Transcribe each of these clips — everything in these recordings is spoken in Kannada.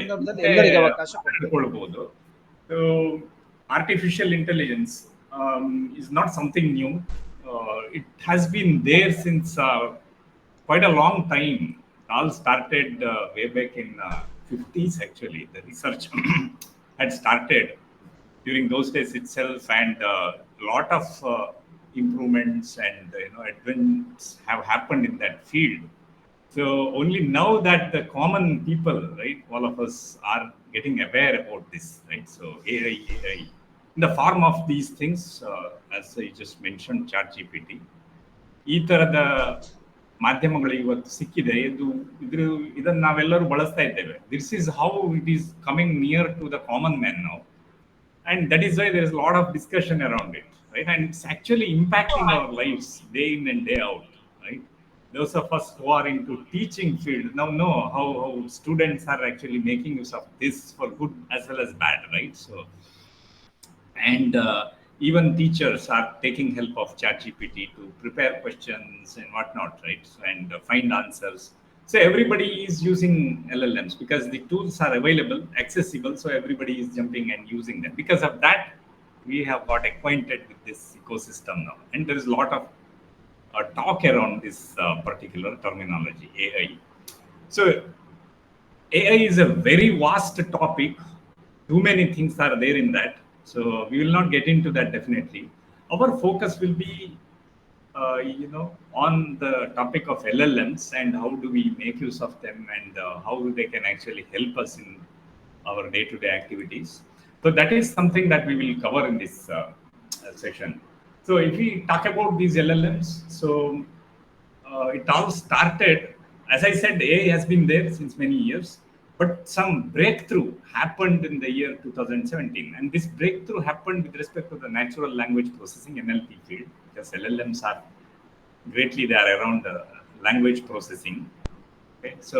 ಸಂದರ್ಭದಲ್ಲಿ ಎಲ್ಲರಿಗೂ ಅವಕಾಶ ಪಡ್ಕೊಳ್ಬಹುದು. Artificial intelligence is not something new. It has been there since quite a long time. It all started way back in 50s actually. The research had started during those days itself, and a lot of improvements and advances have happened in that field. So only now that the common people, right, all of us are getting aware about this, right? So AI in the form of these things, as I just mentioned, ChatGPT, ಈ ತರದ ಮಾಧ್ಯಮಗಳು ಇವತ್ತು ಸಿಕ್ಕಿದೆ. ಇದನ್ನು ನಾವೆಲ್ಲರೂ ಬಳಸ್ತಾ ಇದ್ದೇವೆ. This is how it is coming near to the common man now, and that is why there is a lot of discussion around it, right? And it's actually impacting our lives day in and day out, right? Those of us who are into teaching field now know how students are actually making use of this for good as well as bad, right? So, and even teachers are taking help of ChatGPT to prepare questions and whatnot, right? So, and find answers. So everybody is using LLMs because the tools are available, accessible. So everybody is jumping and using them. Because of that, we have got acquainted with this ecosystem now, and there is a lot of talk around this particular terminology, AI. So AI is a very vast topic. Too many things are there in that. So we will not get into that definitely. Our focus will be, on the topic of LLMs and how do we make use of them and how they can actually help us in our day-to-day activities. So that is something that we will cover in this session. So if we talk about these LLMs, so it all started, as I said, AI has been there since many years, but some breakthrough happened in the year 2017. And this breakthrough happened with respect to the natural language processing, NLP field, because LLMs are greatly there around the language processing. Okay, so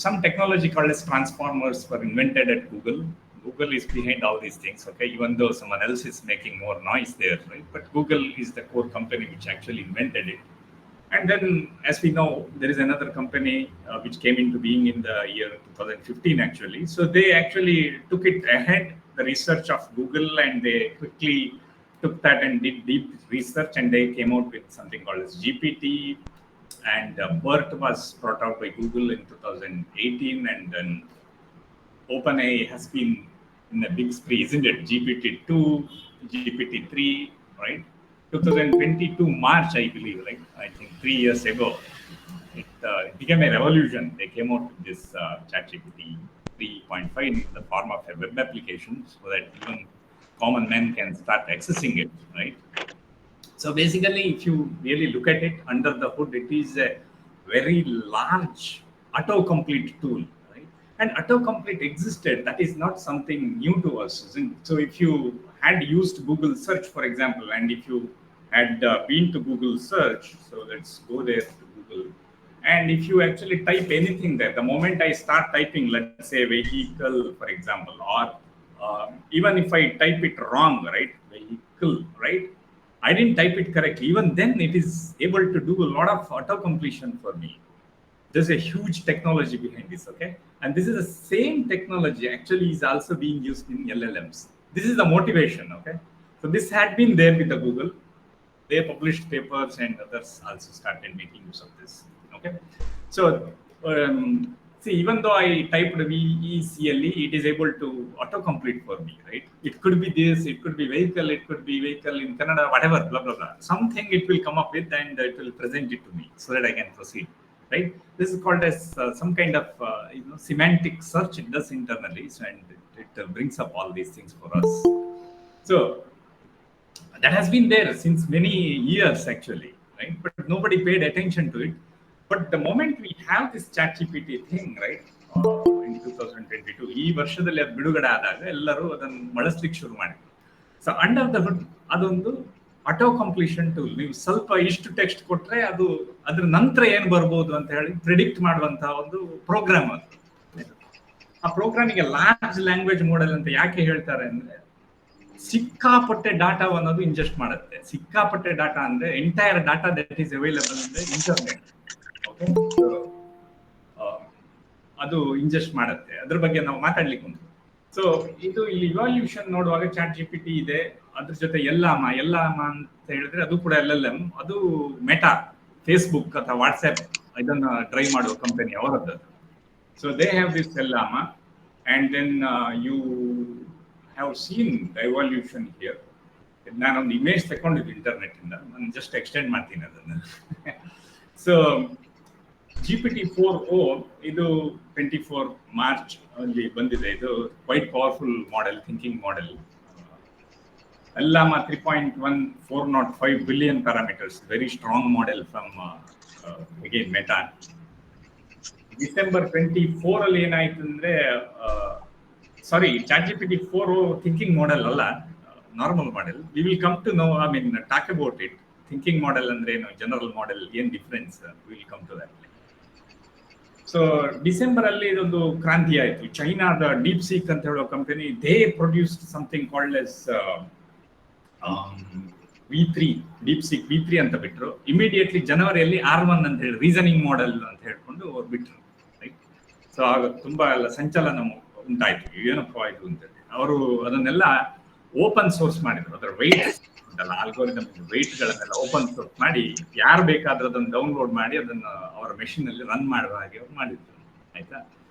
some technology called as transformers were invented at Google. Google is behind all these things, okay, even though someone else is making more noise there, right? But Google is the core company which actually invented it. And then, as we know, there is another company which came into being in the year 2015 actually. So they actually took it ahead, the research of Google, and they quickly took that and did deep research, and they came out with something called as GPT. And BERT was brought out by Google in 2018, and then OpenAI has been in a big spree, isn't it? GPT-2, GPT-3, right? 2022 March, I believe, right? I think 3 years ago, it became a revolution. They came out with this ChatGPT 3.5 in the form of a web application, so that even common men can start accessing it, right? So basically, if you really look at it under the hood, it is a very large autocomplete tool. And autocomplete existed. That is not something new to us, isn't it? So if you had used Google search, for example, and if you had been to Google search, so let's go there to Google, and if you actually type anything there, the moment I start typing, let's say vehicle, for example, or even if I type it wrong, right, vehicle, right, I didn't type it correctly, even then it is able to do a lot of auto-completion for me. There's a huge technology behind this, okay? And this is the same technology actually is also being used in LLMs. This is the motivation, okay? So this had been there with the Google. They published papers and others also started making use of this, okay? So see, even though I typed VECLE, it is able to autocomplete for me, right? It could be this, it could be vehicle, it could be vehicle in Kannada, whatever, blah, blah, blah. Something it will come up with and it will present it to me so that I can proceed. Right, this is called as some kind of semantic search it does internally, so, and it brings up all these things for us. So that has been there since many years actually, right? But nobody paid attention to it. But the moment we have this ChatGPT thing, right, in 2022, ಈ ವರ್ಷದಲ್ಲಿ ಅದು ಬಿಡುಗಡೆ ಆದಾಗ ಎಲ್ಲರೂ ಅದನ್ನು ಬಳಸಲಿಕ್ಕೆ ಶುರು ಮಾಡಿದ್ರು. ಸೊ ಅಂಡರ್ ದ ಹುಡ್ ಅದೊಂದು ಆಟೋ ಕಂಪ್ಲೀಷನ್ ಟೂಲ್. ನೀವು ಸ್ವಲ್ಪ ಇಷ್ಟು ಟೆಕ್ಸ್ಟ್ ಕೊಟ್ರೆ ಅದು ಅದ್ರ ನಂತರ ಏನ್ ಬರ್ಬೋದು ಅಂತ ಹೇಳಿ ಪ್ರಿಡಿಕ್ಟ್ ಮಾಡುವಂತಹ ಒಂದು ಪ್ರೋಗ್ರಾಮ್ ಅದು. ಆ ಪ್ರೋಗ್ರಾಮಿಗೆ ಲಾರ್ಜ್ ಲ್ಯಾಂಗ್ವೇಜ್ ಮಾಡೆಲ್ ಅಂತ ಯಾಕೆ ಹೇಳ್ತಾರೆ ಅಂದ್ರೆ, ಸಿಕ್ಕಾಪಟ್ಟೆ ಡಾಟಾವನ್ನು ಅದು ಇಂಜೆಸ್ಟ್ ಮಾಡುತ್ತೆ. ಸಿಕ್ಕಾಪಟ್ಟೆ ಡಾಟಾ ಅಂದ್ರೆ entire data that is available ಅಂದ್ರೆ ಇಂಟರ್ನೆಟ್. ಓಕೆ, ಅದು ಇಂಜೆಸ್ಟ್ ಮಾಡುತ್ತೆ. ಅದ್ರ ಬಗ್ಗೆ ನಾವು ಮಾತಾಡ್ಲಿಕ್ಕೆ ಉಂಟು. ಸೊ ಇದು ಇಲ್ಲಿ ಇವಾಲ್ಯೂಷನ್ ನೋಡುವಾಗ ಚಾಟ್ GPT ಇದೆ, ಅದ್ರ ಜೊತೆ ಎಲ್ಲಾಮ ಅಂತ ಹೇಳಿದ್ರೆ ಅದು ಕೂಡ LLM, ಅದು ಮೆಟಾ, ಫೇಸ್ಬುಕ್ ಅಥವಾ ವಾಟ್ಸ್ಆ್ಯಪ್ ಇದನ್ನ ಡ್ರೈವ್ ಮಾಡುವ ಕಂಪನಿ ಅವರದ್ದು. So they have this Llama, and then you have seen the evolution here. ನಾನೊಂದು ಇಮೇಜ್ ತಗೊಂಡಿದ್ದು ಇಂಟರ್ನೆಟ್ ಇಂದ, ನಾನು ಜಸ್ಟ್ ಎಕ್ಸ್ಟೆಂಡ್ ಮಾಡ್ತೀನಿ ಅದನ್ನು. ಸೊ GPT-4o ಇದು 24 ಮಾರ್ಚ್ ಅಲ್ಲಿ ಬಂದಿದೆ. ಇದು quite powerful model, thinking model. Llama 3.1405 billion parameters, very strong model from again Meta. December 24 ಅಲ್ಲಿ ಏನಾಯ್ತು ಅಂದ್ರೆ, sorry, chat GPT-4o thinking model ಅಲ್ಲ, normal model. We will come to know, I mean talk about it. Thinking model ಅಂದ್ರೆ ಏನು, ಜನರಲ್ ಮಾಡೆಲ್ ಏನ್ difference, will come to that. So December ಅಲ್ಲಿ ಇದೊಂದು ಕ್ರಾಂತಿ ಆಯಿತು. ಚೈನಾದ ಡೀಪ್ ಸೀಕ್ ಅಂತ ಹೇಳೋ company, they produced something called as V3, DeepSeek V3 ಅಂತ ಬಿಟ್ರು. ಇಮಿಡಿಯೇಟ್ಲಿ ಜನವರಿಯಲ್ಲಿ R1 ಅಂತ ಹೇಳಿ ರೀಸನಿಂಗ್ ಮಾಡೆಲ್ ಅಂತ ಹೇಳ್ಕೊಂಡು ಅವ್ರು ಬಿಟ್ರು, ರೈಟ್. ಸೊ ಆಗ ತುಂಬಾ ಎಲ್ಲ ಸಂಚಲನ ಉಂಟಾಯ್ತು, ಏನಪ್ಪ ಇದು ಅಂತ. ಅವರು ಅದನ್ನೆಲ್ಲ ಓಪನ್ ಸೋರ್ಸ್ ಮಾಡಿದ್ರು. ಅದರ ವೆಯ್ಟ್ ಉಂಟಲ್ಲ, ಆಲ್ಗೋರಿದಮ್ ವೆಯ್ಟ್ ಗಳನ್ನೆಲ್ಲ ಓಪನ್ ಸೋರ್ಸ್ ಮಾಡಿ, ಯಾರು ಬೇಕಾದ್ರೂ ಅದನ್ನು ಡೌನ್ಲೋಡ್ ಮಾಡಿ ಅದನ್ನ ಅವರ ಮೆಷಿನ್ ಅಲ್ಲಿ ರನ್ ಮಾಡುವ ಹಾಗೆ ಅವ್ರು ಮಾಡಿದ್ರು, ಆಯ್ತಾ.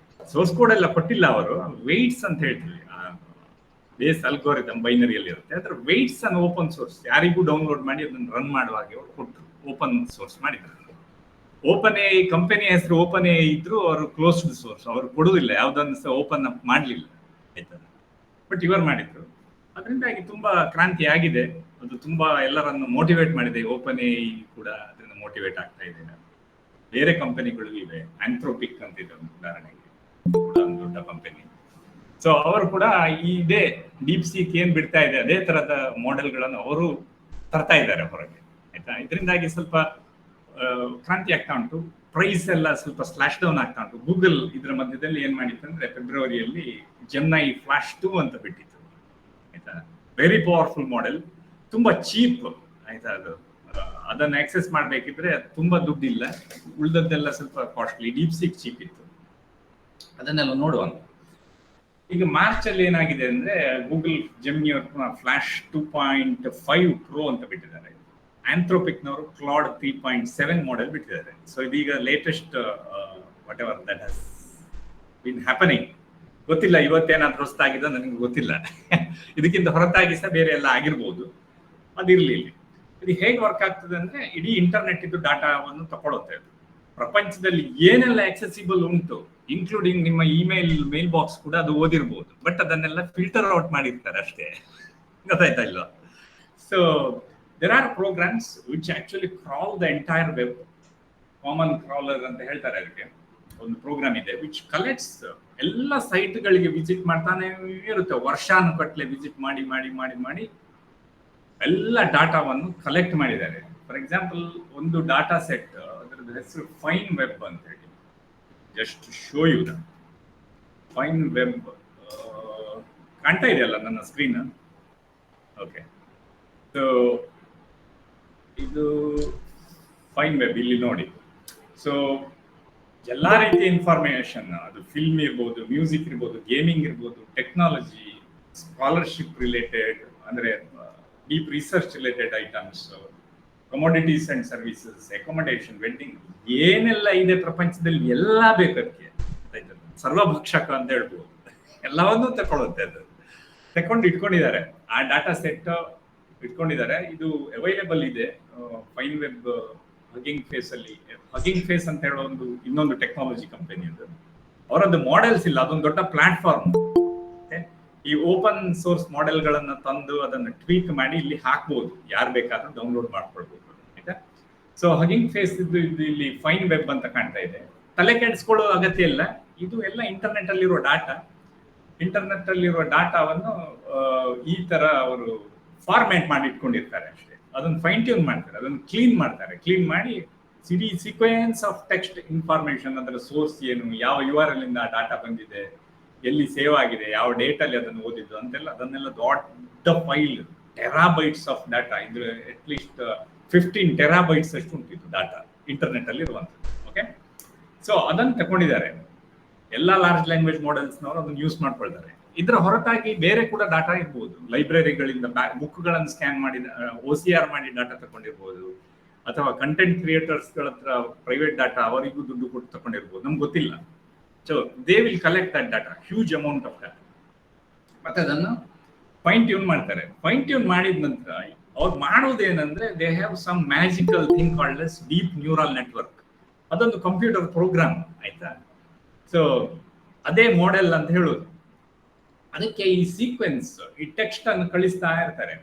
ಸೋರ್ಸ್ ಕೋಡ್ ಎಲ್ಲ ಕೊಟ್ಟಿಲ್ಲ ಅವರು, ವೆಯ್ಟ್ಸ್ ಅಂತ ಹೇಳ್ತೀವಿ, ಬೇಸ್ ಅಲ್ಗೋರಿದಮ್ ಬೈನರಿಯಲ್ಲಿ ಇರುತ್ತೆ, ಅದರ ವೆಯ್ಟ್ಸ್ ಅನ್ನು ಓಪನ್ ಸೋರ್ಸ್ ಯಾರಿಗೂ ಡೌನ್ಲೋಡ್ ಮಾಡಿ ಅದನ್ನು ರನ್ ಮಾಡುವ ಹಾಗೆ ಅವರು ಕೊಟ್ಟರು, ಓಪನ್ ಸೋರ್ಸ್ ಮಾಡಿದ್ರು. ಓಪನ್ ಎ ಕಂಪನಿ ಹೆಸರು ಓಪನ್ ಎ ಇದ್ರು, ಅವರು ಕ್ಲೋಸ್ಡ್ ಸೋರ್ಸ್, ಅವರು ಕೊಡುವುದಿಲ್ಲ, ಯಾವ್ದನ್ನು ಸಹ ಓಪನ್ ಅಪ್ ಮಾಡಲಿಲ್ಲ, ಆಯ್ತಾ. ಬಟ್ ಇವರು ಮಾಡಿದ್ರು. ಅದರಿಂದಾಗಿ ತುಂಬಾ ಕ್ರಾಂತಿ ಆಗಿದೆ. ಅದು ತುಂಬಾ ಎಲ್ಲರನ್ನು ಮೋಟಿವೇಟ್ ಮಾಡಿದೆ. ಓಪನ್ ಎ ಕೂಡ ಅದರಿಂದ ಮೋಟಿವೇಟ್ ಆಗ್ತಾ ಇದೆ. ಬೇರೆ ಕಂಪನಿಗಳು ಇವೆ, ಆಂಥ್ರೋಪಿಕ್ ಅಂತ ಇದೆ ಉದಾಹರಣೆಗೆ, ಕೂಡ ಒಂದು ದೊಡ್ಡ ಕಂಪನಿ. ಸೊ ಅವರು ಕೂಡ ಇದೇ ಡೀಪ್ ಸೀಕ್ ಏನ್ ಬಿಡ್ತಾ ಇದೆ ಅದೇ ತರದ ಮಾಡೆಲ್ಗಳನ್ನು ಅವರು ತರ್ತಾ ಇದ್ದಾರೆ ಹೊರಗೆ, ಆಯ್ತಾ. ಇದರಿಂದಾಗಿ ಸ್ವಲ್ಪ ಕ್ರಾಂತಿ ಆಗ್ತಾ ಉಂಟು. ಪ್ರೈಸ್ ಎಲ್ಲ ಸ್ವಲ್ಪ ಸ್ಲಾಶ್ ಡೌನ್ ಆಗ್ತಾ ಉಂಟು. ಗೂಗಲ್ ಇದ್ರ ಮಧ್ಯದಲ್ಲಿ ಏನ್ ಮಾಡಿತ್ತು ಅಂದ್ರೆ, ಫೆಬ್ರವರಿಯಲ್ಲಿ ಜೆಮಿನೈ ಫ್ಲಾಶ್ 2 ಅಂತ ಬಿಟ್ಟಿತ್ತು, ಆಯ್ತಾ. ವೆರಿ ಪವರ್ಫುಲ್ ಮಾಡೆಲ್, ತುಂಬಾ ಚೀಪ್, ಆಯ್ತಾ. ಅದು ಅದನ್ನ ಆಕ್ಸೆಸ್ ಮಾಡ್ಬೇಕಿದ್ರೆ ತುಂಬಾ ದುಡ್ಡಿಲ್ಲ, ಉಳಿದದ್ದೆಲ್ಲ ಸ್ವಲ್ಪ ಕಾಸ್ಟ್ಲಿ. ಡೀಪ್ ಸೀಕ್ ಚೀಪ್ ಇತ್ತು, ಅದನ್ನೆಲ್ಲ ನೋಡುವ. ಈಗ ಮಾರ್ಚ್ ಅಲ್ಲಿ ಏನಾಗಿದೆ ಅಂದ್ರೆ, ಗೂಗಲ್ ಜೆಮಿನಿ ಫ್ಲಾಶ್ 2.5 Pro ಅಂತ ಬಿಟ್ಟಿದ್ದಾರೆ. ಆಂಥ್ರೋಪಿಕ್ನವರು ಕ್ಲಾಡ್ 3.7 ಮಾಡೆಲ್ ಬಿಟ್ಟಿದ್ದಾರೆ. ಸೊ ಇದೀಗ latest what ever that has been happening. ಗೊತ್ತಿಲ್ಲ ಇವತ್ತೇನಾದ್ರೂ ಹೊಸತಾಗಿದ್ದ ನನಗೆ ಗೊತ್ತಿಲ್ಲ. ಇದಕ್ಕಿಂತ ಹೊರತಾಗಿ ಸಹ ಬೇರೆ ಎಲ್ಲ ಆಗಿರ್ಬೋದು, ಅದಿರ್ಲಿ. ಇದು ಹೇಗೆ ವರ್ಕ್ ಆಗ್ತದೆ ಅಂದ್ರೆ, ಇಡೀ ಇಂಟರ್ನೆಟ್ ಇದು ಡಾಟಾವನ್ನು ತಗೊಳುತ್ತೆ. ಅದು ಪ್ರಪಂಚದಲ್ಲಿ ಏನೆಲ್ಲ ಆಕ್ಸೆಸಿಬಲ್ ಉಂಟು, ಇನ್ಕ್ಲೂಡಿಂಗ್ ನಿಮ್ಮ ಮೇಲ್ ಬಾಕ್ಸ್ ಕೂಡ ಅದು ಓದಿರ್ಬೋದು, ಬಟ್ ಅದನ್ನೆಲ್ಲ ಫಿಲ್ಟರ್ ಔಟ್ ಮಾಡಿರ್ತಾರೆ ಅಷ್ಟೇ, ಗೊತ್ತಾಯ್ತಾ ಇಲ್ವಾ. So there are programs which actually crawl the entire web. Common crawler ಅಂತ ಹೇಳ್ತಾರೆ ಅದಕ್ಕೆ. ಒಂದು ಪ್ರೋಗ್ರಾಮ್ ಇದೆ ವಿಚ್ ಕಲೆಕ್ಟ್ಸ್ ಎಲ್ಲ ಸೈಟ್ಗಳಿಗೆ ವಿಸಿಟ್ ಮಾಡ್ತಾನೆ ಇರುತ್ತೆ, ವರ್ಷಾನುಗಟ್ಟಲೆ ವಿಸಿಟ್ ಮಾಡಿ ಮಾಡಿ ಮಾಡಿ ಮಾಡಿ ಎಲ್ಲ ಡಾಟಾವನ್ನು ಕಲೆಕ್ಟ್ ಮಾಡಿದ್ದಾರೆ. ಫಾರ್ ಎಕ್ಸಾಂಪಲ್, ಒಂದು ಡಾಟಾ ಸೆಟ್, ಅದರದ್ದು ಹೆಸರು ಫೈನ್ ವೆಬ್ ಅಂತ ಹೇಳಿ. Just show you the fine web. ಕಾಣ್ತಾ ಇದೆಯಲ್ಲ ನನ್ನ ಸ್ಕ್ರೀನ್? ಓಕೆ. ಸೊ ಇದು ಫೈನ್ ವೆಬ್, ಇಲ್ಲಿ ನೋಡಿ. ಸೊ ಎಲ್ಲಾ ರೀತಿಯ ಇನ್ಫಾರ್ಮೇಶನ್, ಅದು ಫಿಲ್ಮ್ ಇರ್ಬೋದು, ಮ್ಯೂಸಿಕ್ ಇರ್ಬೋದು, ಗೇಮಿಂಗ್ ಇರ್ಬೋದು, ಟೆಕ್ನಾಲಜಿ, ಸ್ಕಾಲರ್ಶಿಪ್ ರಿಲೇಟೆಡ್ ಅಂದ್ರೆ deep research related items, commodities and services, accommodation, wedding, ಏನೆಲ್ಲ ಇದೆ ಪ್ರಪಂಚದಲ್ಲಿ ಎಲ್ಲ ಬೇಕದಕ್ಕೆ, ಸರ್ವಭಕ್ಷಕ ಅಂತ ಹೇಳ್ಬೋದು. ಎಲ್ಲವನ್ನೂ ತಗೊಳುತ್ತೆ. ಅದು ತಕೊಂಡು ಇಟ್ಕೊಂಡಿದ್ದಾರೆ, ಆ ಡಾಟಾ ಸೆಟ್ ಇಟ್ಕೊಂಡಿದ್ದಾರೆ. ಇದು ಅವೈಲೇಬಲ್ ಇದೆ ಫೈನ್ ವೆಬ್ ಹಗಿಂಗ್ ಫೇಸ್ ಅಲ್ಲಿ. ಹಗಿಂಗ್ ಫೇಸ್ ಅಂತ ಹೇಳೋ ಒಂದು ಇನ್ನೊಂದು ಟೆಕ್ನಾಲಜಿ ಕಂಪನಿ ಅದು. ಅವರದ್ದು ಮಾಡೆಲ್ಸ್ ಇಲ್ಲ, ಅದೊಂದು ದೊಡ್ಡ ಪ್ಲಾಟ್ಫಾರ್ಮ್. ಈ ಓಪನ್ ಸೋರ್ಸ್ ಮಾಡೆಲ್ಗಳನ್ನ ತಂದು ಅದನ್ನು ಟ್ವೀಕ್ ಮಾಡಿ ಇಲ್ಲಿ ಹಾಕ್ಬೋದು, ಯಾರು ಬೇಕಾದ್ರೂ ಡೌನ್ಲೋಡ್ ಮಾಡ್ಕೊಳ್ಬಹುದು, ಆಯ್ತಾ. ಸೊ ಹಗಿಂಗ್ ಫೇಸ್ ಇದು ಇಲ್ಲಿ ಫೈನ್ ವೆಬ್ ಅಂತ ಕಾಣ್ತಾ ಇದೆ. ತಲೆ ಕೆಡಿಸ್ಕೊಳ್ಳೋ ಅಗತ್ಯ ಇಲ್ಲ, ಇದು ಎಲ್ಲ ಇಂಟರ್ನೆಟ್ ಅಲ್ಲಿರುವ ಡಾಟಾ. ಇಂಟರ್ನೆಟ್ ಅಲ್ಲಿರುವ ಡಾಟಾವನ್ನು ಈ ತರ ಅವರು ಫಾರ್ಮ್ಯಾಟ್ ಮಾಡಿ ಇಟ್ಕೊಂಡಿರ್ತಾರೆ ಅಷ್ಟೇ. ಅದನ್ನು ಫೈನ್ ಟ್ಯೂನ್ ಮಾಡ್ತಾರೆ, ಅದನ್ನು ಕ್ಲೀನ್ ಮಾಡ್ತಾರೆ. ಕ್ಲೀನ್ ಮಾಡಿ ಸೀಕ್ವೆನ್ಸ್ ಆಫ್ ಟೆಕ್ಸ್ಟ್ ಇನ್ಫಾರ್ಮೇಶನ್, ಅದರ ಸೋರ್ಸ್ ಏನು, ಯಾವ URL ಇಂದ ಡಾಟಾ ಬಂದಿದೆ, ಎಲ್ಲಿ ಸೇವ್ ಆಗಿದೆ, ಯಾವ ಡೇಟ್ ಅಲ್ಲಿ ಅದನ್ನು ಓದಿದ್ದು ಅಂತೆಲ್ಲ, ಅದನ್ನೆಲ್ಲ ದೊಡ್ಡ ಫೈಲ್, ಟೆರಾಬೈಟ್ಸ್ ಆಫ್ ಡಾಟಾ. ಇದು ಅಟ್ಲೀಸ್ಟ್ 15 ಟೆರಾಬೈಟ್ಸ್ ಅಷ್ಟು ಉಂಟಿದ್ದು ಡಾಟಾ ಇಂಟರ್ನೆಟ್ ಅಲ್ಲಿ ಇರುವಂಥದ್ದು. ಓಕೆ. ಸೊ ಅದನ್ನು ತಗೊಂಡಿದ್ದಾರೆ. ಎಲ್ಲ ಲಾರ್ಜ್ ಲ್ಯಾಂಗ್ವೇಜ್ ಮಾಡೆಲ್ಸ್ನವರು ಅದನ್ನು ಯೂಸ್ ಮಾಡ್ಕೊಳ್ತಾರೆ. ಇದರ ಹೊರತಾಗಿ ಬೇರೆ ಕೂಡ ಡಾಟಾ ಇರ್ಬೋದು. ಲೈಬ್ರರಿಗಳಿಂದ ಬುಕ್ಗಳನ್ನು ಸ್ಕ್ಯಾನ್ ಮಾಡಿ OCR ಮಾಡಿ ಡಾಟಾ ತಗೊಂಡಿರ್ಬೋದು, ಅಥವಾ ಕಂಟೆಂಟ್ ಕ್ರಿಯೇಟರ್ಸ್ಗಳ ಹತ್ರ ಪ್ರೈವೇಟ್ ಡಾಟಾ ಅವರಿಗೂ ದುಡ್ಡು ಕೊಟ್ಟು ತಗೊಂಡಿರ್ಬೋದು, ನಮ್ಗೆ ಗೊತ್ತಿಲ್ಲ. So they will collect that data, huge amount of data, ಮತ್ತೆ ಅದನ್ನು ಫೈನ್ ಟ್ಯೂನ್ ಮಾಡ್ತಾರೆ. ಫೈನ್ ಟ್ಯೂನ್ ಮಾಡಿದ ನಂತರ ಅವ್ರು ಮಾಡೋದೇನಂದ್ರೆ they have some magical thing called as deep neural network. ಅದೊಂದು ಕಂಪ್ಯೂಟರ್ ಪ್ರೋಗ್ರಾಮ್, ಆಯ್ತಾ. ಸೊ ಅದೇ ಮಾಡೆಲ್ ಅಂತ ಹೇಳೋದು. ಅದಕ್ಕೆ ಈ ಸೀಕ್ವೆನ್ಸ್, ಈ ಟೆಕ್ಸ್ಟ್ ಅನ್ನು ಕಳಿಸ್ತಾ ಇರ್ತಾರೆ.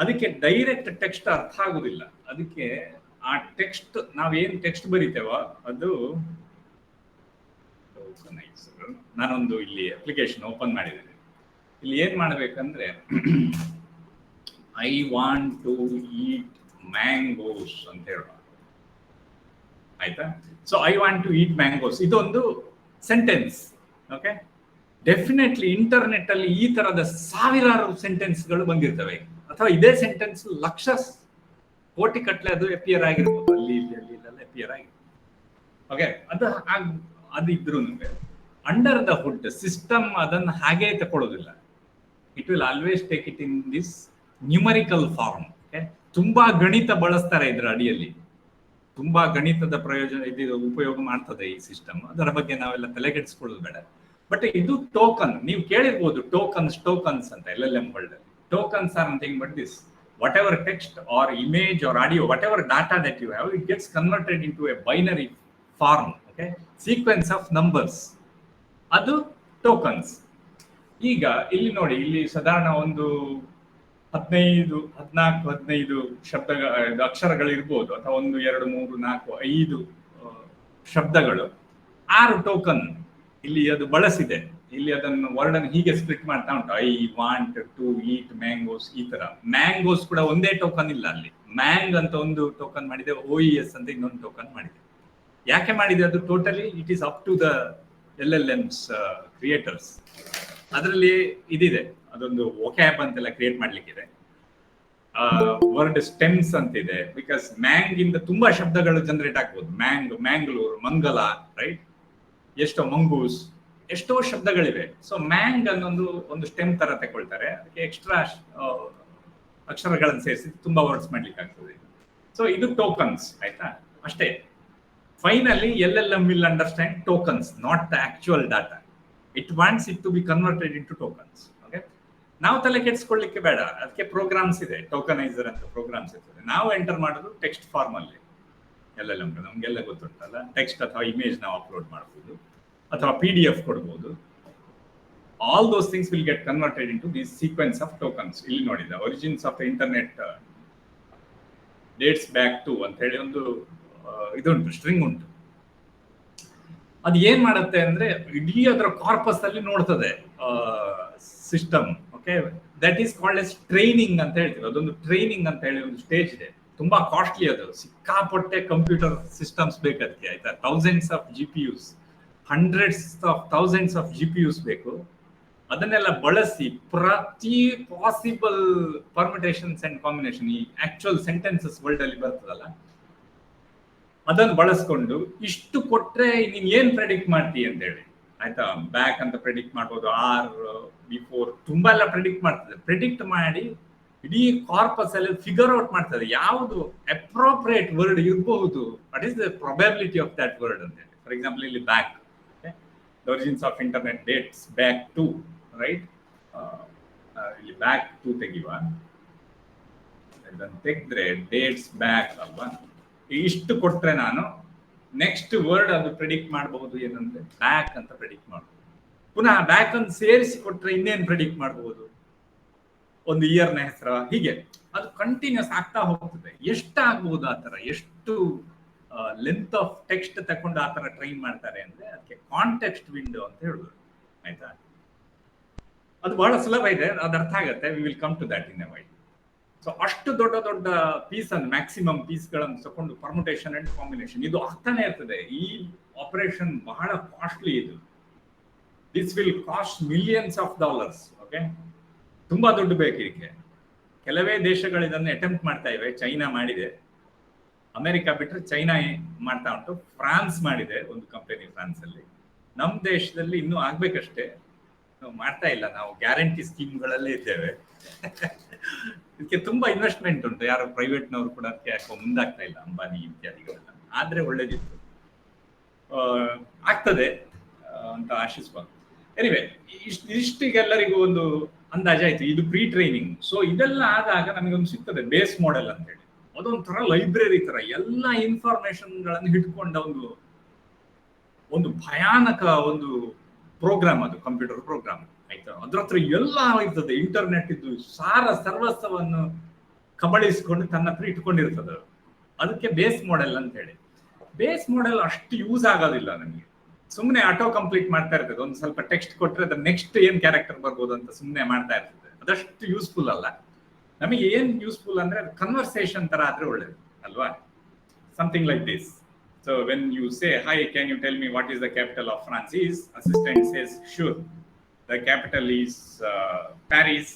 ಅದಕ್ಕೆ ಡೈರೆಕ್ಟ್ ಟೆಕ್ಸ್ಟ್ ಅರ್ಥ ಆಗುದಿಲ್ಲ. ಅದಕ್ಕೆ ಆ ಟೆಕ್ಸ್ಟ್, ನಾವೇನ್ ಟೆಕ್ಸ್ಟ್ ಬರೀತೇವೋ ಅದು, ನಾನೊಂದು ಇಲ್ಲಿ ಅಪ್ಲಿಕೇಶನ್ ಓಪನ್ ಮಾಡಿದ್ದೇನೆ. ಇಲ್ಲಿ ಏನ್ ಮಾಡ್ಬೇಕಂದ್ರೆ I want to eat mangoes ಅಂತ ಹೇಳೋಣ, ಆಯ್ತಾ. So I want to eat mangoes ಇದೊಂದು ಸೆಂಟೆನ್ಸ್. ಓಕೆ, ಡೆಫಿನೆಟ್ಲಿ ಇಂಟರ್ನೆಟ್ ಅಲ್ಲಿ ಈ ತರದ ಸಾವಿರಾರು ಸೆಂಟೆನ್ಸ್ಗಳು ಬಂದಿರ್ತವೆ, ಅಥವಾ ಇದೇ ಸೆಂಟೆನ್ಸ್ ಲಕ್ಷ ಕೋಟಿ ಕಟ್ಲೆ ಅದು ಅಪಿಯರ್ ಆಗಿರ್ಬೋದು, ಅಲ್ಲಿ ಇಲ್ಲೆಲ್ಲ ಅಪಿಯರ್ ಆಗಿರ್ಬೋದು. ಓಕೆ, ಅದು ಇದ್ರೂ ಅಂಡರ್ ದ ಹುಡ್ ಸಿಸ್ಟಮ್ ಅದನ್ನು ಹಾಗೆ ತಗೊಳ್ಳೋದಿಲ್ಲ. It will always take it in this numerical form. Okay, ತುಂಬಾ ಗಣಿತ ಬಳಸ್ತಾರೆ ಇದ್ರ ಅಡಿಯಲ್ಲಿ, ತುಂಬಾ ಗಣಿತದ ಪ್ರಯೋಜನ ಇದು ಉಪಯೋಗ ಮಾಡ್ತದೆ ಈ ಸಿಸ್ಟಮ್. ಅದರ ಬಗ್ಗೆ ನಾವೆಲ್ಲ ತಲೆಗೆಡಿಸ್ಕೊಳ್ಳೋದು ಬೇಡ. ಬಟ್ ಇದು ಟೋಕನ್, ನೀವು ಕೇಳಿರ್ಬೋದು ಟೋಕನ್ಸ್ ಅಂತ LLM ವರ್ಲ್ಡ್ ಅಲ್ಲಿ. Tokens are nothing but this. Whatever text or image or audio, whatever data that you have, it gets converted into a binary form. Okay, sequence of numbers. ಅದು ಟೋಕನ್ಸ್. ಈಗ ಇಲ್ಲಿ ನೋಡಿ, ಇಲ್ಲಿ ಸಾಧಾರಣ ಒಂದು 15 ಅಕ್ಷರಗಳು ಇರ್ಬೋದು, ಅಥವಾ 1 2 3 4 5 ಶಬ್ದಗಳು, 6 ಟೋಕನ್ ಇಲ್ಲಿ ಅದು ಬಳಸಿದೆ. ಇಲ್ಲಿ ಅದನ್ನು ವರ್ಡ್ ಅನ್ನು ಹೀಗೆ ಸ್ಪ್ಲಿಟ್ ಮಾಡ್ತಾ ಉಂಟು. I want to eat mangoes, ಈ ತರ. ಮ್ಯಾಂಗೋಸ್ ಕೂಡ ಒಂದೇ ಟೋಕನ್ ಇಲ್ಲ, ಅಲ್ಲಿ ಮ್ಯಾಂಗ್ ಅಂತ ಒಂದು ಟೋಕನ್ ಮಾಡಿದೆ, OES ಅಂತ ಇನ್ನೊಂದು ಟೋಕನ್ ಮಾಡಿದೆ. ಯಾಕೆ ಮಾಡಿದೆ ಅದು? Totally it is up to the LLMs creators. ಅದರಲ್ಲಿ ಇದಿದೆ, ಅದೊಂದು ವೊಕ್ಯಾಬ್ ಅಂತೆಲ್ಲ ಕ್ರಿಯೇಟ್ ಮಾಡ್ಲಿಕ್ಕಿದೆ. ವರ್ಡ್ ಸ್ಟೆಮ್ಸ್ ಅಂತಿದೆ, ಬಿಕಾಸ್ ಮ್ಯಾಂಗ್ ಇಂದ ತುಂಬಾ ಶಬ್ದಗಳು ಜನರೇಟ್ ಆಗ್ಬೋದು. ಮ್ಯಾಂಗ್ಳೂರ್, ಮಂಗಲ, ರೈಟ್, ಎಷ್ಟೋ ಮಂಗೂಸ್, ಎಷ್ಟೋ ಶಬ್ದಗಳಿವೆ. ಸೊ ಮ್ಯಾಂಗ್ ಅನ್ನೊಂದು ಒಂದು ಸ್ಟೆಮ್ ತರ ತಗೊಳ್ತಾರೆ, ಅದಕ್ಕೆ ಎಕ್ಸ್ಟ್ರಾ ಅಕ್ಷರಗಳನ್ನು ಸೇರಿಸಿ ತುಂಬಾ ವರ್ಡ್ಸ್ ಮಾಡ್ಲಿಕ್ಕೆ ಆಗ್ತದೆ. ಸೊ ಇದು ಟೋಕನ್ಸ್, ಆಯ್ತಾ, ಅಷ್ಟೇ. Finally LLM will understand tokens, not the actual data. It wants it to be converted into tokens. Okay, ನಾವು ತಲೆ ಕೆಡಿಸ್ಕೊಳ್ಳಿಕ್ಕೆ ಬೇಡ, ಅದಕ್ಕೆ ಪ್ರೋಗ್ರಾಮ್ಸ್ ಇದೆ, ಟೋಕನೈಸರ್ ಅಂತ ಪ್ರೋಗ್ರಾಮ್ಸ್ ಇರ್ತದೆ. ನಾವು ಎಂಟರ್ ಮಾಡೋದು ಟೆಕ್ಸ್ಟ್ ಫಾರ್ಮ್ ಅಲ್ಲಿ. LLM ನಮ್ಗೆಲ್ಲ ಗೊತ್ತುಂಟಲ್ಲ, ಟೆಕ್ಸ್ಟ್ ಅಥವಾ ಇಮೇಜ್ ನಾವು ಅಪ್ಲೋಡ್ ಮಾಡಬಹುದು, ಅಥವಾ PDF ಕೊಡ್ಬೋದು. All those things will get converted into this sequence of tokens. ಇಲ್ಲಿ ನೋಡಿದ origins of the internet dates back to ಅಂತ ಹೇಳಿ ಒಂದು ಇದುಂಟು, ಸ್ಟ್ರಿಂಗ್ ಉಂಟು. ಅದು ಏನ್ ಮಾಡುತ್ತೆ ಅಂದ್ರೆ ಇಡೀ ಅದರ ಕಾರ್ಪಸ್ ಅಲ್ಲಿ ನೋಡ್ತದೆ system. Okay, that is called as training ಅಂತ ಹೇಳ್ತೀವಿ. ಅದೊಂದು ಟ್ರೈನಿಂಗ್ ಅಂತ ಹೇಳಿ ಒಂದು ಸ್ಟೇಜ್ ಇದೆ, ತುಂಬಾ ಕಾಸ್ಟ್ಲಿ ಅದು. ಸಿಕ್ಕಾಪಟ್ಟೆ ಕಂಪ್ಯೂಟರ್ ಸಿಸ್ಟಮ್ಸ್ ಬೇಕದಕ್ಕೆ, ಆಯ್ತಾ. Thousands of GPUs, hundreds of thousands of GPUs ಬೇಕು. ಅದನ್ನೆಲ್ಲ ಬಳಸಿ ಪ್ರತಿ ಪಾಸಿಬಲ್ ಪರ್ಮಿಟೇಷನ್ಸ್ ಅಂಡ್ ಕಾಂಬಿನೇಷನ್, ಈ ಆಕ್ಚುಯಲ್ ಸೆಂಟೆನ್ಸಸ್ ವರ್ಲ್ಡ್ ಅಲ್ಲಿ ಬರ್ತದಲ್ಲ, ಅದನ್ನು ಬಳಸ್ಕೊಂಡು ಇಷ್ಟು ಕೊಟ್ರೆ ನೀನ್ ಏನ್ ಪ್ರೆಡಿಕ್ಟ್ ಮಾಡ್ತೀಯ ಅಂತ ಹೇಳಿ, ಆಯ್ತಾ. ಬ್ಯಾಕ್ ಅಂತ ಪ್ರೆಡಿಕ್ಟ್ ಮಾಡ್ಬೋದು, ಆರ್ ಬಿಫೋರ್, ತುಂಬಾ ಎಲ್ಲ ಪ್ರೆಡಿಕ್ಟ್ ಮಾಡ್ತದೆ. ಪ್ರೆಡಿಕ್ಟ್ ಮಾಡಿ ಇಡೀ ಕಾರ್ಪಸ್ ಅಲ್ಲಿ ಫಿಗರ್ ಔಟ್ ಮಾಡ್ತದೆ ಯಾವುದು ಅಪ್ರೋಪ್ರಿಯೇಟ್ ವರ್ಡ್ ಇರಬಹುದು, what is the probability of that word ಅಂತ ಹೇಳಿ. ಫಾರ್ ಎಕ್ಸಾಂಪಲ್ ಇಲ್ಲಿ back, the origins of internet dates back to, right, ಇಲ್ಲಿ ಬ್ಯಾಕ್ ಟು ತೆಗಿವ, ಅದನ್ನು ತೆಗೆದ್ರೆ ಡೇಟ್ಸ್ ಬ್ಯಾಕ್ ಅಲ್ವಾ. ಇಷ್ಟು ಕೊಟ್ರೆ ನಾನು ನೆಕ್ಸ್ಟ್ ವರ್ಡ್ ಅದು ಪ್ರೆಡಿಕ್ಟ್ ಮಾಡಬಹುದು ಏನಂದ್ರೆ ಬ್ಯಾಕ್ ಅಂತ ಪ್ರೆಡಿಕ್ಟ್ ಮಾಡಬಹುದು. ಪುನಃ ಬ್ಯಾಕ್ ಅಂತ ಸೇರಿಸಿ ಕೊಟ್ರೆ ಇನ್ನೇನು ಪ್ರೆಡಿಕ್ಟ್ ಮಾಡಬಹುದು, ಒಂದು ಇಯರ್ನ ಹೆಸರು, ಹೀಗೆ ಅದು ಕಂಟಿನ್ಯೂಸ್ ಆಗ್ತಾ ಹೋಗ್ತದೆ. ಎಷ್ಟಾಗಬಹುದು ಆ ತರ, ಎಷ್ಟು ಲೆಂತ್ ಆಫ್ ಟೆಕ್ಸ್ಟ್ ತಕೊಂಡು ಆ ತರ ಟ್ರೈನ್ ಮಾಡ್ತಾರೆ ಅಂದ್ರೆ ಅದಕ್ಕೆ ಕಾಂಟೆಕ್ಸ್ಟ್ ವಿಂಡೋ ಅಂತ ಹೇಳುದು, ಆಯ್ತಾ. ಅದು ಬಹಳ ಸುಲಭ ಇದೆ, ಅದು ಅರ್ಥ ಆಗತ್ತೆ. We will come to that in a while. So ಅಷ್ಟು ದೊಡ್ಡ ದೊಡ್ಡ ಪೀಸ್ ಅನ್ನು, ಮ್ಯಾಕ್ಸಿಮಮ್ ಪೀಸ್ಗಳನ್ನು ತಕೊಂಡು ಪರ್ಮುಟೇಷನ್ ಅಂಡ್ ಕಾಂಬಿನೇಷನ್ ಇದು ಆಗ್ತಾನೆ ಇರ್ತದೆ. ಈ ಆಪರೇಷನ್ ಬಹಳ ಕಾಸ್ಟ್ಲಿ ಇದು. This will cost $millions. Okay, ತುಂಬಾ ದುಡ್ಡು ಬೇಕು ಇದಕ್ಕೆ. ಕೆಲವೇ ದೇಶಗಳು ಇದನ್ನು ಅಟೆಂಪ್ಟ್ ಮಾಡ್ತಾ ಇವೆ. ಚೈನಾ ಮಾಡಿದೆ, ಅಮೆರಿಕ ಬಿಟ್ಟರೆ ಚೈನಾ ಮಾಡ್ತಾ ಉಂಟು, ಫ್ರಾನ್ಸ್ ಮಾಡಿದೆ ಒಂದು ಕಂಪನಿ ಫ್ರಾನ್ಸ್ ಅಲ್ಲಿ. ನಮ್ಮ ದೇಶದಲ್ಲಿ ಇನ್ನೂ ಆಗ್ಬೇಕಷ್ಟೇ, ನಾವು ಮಾಡ್ತಾ ಇಲ್ಲ. ನಾವು ಗ್ಯಾರಂಟಿ ಸ್ಕೀಮ್ಗಳಲ್ಲೇ ಇದ್ದೇವೆ. ಇದಕ್ಕೆ ತುಂಬಾ ಇನ್ವೆಸ್ಟ್ಮೆಂಟ್ ಉಂಟು. ಯಾರು ಪ್ರೈವೇಟ್ನವರು ಕೂಡ ಅದಕ್ಕೆ ಯಾಕೋ ಮುಂದಾಗ್ತಾ ಇಲ್ಲ, ಅಂಬಾನಿ ಇತ್ಯಾದಿಗಳೆಲ್ಲ. ಆದ್ರೆ ಒಳ್ಳೇದಿತ್ತು, ಆಗ್ತದೆ ಅಂತ ಆಶಿಸುವ. ಎನಿವೆ, ಇಷ್ಟಿಗೆಲ್ಲರಿಗೂ ಒಂದು ಅಂದಾಜಾಯ್ತು. ಇದು ಪ್ರೀ ಟ್ರೈನಿಂಗ್. ಸೊ ಇದೆಲ್ಲ ಆದಾಗ ನಮಗೊಂದು ಸಿಗ್ತದೆ ಬೇಸ್ ಮಾಡೆಲ್ ಅಂತ ಹೇಳಿ. ಅದೊಂಥರ ಲೈಬ್ರರಿ ತರ ಎಲ್ಲ ಇನ್ಫಾರ್ಮೇಶನ್ಗಳನ್ನು ಹಿಡ್ಕೊಂಡ ಒಂದು ಭಯಾನಕ ಒಂದು ಪ್ರೋಗ್ರಾಮ್, ಅದು ಕಂಪ್ಯೂಟರ್ ಪ್ರೋಗ್ರಾಮ್ ಆಯ್ತಾ. ಅದ್ರ ಹತ್ರ ಎಲ್ಲ ಇರ್ತದೆ, ಇಂಟರ್ನೆಟ್ ಇದ್ದು ಸರ್ವಸ್ವವನ್ನು ಕಬಳಿಸಿಕೊಂಡು ತನ್ನ ಹತ್ರ ಇಟ್ಕೊಂಡಿರ್ತದೆ. ಅದಕ್ಕೆ ಬೇಸ್ ಮಾಡೆಲ್ ಅಂತ ಹೇಳಿ. ಬೇಸ್ ಮಾಡೆಲ್ ಅಷ್ಟು ಯೂಸ್ ಆಗೋದಿಲ್ಲ ನಮಗೆ. ಸುಮ್ಮನೆ ಆಟೋ ಕಂಪ್ಲೀಟ್ ಮಾಡ್ತಾ ಇರ್ತದೆ. ಒಂದು ಸ್ವಲ್ಪ ಟೆಕ್ಸ್ಟ್ ಕೊಟ್ಟರೆ ಅದ್ರ ನೆಕ್ಸ್ಟ್ ಏನ್ ಕ್ಯಾರೆಕ್ಟರ್ ಬರ್ಬೋದು ಅಂತ ಸುಮ್ಮನೆ ಮಾಡ್ತಾ ಇರ್ತದೆ. ಅದಷ್ಟು ಯೂಸ್ಫುಲ್ ಅಲ್ಲ. ನಮಗೆ ಏನ್ ಯೂಸ್ಫುಲ್ ಅಂದ್ರೆ ಅದು ಕನ್ವರ್ಸೇಷನ್ ತರ ಆದ್ರೆ ಒಳ್ಳೇದು ಅಲ್ವಾ. Something like this. So when you say, hi, can you tell me what is the capital of France? His assistant says, sure. The capital is Paris.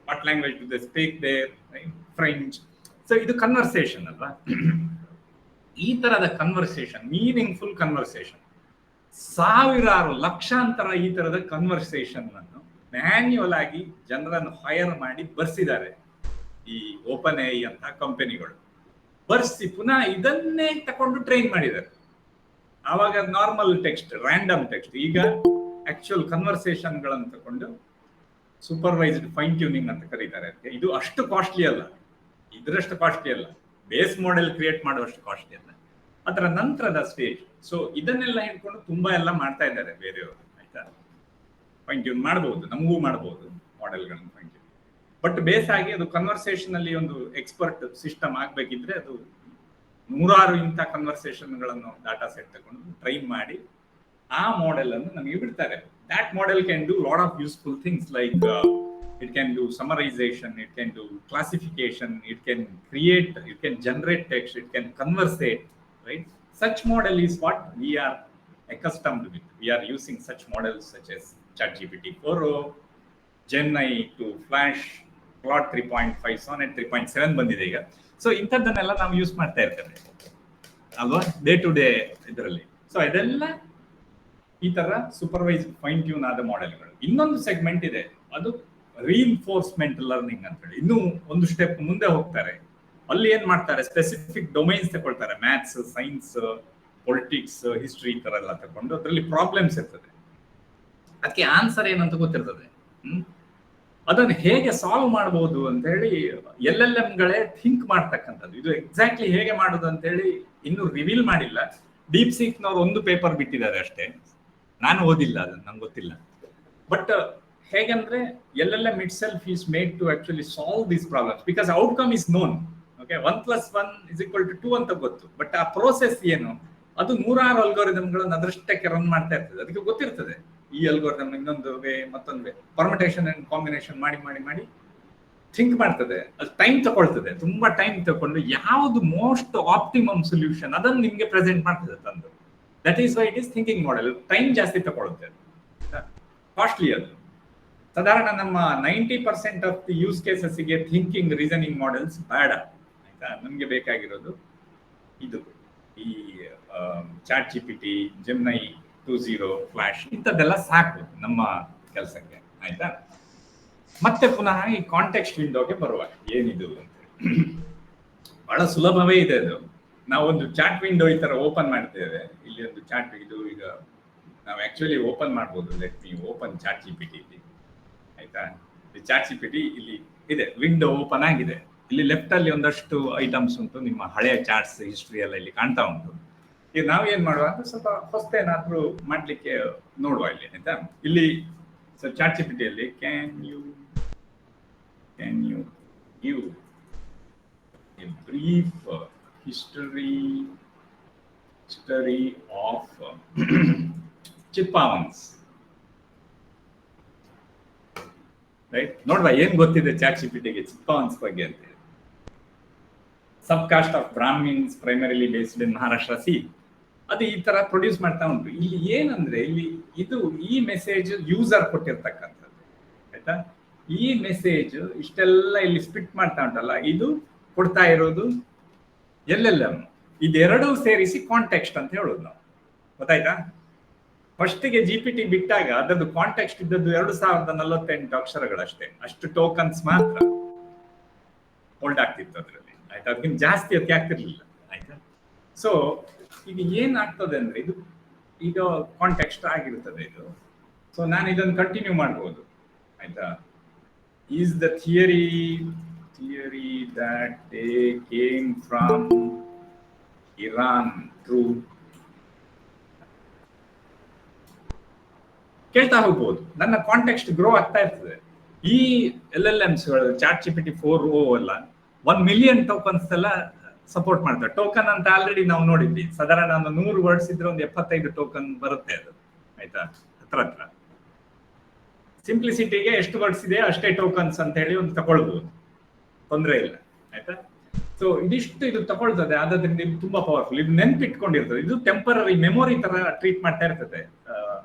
What language do they speak there? Right? French. So ಇದು ಕನ್ವರ್ಸೇಷನ್ ಅಲ್ವಾ. ಈ ತರದ ಕನ್ವರ್ಸೇಷನ್, ಮೀನಿಂಗ್ಫುಲ್ ಕನ್ವರ್ಸೇಷನ್, ಸಾವಿರಾರು ಲಕ್ಷಾಂತರ ಈ ತರದ ಕನ್ವರ್ಸೇಷನ್ ಅನ್ನು ಮ್ಯಾನ್ಯುವಲ್ ಆಗಿ ಜನರನ್ನು ಹೈರ್ ಮಾಡಿ ಬರ್ಸಿದ್ದಾರೆ ಈ ಓಪನ್ ಎಐ ಅಂತ ಕಂಪನಿಗಳು. ಬರ್ಸಿ ಪುನಃ ಇದನ್ನೇ ತಕೊಂಡು ಟ್ರೈನ್ ಮಾಡಿದ್ದಾರೆ. ಆವಾಗ ನಾರ್ಮಲ್ ಟೆಕ್ಸ್ಟ್, ರ್ಯಾಂಡಮ್ ಟೆಕ್ಸ್ಟ್, ಈಗ ಆಕ್ಚುಯಲ್ ಕನ್ವರ್ಸೇಷನ್ಗಳನ್ನು ತಕೊಂಡು ಸೂಪರ್ವೈಸ್ಡ್ ಫೈನ್ ಟ್ಯೂನಿಂಗ್ ಅಂತ ಕರೀತಾರೆ. ಇದು ಅಷ್ಟು ಕಾಸ್ಟ್ಲಿ ಅಲ್ಲ, ಇದರಷ್ಟು ಕಾಸ್ಟ್ಲಿ ಅಲ್ಲ, ಬೇಸ್ ಮಾಡೆಲ್ ಕ್ರಿಯೇಟ್ ಮಾಡುವಷ್ಟು ಕಾಸ್ಟ್ಲಿ ಅಲ್ಲ. ಅದರ ನಂತರದ ಸ್ಟೇಜ್. ಸೊ ಇದನ್ನೆಲ್ಲ ಹಿಡ್ಕೊಂಡು ತುಂಬಾ ಎಲ್ಲ ಮಾಡ್ತಾ ಇದ್ದಾರೆ ಬೇರೆಯವರು ಆಯ್ತಾ. ಫೈನ್ ಟ್ಯೂನ್ ಮಾಡಬಹುದು, ನಮಗೂ ಮಾಡಬಹುದು ಮಾಡೆಲ್ಗಳನ್ನು ಫೈನ್ ಟ್ಯೂನ್. ಬಟ್ ಬೇಸ್ ಆಗಿ ಅದು ಕನ್ವರ್ಸೇಷನ್ ಅಲ್ಲಿ ಒಂದು ಎಕ್ಸ್ಪರ್ಟ್ ಸಿಸ್ಟಮ್ ಆಗ್ಬೇಕಿದ್ರೆ ಅದು ನೂರಾರು ಇಂಥ ಕನ್ವರ್ಸೇಷನ್ಗಳನ್ನು ಡಾಟಾ ಸೆಟ್ ತಗೊಂಡು ಟ್ರೈನ್ ಮಾಡಿ ಆ ಮಾಡೆಲ್ ಅನ್ನು ನಮಗೆ ಬಿಡ್ತಾರೆ. that model can do a lot of useful things like it can do summarization, it can do classification, it can create, it can generate text, it can conversate, right? Such model is what we are accustomed with. We are using such models such as ChatGPT 4o, Gemini 2, Flash, Claude 3.5, Sonnet 3.7 ಬಂದಿದೆ ಈಗ. ಸೊ ಇಂಥದ್ದನ್ನೆಲ್ಲ ನಾವು ಯೂಸ್ ಮಾಡ್ತಾ ಇರ್ತೇವೆ ಅಲ್ವಾ ಡೇ ಟು ಡೇ ಇದರಲ್ಲಿ. ಸೊ ಇದೆಲ್ಲ ಈ ತರ ಸೂಪರ್ವೈಸ್ಡ್ ಫೈನ್ ಟ್ಯೂನ್ ಆದ ಮಾಡೆಲ್ಗಳು. ಇನ್ನೊಂದು ಸೆಗ್ಮೆಂಟ್ ಇದೆ, ಅದು ರೀಇನ್ಫೋರ್ಸ್ಮೆಂಟ್ ಲರ್ನಿಂಗ್ ಅಂತ ಹೇಳಿ. ಇನ್ನೂ ಒಂದು ಸ್ಟೆಪ್ ಮುಂದೆ ಹೋಗ್ತಾರೆ. ಅಲ್ಲಿ ಏನ್ ಮಾಡ್ತಾರೆ, ಸ್ಪೆಸಿಫಿಕ್ ಡೊಮೈನ್ಸ್ ತಗೊಳ್ತಾರೆ, ಮ್ಯಾಥ್ಸ್, ಸೈನ್ಸ್, ಪೊಲಿಟಿಕ್ಸ್, ಹಿಸ್ಟ್ರಿ ಈ ತರ ಎಲ್ಲ ತಗೊಂಡು ಅದರಲ್ಲಿ ಪ್ರಾಬ್ಲಮ್ಸ್ ಇರ್ತದೆ, ಅದಕ್ಕೆ ಆನ್ಸರ್ ಏನಂತ ಗೊತ್ತಿರ್ತದೆ. ಅದನ್ನು ಹೇಗೆ ಸಾಲ್ವ್ ಮಾಡಬಹುದು ಅಂತ ಹೇಳಿ LLMಗಳೇ ಥಿಂಕ್ ಮಾಡ್ತಕ್ಕಂಥದ್ದು. ಇದು ಎಕ್ಸಾಕ್ಟ್ಲಿ ಹೇಗೆ ಮಾಡೋದು ಅಂತ ಹೇಳಿ ಇನ್ನೂ ರಿವೀಲ್ ಮಾಡಿಲ್ಲ. ಡೀಪ್ ಸೀಕ್ನವ್ರು ಒಂದು ಪೇಪರ್ ಬಿಟ್ಟಿದ್ದಾರೆ ಅಷ್ಟೇ, ನಾನು ಓದಿಲ್ಲ, ಅದನ್ನು ನಂಗೆ ಗೊತ್ತಿಲ್ಲ. ಬಟ್ ಹೇಗಂದ್ರೆ LLM itself is made to actually solve these problems because outcome is known. Okay, 1 + 1 = 2 ಅಂತ ಗೊತ್ತು. ಬಟ್ ಆ ಪ್ರೋಸೆಸ್ ಏನು, ಅದು ನೂರಾರು ಅಲ್ಗೋರಿದಮ್ಗಳನ್ನು ಅದರಷ್ಟಕ್ಕೆ ರನ್ ಮಾಡ್ತಾ ಇರ್ತದೆ. ಅದಕ್ಕೆ ಗೊತ್ತಿರ್ತದೆ ಈ ಅಲ್ಗೋರಿದಮ್ ಇನ್ನೊಂದು ವೇ, ಮತ್ತೊಂದು ವೇ, ಪರ್ಮಿಟೇಷನ್ ಅಂಡ್ ಕಾಂಬಿನೇಷನ್ ಮಾಡಿ ಮಾಡಿ ಮಾಡಿ ಥಿಂಕ್ ಮಾಡ್ತದೆ. ಅದು ಟೈಮ್ ತಗೊಳ್ತದೆ, ತುಂಬಾ ಟೈಮ್ ತಗೊಂಡು ಯಾವುದು ಮೋಸ್ಟ್ ಆಪ್ಟಿಮಮ್ ಸೊಲ್ಯೂಷನ್ ಅದನ್ನು ನಿಮ್ಗೆ ಪ್ರೆಸೆಂಟ್ ಮಾಡ್ತದೆ ತಂದು. That is why it is thinking model. Time ಜಾಸ್ತಿ ತಗೊಳುತ್ತೆ, ಕಾಸ್ಟ್ಲಿ ಅದು. ಸಾಧಾರಣ ನಮ್ಮ 90% ಆಫ್ ದಿ ಯೂಸ್ ಕೇಸಸ್ಗೆ ಥಿಂಕಿಂಗ್ ರೀಸನಿಂಗ್ ಮಾಡೆಲ್ಸ್ ಬೇಡ ಆಯ್ತಾ. ನಮ್ಗೆ ಬೇಕಾಗಿರೋದು ಇದು ಈ ChatGPT, Gemini 2.0, ಫ್ಲಾಶ್ ಇಂಥದ್ದೆಲ್ಲ ಸಾಕು ನಮ್ಮ ಕೆಲಸಕ್ಕೆ ಆಯ್ತಾ. ಮತ್ತೆ ಪುನಃ ಈ ಕಾಂಟೆಕ್ಸ್ಟ್ ವಿಂಡೋಗೆ ಬರುವ, ಏನಿದು ಅಂತ ಬಹಳ ಸುಲಭವೇ ಇದೆ ಅದು. ನಾವೊಂದು ಚಾಟ್ ವಿಂಡೋ ಈ ತರ ಓಪನ್ ಮಾಡ್ತೇವೆ. ಇಲ್ಲಿ ಒಂದು ಚಾಟ್, ಇದು ಈಗ ನಾವು ಆಕ್ಚುಲಿ ಓಪನ್ ಮಾಡ್ಬೋದು. ಲೆಟ್ ಮೀ ಓಪನ್ ChatGPT ಇಲ್ಲಿ ಆಯ್ತಾ. ಈ ChatGPT ಇಲ್ಲಿ ಇದೆ, ವಿಂಡೋ ಓಪನ್ ಆಗಿದೆ. ಇಲ್ಲಿ ಲೆಫ್ಟ್ ಅಲ್ಲಿ ಒಂದಷ್ಟು ಐಟಮ್ಸ್ ಉಂಟು, ನಿಮ್ಮ ಹಳೆಯ ಚಾರ್ಟ್ಸ್ ಹಿಸ್ಟ್ರಿ ಎಲ್ಲ ಇಲ್ಲಿ ಕಾಣ್ತಾ ಉಂಟು. ಈಗ ನಾವು ಏನ್ ಮಾಡುವ ಅಂದ್ರೆ ಸ್ವಲ್ಪ ಹೊಸತೇನಾದ್ರೂ ಮಾಡ್ಲಿಕ್ಕೆ ನೋಡುವ ಇಲ್ಲಿ ಆಯ್ತಾ. ಇಲ್ಲಿ ಸೊ ChatGPT ಅಲ್ಲಿ can you give a brief history of Chitpavans, right? ನೋಡ್ವಾ ಏನ್ ಗೊತ್ತಿದೆ ChatGPTಗೆ ಚಿಪ್ಪಾವನ್ಸ್ ಬಗ್ಗೆ ಅಂತ ಹೇಳಿ. Sub caste of Brahmins primarily based in Maharashtra. ಅದು ಈ ತರ ಪ್ರೊಡ್ಯೂಸ್ ಮಾಡ್ತಾ ಉಂಟು. ಇಲ್ಲಿ ಏನಂದ್ರೆ ಇಲ್ಲಿ ಇದು ಈ ಮೆಸೇಜ್ ಯೂಸರ್ ಕೊಟ್ಟಿರ್ತಕ್ಕಂಥದ್ದು ಆಯ್ತಾ. ಈ ಮೆಸೇಜ್ ಇಷ್ಟೆಲ್ಲ ಇಲ್ಲಿ ಸ್ಪಿಟ್ ಮಾಡ್ತಾ ಉಂಟಲ್ಲ, ಇದು ಕೊಡ್ತಾ ಇರೋದು LLM. ಇದೆರಡೂ ಸೇರಿಸಿ ಕಾಂಟೆಕ್ಸ್ಟ್ ಅಂತ ಹೇಳೋದು ನಾವು, ಗೊತ್ತಾಯ್ತಾ. ಫಸ್ಟಿಗೆ GPT ಬಿಟ್ಟಾಗ ಅದರದ್ದು ಕಾಂಟೆಕ್ಸ್ಟ್ ಇದ್ದದ್ದು 2048 ಅಕ್ಷರಗಳಷ್ಟೇ, ಅಷ್ಟು ಟೋಕನ್ಸ್ ಮಾತ್ರ ಹೋಲ್ಡ್ ಆಗ್ತಿತ್ತು ಅದರಲ್ಲಿ, ಆಯ್ತಾ. ಅದಕ್ಕಿಂತ ಜಾಸ್ತಿ ಅದಕ್ಕೆ ಆಗ್ತಿರ್ಲಿಲ್ಲ, ಆಯ್ತಾ. ಸೊ ಈಗ ಏನಾಗ್ತದೆ ಅಂದ್ರೆ ಇದು ಈಗ ಕಾಂಟೆಕ್ಸ್ಟ್ ಆಗಿರ್ತದೆ ಇದು. ಸೊ ನಾನು ಇದನ್ನು ಕಂಟಿನ್ಯೂ ಮಾಡ್ಬೋದು, ಆಯ್ತಾ. Is the theory that they came from Iran true? ಕೇಳ್ತಾ ಹೋಗ್ಬೋದು, ನನ್ನ ಕಾಂಟೆಕ್ಸ್ಟ್ ಗ್ರೋ ಆಗ್ತಾ ಇರ್ತದೆ. ಈ LLMs ChatGPT 4o ಎಲ್ಲ 1 ಮಿಲಿಯನ್ ಟೋಕನ್ಸ್ ಎಲ್ಲ ಸಪೋರ್ಟ್ ಮಾಡ್ತಾರೆ. ಟೋಕನ್ ಅಂತ ಆಲ್ರೆಡಿ ನಾವು ನೋಡಿದ್ವಿ, ಸಾಧಾರಣ ಒಂದು 100 ವರ್ಡ್ಸ್ ಇದ್ರೆ ಒಂದು 75 ಟೋಕನ್ ಬರುತ್ತೆ ಅದು, ಆಯ್ತಾ. ಹತ್ರ ಸಿಂಪ್ಲಿಸಿಟಿಗೆ ಎಷ್ಟು ವರ್ಡ್ಸ್ ಇದೆ ಅಷ್ಟೇ ಟೋಕನ್ಸ್ ಅಂತ ಹೇಳಿ ಒಂದು ತಗೊಳ್ಬಹುದು, ತೊಂದರೆ ಇಲ್ಲ, ಆಯ್ತಾ. ಸೊ ಇದಿಷ್ಟು ಇದು ತಗೊಳ್ತದೆ, ಆದ್ರಿಂದ ಇದು ತುಂಬಾ ಪವರ್ಫುಲ್. ಇದು ನೆನ್ಪಿಟ್ಕೊಂಡಿರ್ತದೆ, ಇದು ಟೆಂಪರರಿ ಮೆಮೊರಿ ತರ ಟ್ರೀಟ್ ಮಾಡ್ತಾ ಇರ್ತದೆ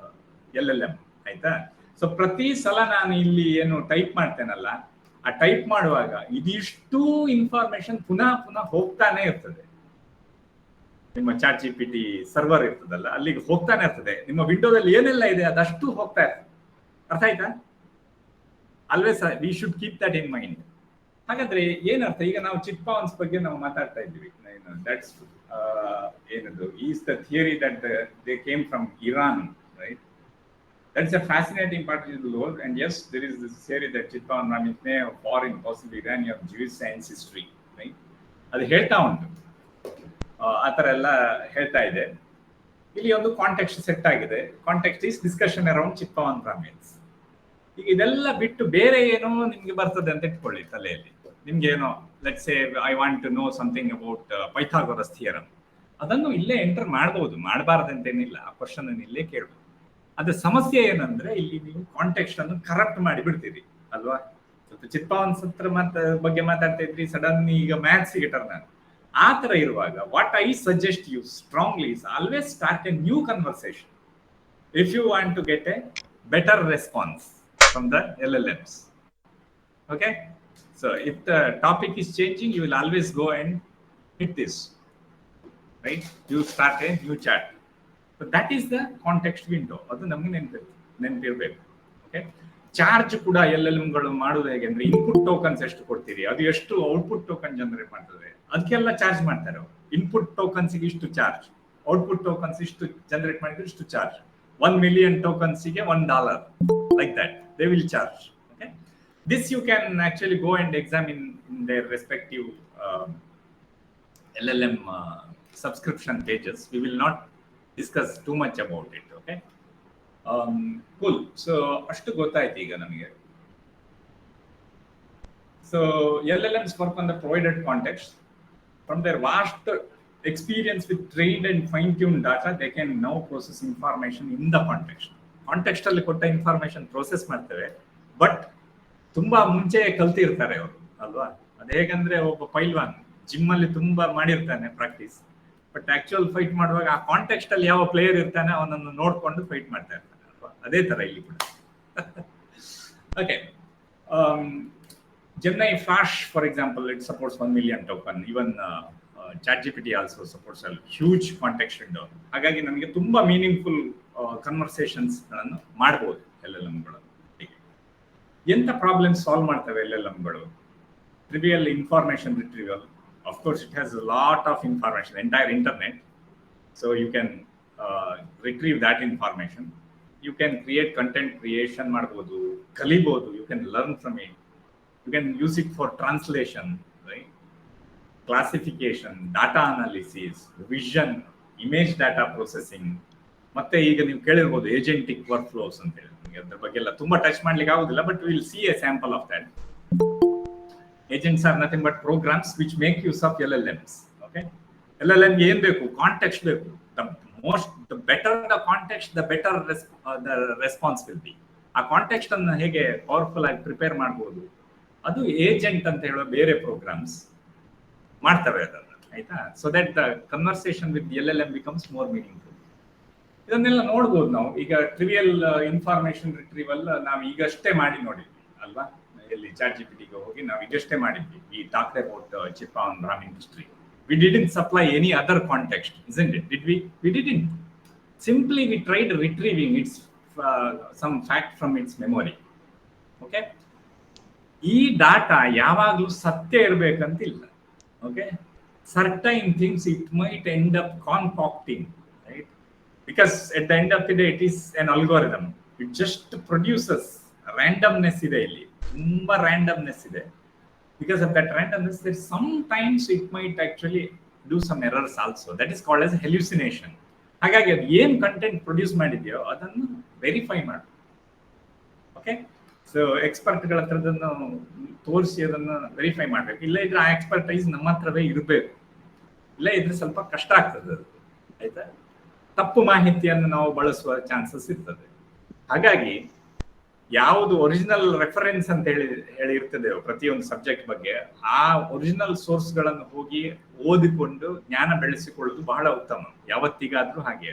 LLM, ಆಯ್ತಾ. ಸೊ ಪ್ರತಿ ಸಲ ನಾನು ಇಲ್ಲಿ ಏನು ಟೈಪ್ ಮಾಡ್ತೇನಲ್ಲ, ಆ ಟೈಪ್ ಮಾಡುವಾಗ ಇದಿಷ್ಟು ಇನ್ಫಾರ್ಮೇಶನ್ ಪುನಃ ಹೋಗ್ತಾನೆ ಇರ್ತದೆ. ನಿಮ್ಮ ChatGPT ಸರ್ವರ್ ಇರ್ತದಲ್ಲ, ಅಲ್ಲಿಗೆ ಹೋಗ್ತಾನೆ ಇರ್ತದೆ. ನಿಮ್ಮ ವಿಂಡೋದಲ್ಲಿ ಏನೆಲ್ಲ ಇದೆ ಅದಷ್ಟು ಹೋಗ್ತಾ ಇರ್ತದೆ, ಅರ್ಥ ಆಯ್ತಾ. Always we should keep that in mind. ಹಾಗಾದ್ರೆ ಏನರ್ಥ, ಈಗ ನಾವು ಚಿಟ್ಪಾನ್ಸ್ ಬಗ್ಗೆ ನಾವು ಮಾತಾಡ್ತಾ ಇದ್ವಿ. ದಟ್ಸ್ ಏನದು, is the theory that they came from Iran, right. That's a fascinating part of the world, and yes, there is this theory that Chitpan Ramit may have foreign, possibly Iranian Jewish science history, right? ಅದು ಹೇಳ್ತಾ ಉಂಟು, ಆ ಥರ ಎಲ್ಲ ಹೇಳ್ತಾ ಇದೆ. ಇಲ್ಲಿ ಒಂದು ಕಾಂಟೆಕ್ಸ್ಟ್ ಸೆಟ್ ಆಗಿದೆ. Context is discussion around Chitpavan Brahmins. ಈಗ ಇದೆಲ್ಲ ಬಿಟ್ಟು ಬೇರೆ ಏನೋ ನಿಮ್ಗೆ ಬರ್ತದೆ ಅಂತ ಇಟ್ಕೊಳ್ಳಿ ತಲೆಯಲ್ಲಿ. ನಿಮ್ಗೆ ಏನೋ let's say I want to know something about Pythagoras theorem, ಅದನ್ನು ಇಲ್ಲೇ ಎಂಟರ್ ಮಾಡ್ಬೋದು, ಮಾಡಬಾರ್ದಂತೇನಿಲ್ಲ. ಆ ಕ್ವಶನ್ ಅನ್ನು ಇಲ್ಲೇ ಕೇಳ್ಬೋದು. ಅದ್ರ ಸಮಸ್ಯೆ ಏನಂದ್ರೆ ಇಲ್ಲಿ ನೀವು ಕಾಂಟೆಕ್ಸ್ಟ್ ಅನ್ನು ಕರಪ್ಟ್ ಮಾಡಿ ಬಿಡ್ತೀರಿ ಅಲ್ವಾ. ಚಿಟ್ಪಾನ್ಸ್ ಬಗ್ಗೆ ಮಾತಾಡ್ತಾ ಇದ್ರಿ, ಸಡನ್ ಈಗ ಮ್ಯಾಥ್ಸ್ ಗೆ ಟರ್ನ್. ಆ ತರ ಇರುವಾಗ what I suggest you strongly is always start a new conversation if you want to get a better response from the LLMs. Okay, so if the topic is changing, you will always go and hit this, right? You start a new chat. So that is the context window. ಅದು ನಮಗೆ ನೆನಪಿರ್ಬೇಕು. ಓಕೆ, ಚಾರ್ಜ್ ಕೂಡ LLMಗಳು ಮಾಡೋದು ಹೇಗೆ ಅಂದ್ರೆ, ಇನ್ಪುಟ್ ಟೋಕನ್ಸ್ ಎಷ್ಟು ಕೊಡ್ತೀರಿ, ಅದು ಎಷ್ಟು ಔಟ್ಪುಟ್ ಟೋಕನ್ ಜನರೇಟ್ ಮಾಡ್ತದೆ, ಅದಕ್ಕೆಲ್ಲ ಚಾರ್ಜ್ ಮಾಡ್ತಾರೆ ಅವರು. ಇನ್ಪುಟ್ ಟೋಕನ್ಸ್ಗೆ ಇಷ್ಟು ಚಾರ್ಜ್, ಔಟ್ಪುಟ್ ಟೋಕನ್ಸ್ ಇಷ್ಟು ಜನರೇಟ್ ಮಾಡಿದ್ರೆ ಇಷ್ಟು charge, 1 million ಟೋಕನ್ಸ್ಗೆ $1, like that they will charge. Okay, this you can actually go and examine in their respective LLM subscription pages. We will not discuss too much about it. Okay, cool. So ashtu gottayitu iga namige. So LLMs work on the provided context. From their vast experience with trained and fine-tuned data, they can now process information in the context. Context ಅಲ್ಲಿ ಕೊಟ್ಟ ಇನ್ಫಾರ್ಮೇಶನ್ ಪ್ರೋಸೆಸ್ ಮಾಡ್ತೇವೆ, ಬಟ್ ತುಂಬಾ ಮುಂಚೆ ಕಲ್ತಿರ್ತಾರೆ ಅವರು ಅಲ್ವಾ. ಅದು ಹೇಗಂದ್ರೆ, ಒಬ್ಬ ಪೈಲ್ವಾನ್ ಜಿಮ್ ಅಲ್ಲಿ ತುಂಬಾ ಮಾಡಿರ್ತಾನೆ ಪ್ರಾಕ್ಟೀಸ್, ಬಟ್ ಆಕ್ಚುಯಲ್ ಫೈಟ್ ಮಾಡುವಾಗ ಆ ಕಾಂಟೆಕ್ಸ್ಟ್ ಅಲ್ಲಿ ಯಾವ ಪ್ಲೇಯರ್ ಇರ್ತಾನೆ ಅವನನ್ನು ನೋಡ್ಕೊಂಡು ಫೈಟ್ ಮಾಡ್ತಾ ಇರ್ತಾನೆ ಅಲ್ವಾ. ಅದೇ ತರ ಇಲ್ಲಿ ಕೂಡ. Okay, Gemini Flash, for example, it supports 1 million token. Even ChatGPT also supports a huge context window. ಹಾಗಾಗಿ ನಮಗೆ ತುಂಬಾ ಮೀನಿಂಗ್ಫುಲ್ ಕನ್ವರ್ಸೇಷನ್ಸ್ ಗಳನ್ನು ಮಾಡಬಹುದು LLMಗಳು. ಎಂತ ಪ್ರಾಬ್ಲಮ್ ಸಾಲ್ವ್ ಮಾಡ್ತವೆ LLMಗಳು? Trivial information retrieval. Of course, it has a lot of information, entire internet. So you can retrieve that information. You can create content creation ಮಾಡಬಹುದು, ಕಲಿಬಹುದು. You can learn from it. You can use it for translation, right? Classification, data analysis, vision, image data processing. ಮತ್ತೆ ಈಗ ನೀವು ಕೇಳಿರ್ಬೋದು ಏಜೆಂಟಿಕ್ ವರ್ಕ್ ಫ್ಲೋಸ್ ಅಂತ ಹೇಳಿ. ಅದ್ರ ಬಗ್ಗೆ ಎಲ್ಲ ತುಂಬಾ ಟಚ್ ಮಾಡ್ಲಿಕ್ಕೆ ಆಗುದಿಲ್ಲ, but will see A sample of that. Agents are nothing but programs which make use of LLMs. Okay, LLM ಏನ್ ಬೇಕು? ಕಾಂಟೆಕ್ಸ್ಟ್ ಬೇಕು. The better the context, the better the response will be. ಆ ಕಾಂಟೆಕ್ಸ್ಟ್ ಅನ್ನು ಹೇಗೆ ಪವರ್ಫುಲ್ ಆಗಿ ಪ್ರಿಪೇರ್ ಮಾಡಬಹುದು, ಅದು ಏಜೆಂಟ್ ಅಂತ ಹೇಳೋ ಬೇರೆ ಪ್ರೋಗ್ರಾಮ್ಸ್ ಮಾಡ್ತವೆ ಅದನ್ನ, ಆಯ್ತಾ. So that the conversation with LLM becomes more meaningful. ಇದನ್ನೆಲ್ಲ ನೋಡ್ಬೋದು ನಾವು. ಈಗ ಟ್ರಿವಿಯಲ್ ಇನ್ಫಾರ್ಮೇಶನ್ ರಿಟ್ರೀವಲ್ ನಾವು ಈಗಷ್ಟೇ ಮಾಡಿ ನೋಡಿದ್ವಿ ಅಲ್ವಾ. ಎಲ್ಲಿ ChatGPTಗೆ ಹೋಗಿ ನಾವು ಈಗಷ್ಟೇ ಮಾಡಿದ್ವಿ. We talked about Chitpavan Brahmin history. We didn't supply any other context, isn't it? Did we? We didn't. Simply we tried retrieving its some fact from its memory. Okay, ಈ ಡಾಟಾ ಯಾವಾಗಲೂ ಸತ್ಯ ಇರಬೇಕಂತಿಲ್ಲ. Okay, certain things it might end up concocting, right? Because at the end of the day it is an algorithm. It just produces randomness ಇದೆ, ಇಲ್ಲಿ ತುಂಬಾ ರ್ಯಾಂಡಮ್ನೆಸ್ ಇದೆ. Because of that randomness, there sometimes it might actually do some errors also. That is called as hallucination. ಹಾಗಾಗಿ ಅದು ಏನು ಕಂಟೆಂಟ್ ಪ್ರೊಡ್ಯೂಸ್ ಮಾಡಿದೆಯೋ ಅದನ್ನು ವೆರಿಫೈ ಮಾಡಿ. ಓಕೆ, ಸೊ ಎಕ್ಸ್ಪರ್ಟ್ಗಳ ಹತ್ರದನ್ನು ತೋರಿಸಿ ಅದನ್ನು ವೆರಿಫೈ ಮಾಡಬೇಕು. ಇಲ್ಲ ಇದ್ರೆ ಆ ಎಕ್ಸ್ಪರ್ಟೈಸ್ ನಮ್ಮ ಹತ್ರವೇ ಇರಬೇಕು. ಇಲ್ಲ ಇದ್ರೆ ಸ್ವಲ್ಪ ಕಷ್ಟ ಆಗ್ತದೆ ಅದು, ಆಯ್ತಾ? ತಪ್ಪು ಮಾಹಿತಿಯನ್ನು ನಾವು ಬಳಸುವ ಚಾನ್ಸಸ್ ಇರ್ತದೆ. ಹಾಗಾಗಿ ಯಾವುದು ಒರಿಜಿನಲ್ ರೆಫರೆನ್ಸ್ ಅಂತ ಹೇಳಿರ್ತದೆ ಪ್ರತಿಯೊಂದು ಸಬ್ಜೆಕ್ಟ್ ಬಗ್ಗೆ, ಆ ಒರಿಜಿನಲ್ ಸೋರ್ಸ್ಗಳನ್ನು ಹೋಗಿ ಓದಿಕೊಂಡು ಜ್ಞಾನ ಬೆಳೆಸಿಕೊಳ್ಳುವುದು ಬಹಳ ಉತ್ತಮ, ಯಾವತ್ತಿಗಾದ್ರೂ ಹಾಗೆ.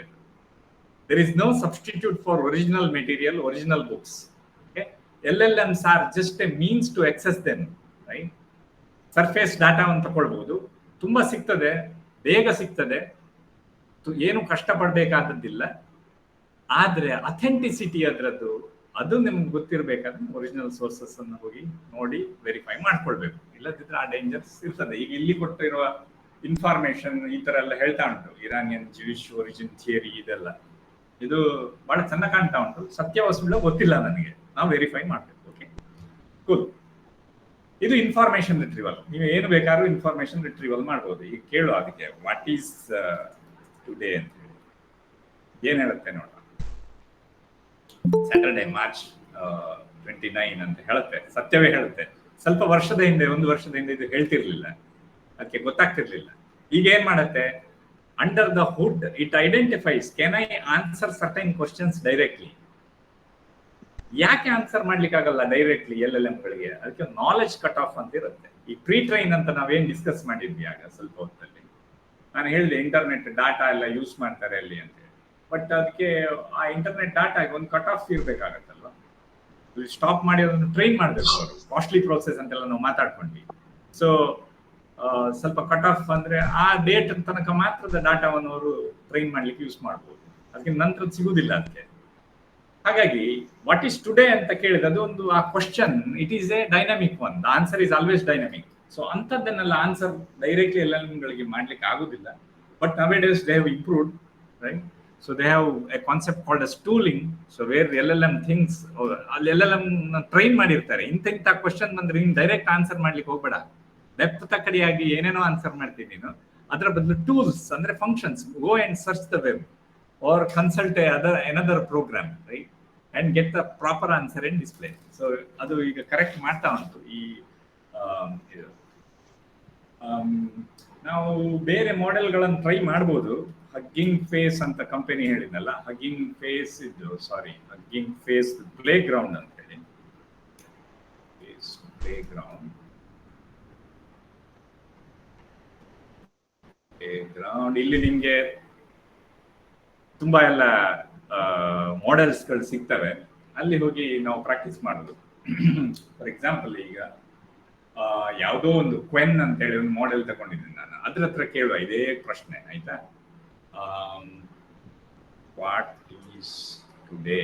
There is no substitute for original material, original books. Okay, LLMs are just a means to access them, right? Surface ಡಾಟಾವನ್ನು ತಗೊಳ್ಬಹುದು, ತುಂಬಾ ಸಿಗ್ತದೆ, ಬೇಗ ಸಿಗ್ತದೆ, ಏನು ಕಷ್ಟಪಡಬೇಕಾದದ್ದಿಲ್ಲ. ಆದ್ರೆ ಅಥೆಂಟಿಸಿಟಿ ಅದರದ್ದು ಅದು ನಿಮ್ಗೆ ಗೊತ್ತಿರಬೇಕಾದ್ರೆ ಒರಿಜಿನಲ್ ಸೋರ್ಸಸ್ ಅನ್ನು ಹೋಗಿ ನೋಡಿ ವೆರಿಫೈ ಮಾಡ್ಕೊಳ್ಬೇಕು. ಇಲ್ಲದಿದ್ರೆ ಆ ಡೇಂಜರ್ಸ್ ಇರ್ತದೆ. ಈಗ ಇಲ್ಲಿ ಕೊಟ್ಟಿರುವ ಇನ್ಫಾರ್ಮೇಶನ್ ಈ ತರ ಎಲ್ಲ ಹೇಳ್ತಾ ಉಂಟು, ಇರಾನಿಯನ್ ಜೂಯಿಶ್ ಒರಿಜಿನ್ ಥಿಯರಿ, ಇದೆಲ್ಲ ಇದು ಬಹಳ ಚೆನ್ನಾಗಿ ಕಾಣ್ತಾ ಉಂಟು. ಸತ್ಯ ಸುಳ್ಳು ಗೊತ್ತಿಲ್ಲ ನನಗೆ, ನಾವು ವೆರಿಫೈ ಮಾಡ್ಬೇಕು. Okay, cool. ಇದು ಇನ್ಫಾರ್ಮೇಶನ್ ರಿಟ್ರೀವಲ್. ನೀವು ಏನು ಬೇಕಾದ್ರೂ ಇನ್ಫಾರ್ಮೇಶನ್ ರಿಟ್ರೀವಲ್ ಮಾಡ್ಬೋದು. ಈಗ ಕೇಳು ಅದಕ್ಕೆ ವಾಟ್ ಈಸ್ ಟುಡೇ ಅಂತ ಹೇಳಿ ಏನ್ ಹೇಳುತ್ತೆ ನೋಡ. ಸ್ಯಾಟರ್ಡೆ ಮಾರ್ಚ್ 29 ಅಂತ ಹೇಳುತ್ತೆ, ಸತ್ಯವೇ ಹೇಳುತ್ತೆ. ಸ್ವಲ್ಪ ವರ್ಷದ ಹಿಂದೆ, 1 ವರ್ಷದ ಹಿಂದೆ ಇದು ಹೇಳ್ತಿರ್ಲಿಲ್ಲ, ಅದಕ್ಕೆ ಗೊತ್ತಾಗ್ತಿರ್ಲಿಲ್ಲ. ಈಗ ಏನ್ ಮಾಡುತ್ತೆ, under the hood it identifies can I answer certain questions directly. ಯಾಕೆ ಆನ್ಸರ್ ಮಾಡ್ಲಿಕ್ಕೆ ಆಗಲ್ಲ ಡೈರೆಕ್ಟ್ಲಿ LLM ಗಳಿಗೆ? ಅದಕ್ಕೆ ನಾಲೆಜ್ ಕಟ್ ಆಫ್ ಅಂತ ಇರುತ್ತೆ. ಈ ಪ್ರೀ ಟ್ರೈನ್ ಅಂತ ನಾವೇನ್ ಡಿಸ್ಕಸ್ ಮಾಡಿದ್ವಿ ಆಗ ಸ್ವಲ್ಪ ಹೊತ್ತಲ್ಲಿ, ನಾನು ಹೇಳಿದೆ ಇಂಟರ್ನೆಟ್ ಡಾಟಾ ಎಲ್ಲ ಯೂಸ್ ಮಾಡ್ತಾರೆ ಅಲ್ಲಿ ಅಂತ. ಬಟ್ ಅದಕ್ಕೆ ಆ ಇಂಟರ್ನೆಟ್ ಡಾಟಾಗೆ ಒಂದು ಕಟ್ ಆಫ್ ಇರ್ಬೇಕಾಗತ್ತಲ್ವ? ಸ್ಟಾಪ್ ಮಾಡಿ ಅದನ್ನು ಟ್ರೈನ್ ಮಾಡಬೇಕು. ಅವರು ಕಾಸ್ಟ್ಲಿ ಪ್ರೋಸೆಸ್ ಅಂತೆಲ್ಲ ನಾವು ಮಾತಾಡ್ಕೊಂಡ್ವಿ. ಸೊ ಸ್ವಲ್ಪ ಕಟ್ ಆಫ್ ಅಂದ್ರೆ ಆ ಡೇಟ್ ತನಕ ಮಾತ್ರದ ಡಾಟಾವನ್ನು ಅವರು ಟ್ರೈನ್ ಮಾಡ್ಲಿಕ್ಕೆ ಯೂಸ್ ಮಾಡ್ಬೋದು, ಅದಕ್ಕೆ ನಂತರ ಸಿಗುದಿಲ್ಲ ಅದಕ್ಕೆ. ಹಾಗಾಗಿ ವಾಟ್ ಈಸ್ ಟುಡೇ ಅಂತ ಕೇಳಿದ್ರೆ ಅದು ಒಂದು ಆ question, it is a dynamic one, the answer is always dynamic. So ಅಂಥದ್ದನ್ನೆಲ್ಲ ಆನ್ಸರ್ ಡೈರೆಕ್ಟ್ಲಿ LLMಗಳಿಗೆ ಮಾಡ್ಲಿಕ್ಕೆ ಆಗುದಿಲ್ಲ. But nowadays they have improved, right? So they have a concept called as tooling. So where LLM thinks, ಅಲ್ಲಿ LLM ಟ್ರೈನ್ ಮಾಡಿರ್ತಾರೆ, ಇಂಥ ಕ್ವಶನ್ ಬಂದ್ರೆ ನೀನು ಡೈರೆಕ್ಟ್ ಆನ್ಸರ್ ಮಾಡ್ಲಿಕ್ಕೆ ಹೋಗ್ಬೇಡ, ಡೆಪ್ತ್ ತಕ್ಕಡಿಯಾಗಿ ಏನೇನೋ ಆನ್ಸರ್ ಮಾಡ್ತೀನಿ ನೀನು. ಅದರ ಬದಲು ಟೂಲ್ಸ್ ಅಂದ್ರೆ functions, go and search the web or consult another program, right? And get the proper answer and display. So ಅದು ಈಗ ಕರೆಕ್ಟ್ ಮಾಡ್ತಾ ಉಂಟು. ಈ ನಾವು ಬೇರೆ ಮಾಡೆಲ್ಗಳನ್ನು ಟ್ರೈ ಮಾಡ್ಬೋದು. ಹಗ್ಗಿಂಗ್ ಫೇಸ್ ಅಂತ ಕಂಪನಿ ಹೇಳಿದ್ನಲ್ಲ, ಹಗ್ಗಿಂಗ್ ಫೇಸ್ ಹಗ್ಗಿಂಗ್ ಫೇಸ್ ಪ್ಲೇ ಗ್ರೌಂಡ್ ಅಂತ ಹೇಳಿ, ಪ್ಲೇ ಗ್ರೌಂಡ್ ಇಲ್ಲಿ ನಿಮ್ಗೆ ತುಂಬಾ ಎಲ್ಲ ಮಾಡೆಲ್ಸ್ಗಳು ಸಿಗ್ತವೆ, ಅಲ್ಲಿ ಹೋಗಿ ನಾವು ಪ್ರಾಕ್ಟೀಸ್ ಮಾಡೋದು. ಫಾರ್ ಎಕ್ಸಾಂಪಲ್ ಈಗ ಯಾವುದೋ ಒಂದು ಕ್ವೆನ್ ಅಂತ ಹೇಳಿ ಒಂದು ಮಾಡೆಲ್ ತಗೊಂಡಿದ್ದೀನಿ ನಾನು, ಅದ್ರ ಹತ್ರ ಕೇಳುವ ಇದೇ ಪ್ರಶ್ನೆ, ಆಯ್ತಾ? ವಾಟ್ ಈಸ್ ಟುಡೇ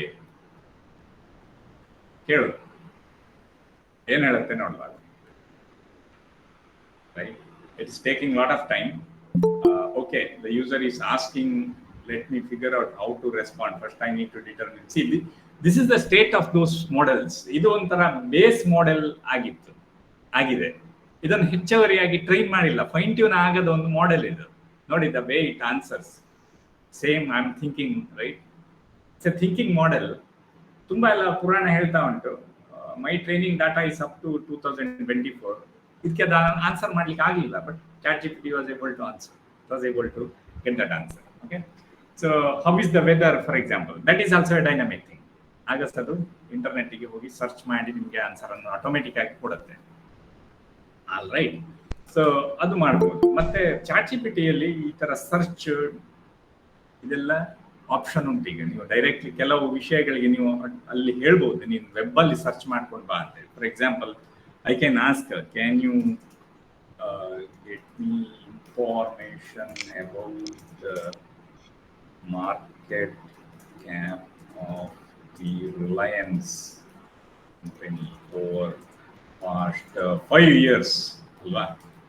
ಕೇಳು, ಏನ್ ಹೇಳುತ್ತೆ ನೋಡುವ. Right, it's taking lot of time. Okay, the user is asking, let me figure out how to respond. First I need to determine. See, this is the state of those models. ಇದು ಒಂಥರ ಬೇಸ್ ಮಾಡೆಲ್ ಆಗಿದೆ. ಇದನ್ನು ಹೆಚ್ಚುವರಿಯಾಗಿ ಟ್ರೈನ್ ಮಾಡಿಲ್ಲ, ಫೈನ್ ಟ್ಯೂನ್ ಆಗದ ಒಂದು ಮಾಡೆಲ್ ಇದು. ನೋಡಿ, the way it answers same I am thinking, right? It's a thinking model. ತುಂಬಾ ಎಲ್ಲ ಪುರಾಣ ಹೇಳ್ತಾ ಉಂಟು. My training data is up to 2024. ಇದಕ್ಕೆ ಅದು ಆನ್ಸರ್ ಮಾಡ್ಲಿಕ್ಕೆ ಆಗಲಿಲ್ಲ, but ChatGPT was able to answer, was able to get that answer. Okay, so how is the weather for example, that is also a dynamic thing. August ಅದು ಇಂಟರ್ನೆಟ್ಗೆ ಹೋಗಿ ಸರ್ಚ್ ಮಾಡಿ ನಿಮಗೆ ಆನ್ಸರ್ ಅನ್ನು ಆಟೋಮೆಟಿಕ್ ಆಗಿ ಕೊಡುತ್ತೆ. ಆಲ್ ರೈಟ್, ಸೊ ಅದು ಮಾಡ್ಬೋದು. ಮತ್ತೆ ChatGPT-ಯಲ್ಲಿ ಈ ತರ ಸರ್ಚ್ ಇದೆಲ್ಲ ಆಪ್ಷನ್ ಉಂಟು. ಈಗ ನೀವು ಡೈರೆಕ್ಟ್ಲಿ ಕೆಲವು ವಿಷಯಗಳಿಗೆ ನೀವು ಅಲ್ಲಿ ಹೇಳ್ಬೋದು, ನೀನು ವೆಬ್ ಅಲ್ಲಿ ಸರ್ಚ್ ಮಾಡ್ಕೊಂಡು ಬಾ ಅಂತ. For example, I can ask, can you get me information about the market market cap of the Reliance company over past 5 years ಅಲ್ವಾ?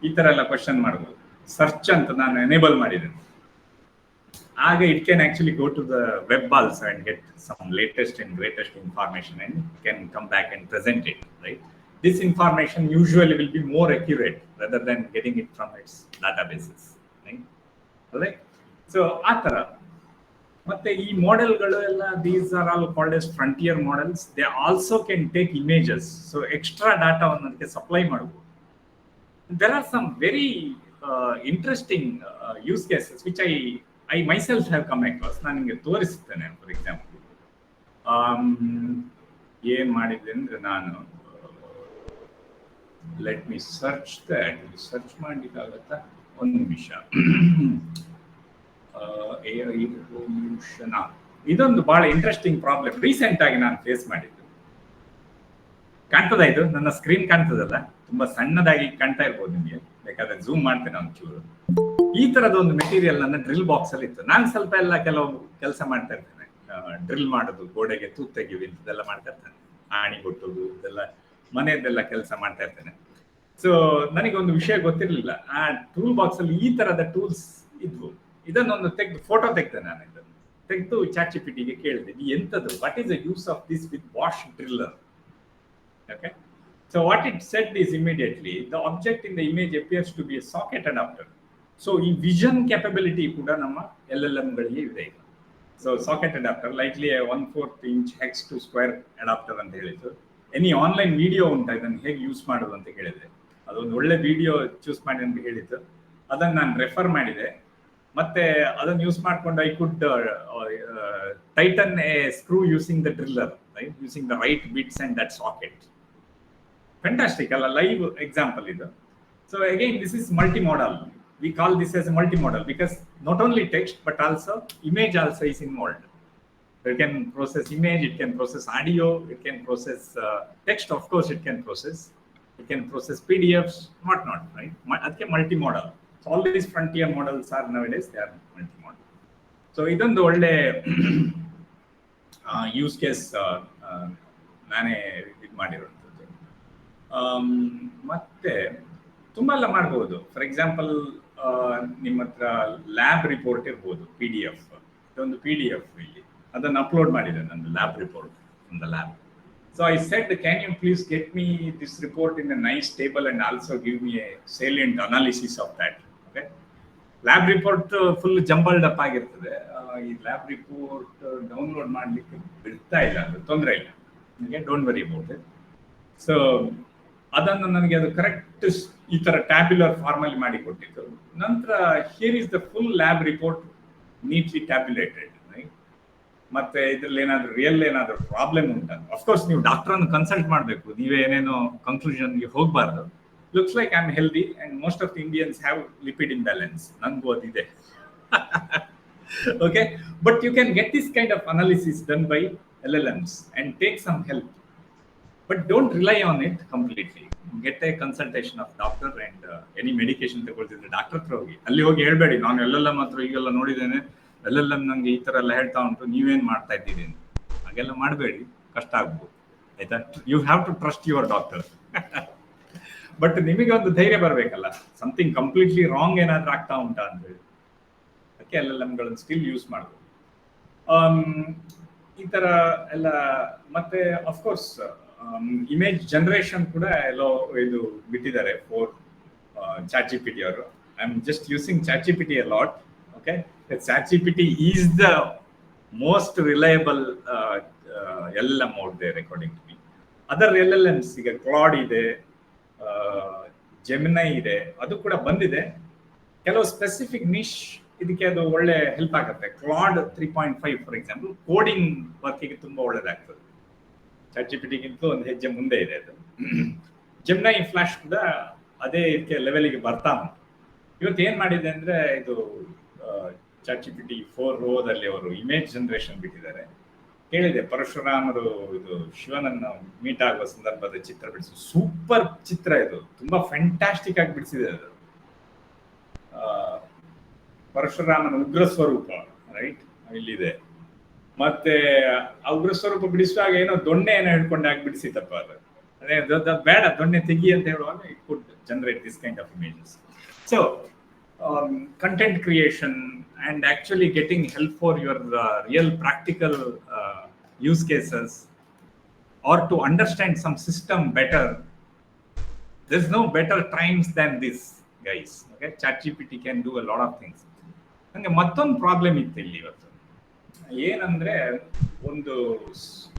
ಈ ತರ ಎಲ್ಲ ಕ್ವಶನ್ ಮಾಡ್ಬೋದು. ಸರ್ಚ್ ಅಂತ ನಾನು ಎನೇಬಲ್ ಮಾಡಿದ್ದೇನೆ. ಆಗ it can actually go to the web also and get some latest and greatest information and can come back and present it, right? This information usually will be more accurate rather than getting it from its databases, right? Right? So ಆ ತರ ಮತ್ತೆ ಈ ಮಾಡೆಲ್ಗಳು ಎಲ್ಲ these are all called as frontier models. They also can take images, so extra data ಅನ್ನೋದಕ್ಕೆ ಸಪ್ಲೈ ಮಾಡಬಹುದು. There are some very interesting use cases which I myself have come across. ನಾನು ನಿಮಗೆ ತೋರಿಸ್ತೇನೆ. ಫಾರ್ ಎಕ್ಸಾಂಪಲ್ ಏನ್ ಮಾಡಿದೆ ಅಂದ್ರೆ ನಾನು let me search that. Search ಮಾಡ್ಲಿಕ್ಕಾಗತ್ತಾ? ಒಂದು ನಿಮಿಷ. ಇದೊಂದು ಬಹಳ ಇಂಟ್ರೆಸ್ಟಿಂಗ್ ಪ್ರಾಬ್ಲಮ್ ರೀಸೆಂಟ್ ಆಗಿ ನಾನು ಫೇಸ್ ಮಾಡಿದ್ದು. ಕಾಣ್ತದ? ಇದು ನನ್ನ ಸ್ಕ್ರೀನ್ ಕಾಣ್ತದಲ್ಲ? ತುಂಬಾ ಸಣ್ಣದಾಗಿ ಕಾಣ್ತಾ ಇರ್ಬೋದು ನಿಮಗೆ, ಬೇಕಾದ್ರೆ ಝೂಮ್ ಮಾಡ್ತೇನೆ ಒಂಚೂರು. ಈ ತರದ ಒಂದು ಮೆಟೀರಿಯಲ್ ನನ್ನ ಡ್ರಿಲ್ ಬಾಕ್ಸ್ ಅಲ್ಲಿ ಇತ್ತು. ನಾನು ಸ್ವಲ್ಪ ಎಲ್ಲ ಕೆಲವು ಕೆಲಸ ಮಾಡ್ತಾ ಇರ್ತೇನೆ, ಡ್ರಿಲ್ ಮಾಡೋದು, ಗೋಡೆಗೆ ತೂತ್ ತೆಗಿವಿ ಇಂಥದ್ದೆಲ್ಲ ಮಾಡ್ತಾ ಇರ್ತೇನೆ, ಆಣಿ ಕೊಟ್ಟುದು ಇದೆಲ್ಲ ಮನೆಯದೆಲ್ಲ ಕೆಲಸ ಮಾಡ್ತಾ ಇರ್ತೇನೆ. ಸೊ ನನಗೊಂದು ವಿಷಯ ಗೊತ್ತಿರಲಿಲ್ಲ, ಆ ಟೂಲ್ ಬಾಕ್ಸ್ ಅಲ್ಲಿ ಈ ತರದ ಟೂಲ್ಸ್ ಇದ್ವು. ಇದನ್ನೊಂದು ತೆಗೆದು ಫೋಟೋ ತೆಗ್ದೆ. ನಾನು ಇದನ್ನು ತೆಗೆದು ChatGPT ಗೆ ಕೇಳಿದೆ, ಎಂತದ್ದು, what is the use of this with wash driller? Okay, so what it said is immediately the object in the image appears to be a socket adapter. So in vision capability kuda namma LLM ಗಳಿಗೆ ಇದೆ ಈಗ. So socket adapter likely a 1/4 inch hex to square adapter ಅಂತ ಹೇಳಿದ್ರು. ಎನಿ ಆನ್ಲೈನ್ ವಿಡಿಯೋ ಉಂಟಾ ಇದನ್ನು ಹೇಗೆ ಯೂಸ್ ಮಾಡೋದು ಅಂತ ಕೇಳಿದ್ರೆ, ಅದೊಂದು ಒಳ್ಳೆ ವಿಡಿಯೋ ಚೂಸ್ ಮಾಡಿ ಅಂತ ಹೇಳಿದ್ದು. ಅದನ್ನು ನಾನು ರೆಫರ್ ಮಾಡಿದೆ. ಮತ್ತೆ ಅದನ್ನು ಯೂಸ್ ಮಾಡ್ಕೊಂಡು I could tighten A screw using the driller, right, using the right bits and that socket. Fantastic, a live example idu. So again, this is multimodal. We call this as a multimodal because not only text but also image also is involved. It can process image, it can process audio, it can process text, of course it can process. It can process PDFs, whatnot, right? Adke multimodal. So all these frontier models are nowadays, they are multimodal. So idondu olle use case ನಾನೇ ಇದು ಮಾಡಿರೋದು. ಮತ್ತೆ ತುಂಬ ಎಲ್ಲ ಮಾಡ್ಬೋದು. ಫಾರ್ ಎಕ್ಸಾಂಪಲ್ ನಿಮ್ಮ ಹತ್ರ ಲ್ಯಾಬ್ ರಿಪೋರ್ಟ್ ಇರ್ಬೋದು, PDF. ಇದೊಂದು PDF ಇಲ್ಲಿ, ಅದನ್ನು ಅಪ್ಲೋಡ್ ಮಾಡಿದೆ ನಂದು lab report from the lab. So I said, can you please get me this report in a nice table and also give me a salient analysis of that. Okay, lab report full jumbled up ಆಗಿರ್ತದೆ. ಈ ಲ್ಯಾಬ್ ರಿಪೋರ್ಟ್ ಡೌನ್ಲೋಡ್ ಮಾಡ್ಲಿಕ್ಕೆ ಬಿಡ್ತಾ ಇಲ್ಲ, ಅದು ತೊಂದರೆ ಇಲ್ಲ ನನಗೆ, don't worry about it. So ಅದನ್ನು ನನಗೆ ಅದು ಕರೆಕ್ಟ್ ಈ ತರ ಟ್ಯಾಬ್ಯುಲರ್ ಫಾರ್ಮಲ್ಲಿ ಮಾಡಿ ಕೊಟ್ಟಿದ್ದು. ನಂತರ here is the full lab report neatly tabulated. ಮತ್ತೆ ಇದ್ರಲ್ಲಿ ಏನಾದ್ರು ರಿಯಲ್ ಏನಾದ್ರು ಪ್ರಾಬ್ಲಮ್ ಉಂಟಾ? ಅಫ್ಕೋರ್ಸ್ ನೀವು ಡಾಕ್ಟರ್ ಅನ್ನು ಕನ್ಸಲ್ಟ್ ಮಾಡಬೇಕು, ನೀವೇ ಏನೇನೋ ಕನ್ಕ್ಲೂಷನ್ಗೆ ಹೋಗಬಾರ್ದು. looks like I'm healthy and most of the Indians have lipid imbalance. Nangu adide. Okay, but you can get this kind of analysis done by LLMs and take some help, but don't rely on it completely. Get a consultation of doctor and any medication ತಗೊಳ್ತಿದ್ರೆ ಡಾಕ್ಟರ್ ಹತ್ರ ಹೋಗಿ. ಅಲ್ಲಿ ಹೋಗಿ ಹೇಳ್ಬೇಡಿ, ನಾನು LLM ಹತ್ರ ಈಗೆಲ್ಲ ನೋಡಿದ್ದೇನೆ, LLM ನಂಗೆ ಈ ತರ ಎಲ್ಲ ಹೇಳ್ತಾ ಉಂಟು, ನೀವೇನ್ ಮಾಡ್ತಾ ಇದ್ದೀರಿ, ಹಾಗೆಲ್ಲ ಮಾಡಬೇಡಿ, ಕಷ್ಟ ಆಗ್ಬೋದು, ಆಯ್ತಾ? You have to trust your doctor. But ನಿಮಗೆ ಒಂದು ಧೈರ್ಯ ಬರಬೇಕಲ್ಲ, ಸಮಥಿಂಗ್ ಕಂಪ್ಲೀಟ್ಲಿ ರಾಂಗ್ ಏನಾದ್ರೂ ಆಗ್ತಾ ಉಂಟಾ ಅಂತ ಹೇಳಿ. ಅದಕ್ಕೆ LLMಗಳನ್ನು ಸ್ಟಿಲ್ ಯೂಸ್ ಮಾಡ್ಬೋದು ಈ ತರ ಎಲ್ಲ. ಮತ್ತೆ ಅಫ್ಕೋರ್ಸ್ ಇಮೇಜ್ ಜನರೇಷನ್ ಕೂಡ ಎಲ್ಲೋ ಇದು ಬಿಟ್ಟಿದ್ದಾರೆ ಫಾರ್ ChatGPT ಅವರು. I am just using ChatGPT a lot. Okay, ChatGPT is the most reliable LLM out there according to me. Other LLMs ಈಗ ಕ್ಲಾಡ್ ಇದೆ, ಜೆಮಿನೈ ಇದೆ, ಅದು ಕೂಡ ಬಂದಿದೆ. ಕೆಲವು ಸ್ಪೆಸಿಫಿಕ್ ನಿಶ್ ಇದಕ್ಕೆ ಅದು ಒಳ್ಳೆ ಹೆಲ್ಪ್ ಆಗುತ್ತೆ. ಕ್ಲಾಡ್ 3.5 ಫಾರ್ ಎಕ್ಸಾಂಪಲ್ ಕೋಡಿಂಗ್ ವರ್ಕಿಗೆ ತುಂಬಾ ಒಳ್ಳೇದಾಗ್ತದೆ. ChatGPTಗಿಂತ ಒಂದು ಹೆಜ್ಜೆ ಮುಂದೆ ಇದೆ ಅದು. ಜೆಮಿನೈ ಫ್ಲಾಶ್ ಕೂಡ ಅದೇ ಇದಕ್ಕೆ ಲೆವೆಲ್ಗೆ ಬರ್ತಾ ಉಂಟು. ಇವತ್ತು ಏನ್ ಮಾಡಿದೆ ಅಂದ್ರೆ, ಇದು ChatGPT 4 ರೋದಲ್ಲಿ ಅವರು ಇಮೇಜ್ ಜನರೇಷನ್ ಬಿಟ್ಟಿದ್ದಾರೆ. ಕೇಳಿದೆ, ಪರಶುರಾಮರು ಇದು ಶಿವನನ್ನು ಮೀಟ್ ಆಗುವ ಸಂದರ್ಭದ ಚಿತ್ರ ಬಿಡಿಸಿ, ಸೂಪರ್ ಚಿತ್ರ ಇದು, ತುಂಬಾ ಫ್ಯಾಂಟಾಸ್ಟಿಕ್ ಆಗಿ ಬಿಡಿಸಿದೆ ಅದು. ಪರಶುರಾಮನ ಉಗ್ರ ಸ್ವರೂಪ, ರೈಟ್, ಇಲ್ಲಿದೆ ಮತ್ತೆ ಉಗ್ರ ಸ್ವರೂಪ ಬಿಡಿಸುವಾಗ ಏನೋ ದೊಣ್ಣೆ ಏನೋ ಹಿಡ್ಕೊಂಡಾಗ ಬಿಡಿಸಿತಪ್ಪ ಅದು. ಅದೇ ಬೇಡ ದೊಣ್ಣೆ ತೆಗಿ ಅಂತ ಹೇಳುವಾಗ it could generate this kind of images. So content creation and actually getting help for your real practical use cases or to understand some system better, there's no better times than this, guys. Okay, ChatGPT can do a lot of things. ನಂಗೆ ಮತ್ತೊಂದು ಪ್ರಾಬ್ಲಮ್ ಇತ್ತು ಇಲ್ಲಿ ಇವತ್ತು. ಏನಂದ್ರೆ ಒಂದು